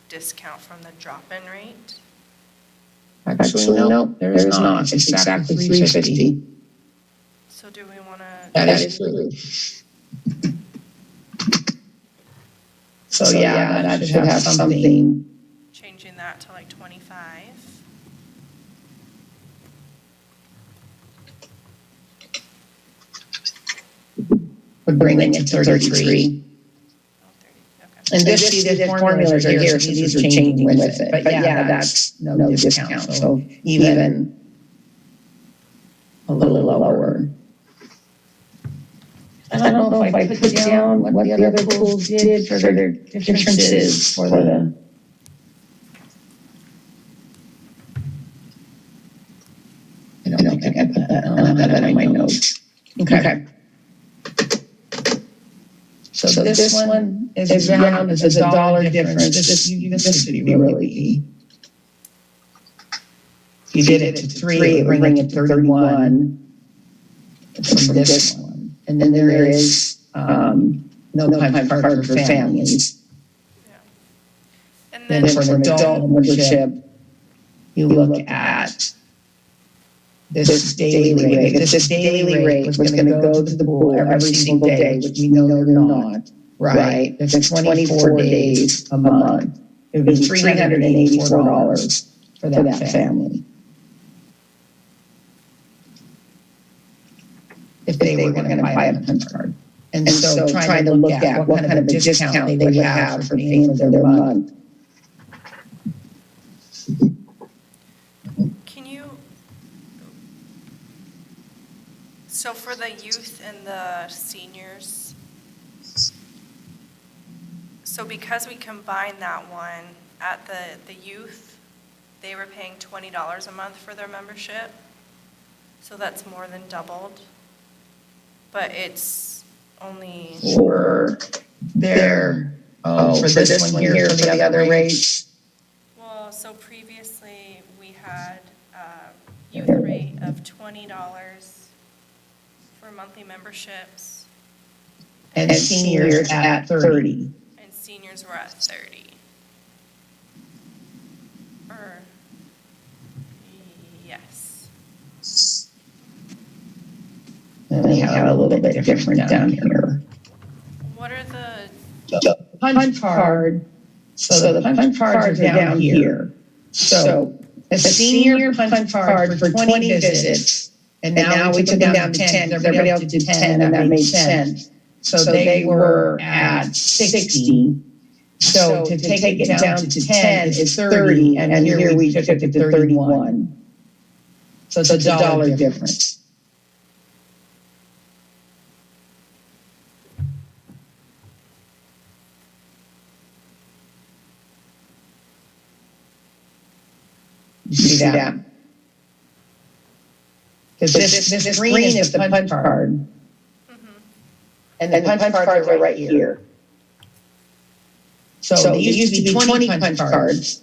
discount from the drop-in rate. Actually, no, there is not. It's exactly $350. So do we want to? That is true. So yeah, that should have something. Changing that to like 25. Would bring it to 33. Okay. And these formulas are here, so these are changing with it. But yeah, that's no discount, so even a little lower. I don't know if I put down what the other pools did for their differences for the. I don't think I put that, I don't have that in my notes. Okay. So this one is round, is a dollar difference. This would be really. If you did it to 3, it would bring it to 31. From this one. And then there is, no punch card for families. And Then for an adult membership, you look at this daily rate. If this daily rate was gonna go to the pool every single day, which we know they're not, right? It's 24 days a month. It would be $384 for that family. If they were gonna buy a punch card. And so trying to look at what kind of a discount they would have for paying for their month. Can you, so for the youth and the seniors, so because we combined that one, at the youth, they were paying $20 a month for their membership, so that's more than doubled. But it's only. For their, for this one here, for the other rates. Well, so previously, we had a youth rate of $20 for monthly memberships, And seniors at 30. and seniors were at 30. Or, yes. And they have a little bit different down here. What are the, The punch card, so the punch cards are down here. So a senior punch card for 20 visits, and now we took them down to 10, everybody else did 10, and that made sense. So they were at 60. So to take it down to 10 is 30, and here we took it to 31. So it's a dollar difference. You see that? Because this green is the punch card. And the punch cards are right here. So they used to be 20 punch cards.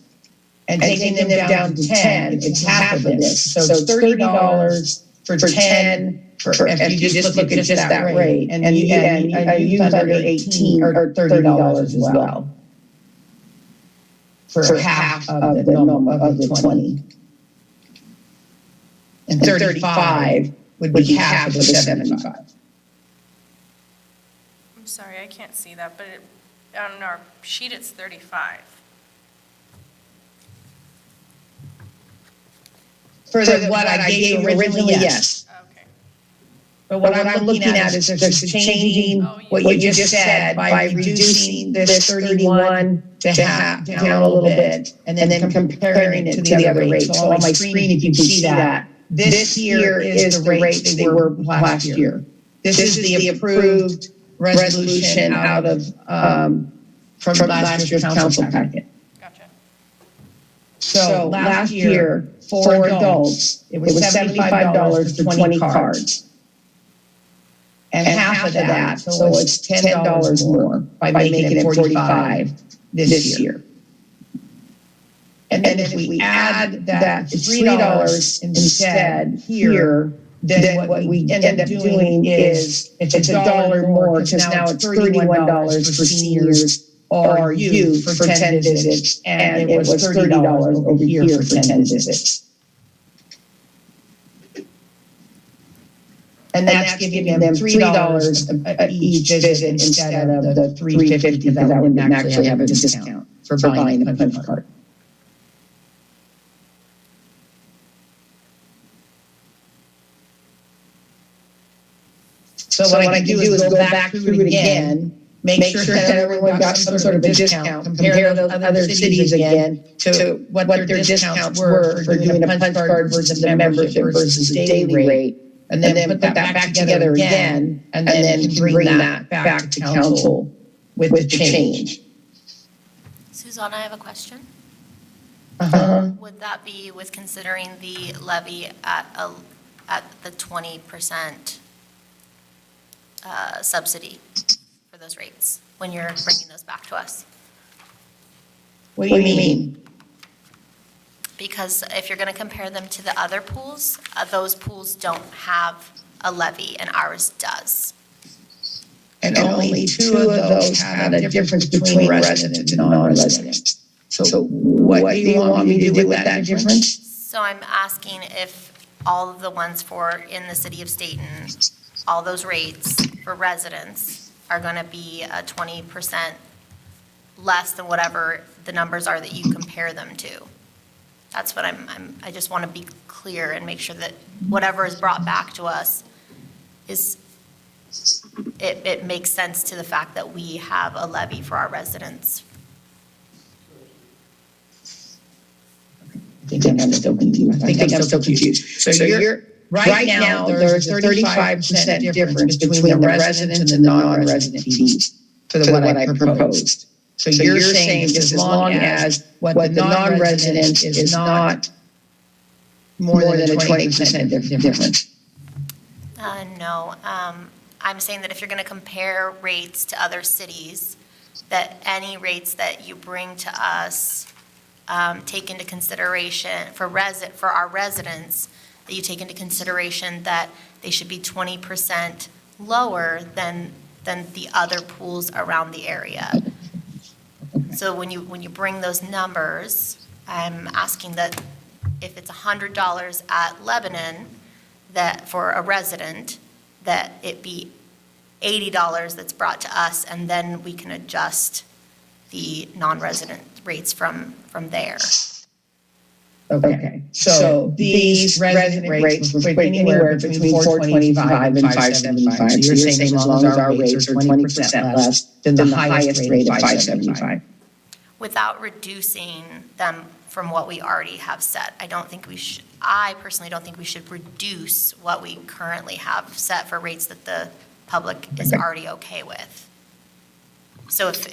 And taking them down to 10, it's half of this. So it's $30 for 10, if you just look at just that rate. And a youth under 18 or $30 as well. For half of the 20. And 35 would be half of the 75. I'm sorry, I can't see that, but on our sheet, it's 35. For what I gave originally, yes. Okay. But what I'm looking at is there's changing what you just said by reducing this 31 to half, down a little bit, and then comparing it to the other rate. So on my screen, if you can see that, this here is the rate they were last year. This is the approved resolution out of, from last year's council packet. Gotcha. So last year, for adults, it was $75 for 20 cards. And half of that, so it's $10 more by making it 45 this year. And then if we add that $3 instead here, then what we end up doing is it's $1 more because now it's $31 for seniors or youth for 10 visits, and it was $30 over here for 10 visits. And that's giving them $3 each visit instead of the $3.50 because that would actually have a discount for buying a punch card. So what I can do is go back through it again, make sure that everyone got some sort of a discount, compare those other cities again to what their discounts were for doing a punch card versus a membership versus a daily rate. and then put that back together again, and then can bring that back to council with the change. Susanna, I have a question. Uh-huh. Would that be with considering the levy at the 20% subsidy for those rates when you're bringing those back to us? What do you mean? Because if you're going to compare them to the other pools, those pools don't have a levy and ours does. And only two of those had a difference between resident and non-resident. So what do you want me to do with that difference? So I'm asking if all of the ones in the city of Stayton, all those rates for residents are going to be 20% less than whatever the numbers are that you compare them to. That's what I just want to be clear and make sure that whatever is brought back to us it makes sense to the fact that we have a levy for our residents. I think I'm still confused. So you're, right now, there's a 35% difference between the resident and the non-resident fees for what I proposed. So you're saying just as long as what the non-resident is not more than a 20% difference. No, I'm saying that if you're going to compare rates to other cities, that any rates that you bring to us take into consideration for our residents, that you take into consideration that they should be 20% lower than the other pools around the area. So when you bring those numbers, I'm asking that if it's $100 at Lebanon, that for a resident, that it be $80 that's brought to us, and then we can adjust the non-resident rates from there. Okay, so these resident rates will fit anywhere between 425 and 575. So you're saying as long as our rates are 20% less than the highest rate of 575. Without reducing them from what we already have set. I personally don't think we should reduce what we currently have set for rates that the public is already okay with. So if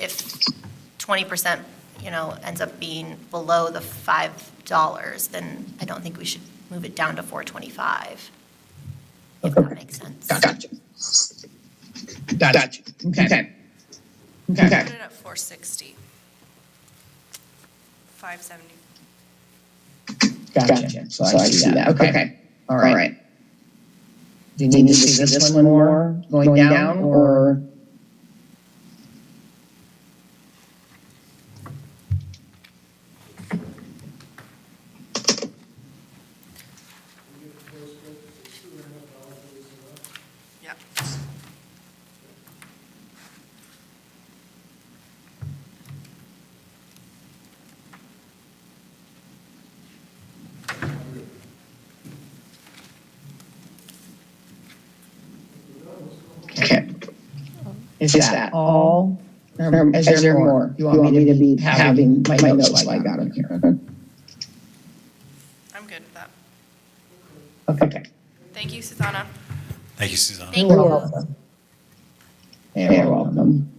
20%, ends up being below the $5, then I don't think we should move it down to 425. If that makes sense. Gotcha. Okay. Put it at 460. 570. Gotcha. So I see that. Okay. All right. Do you need to see this one more going down or? Yep. Okay. Is that all? Or is there more? You want me to be having my notes like I got them here? I'm good with that. Okay. Thank you, Susanna. Thank you, Susanna. Thank You're you. welcome. You're welcome.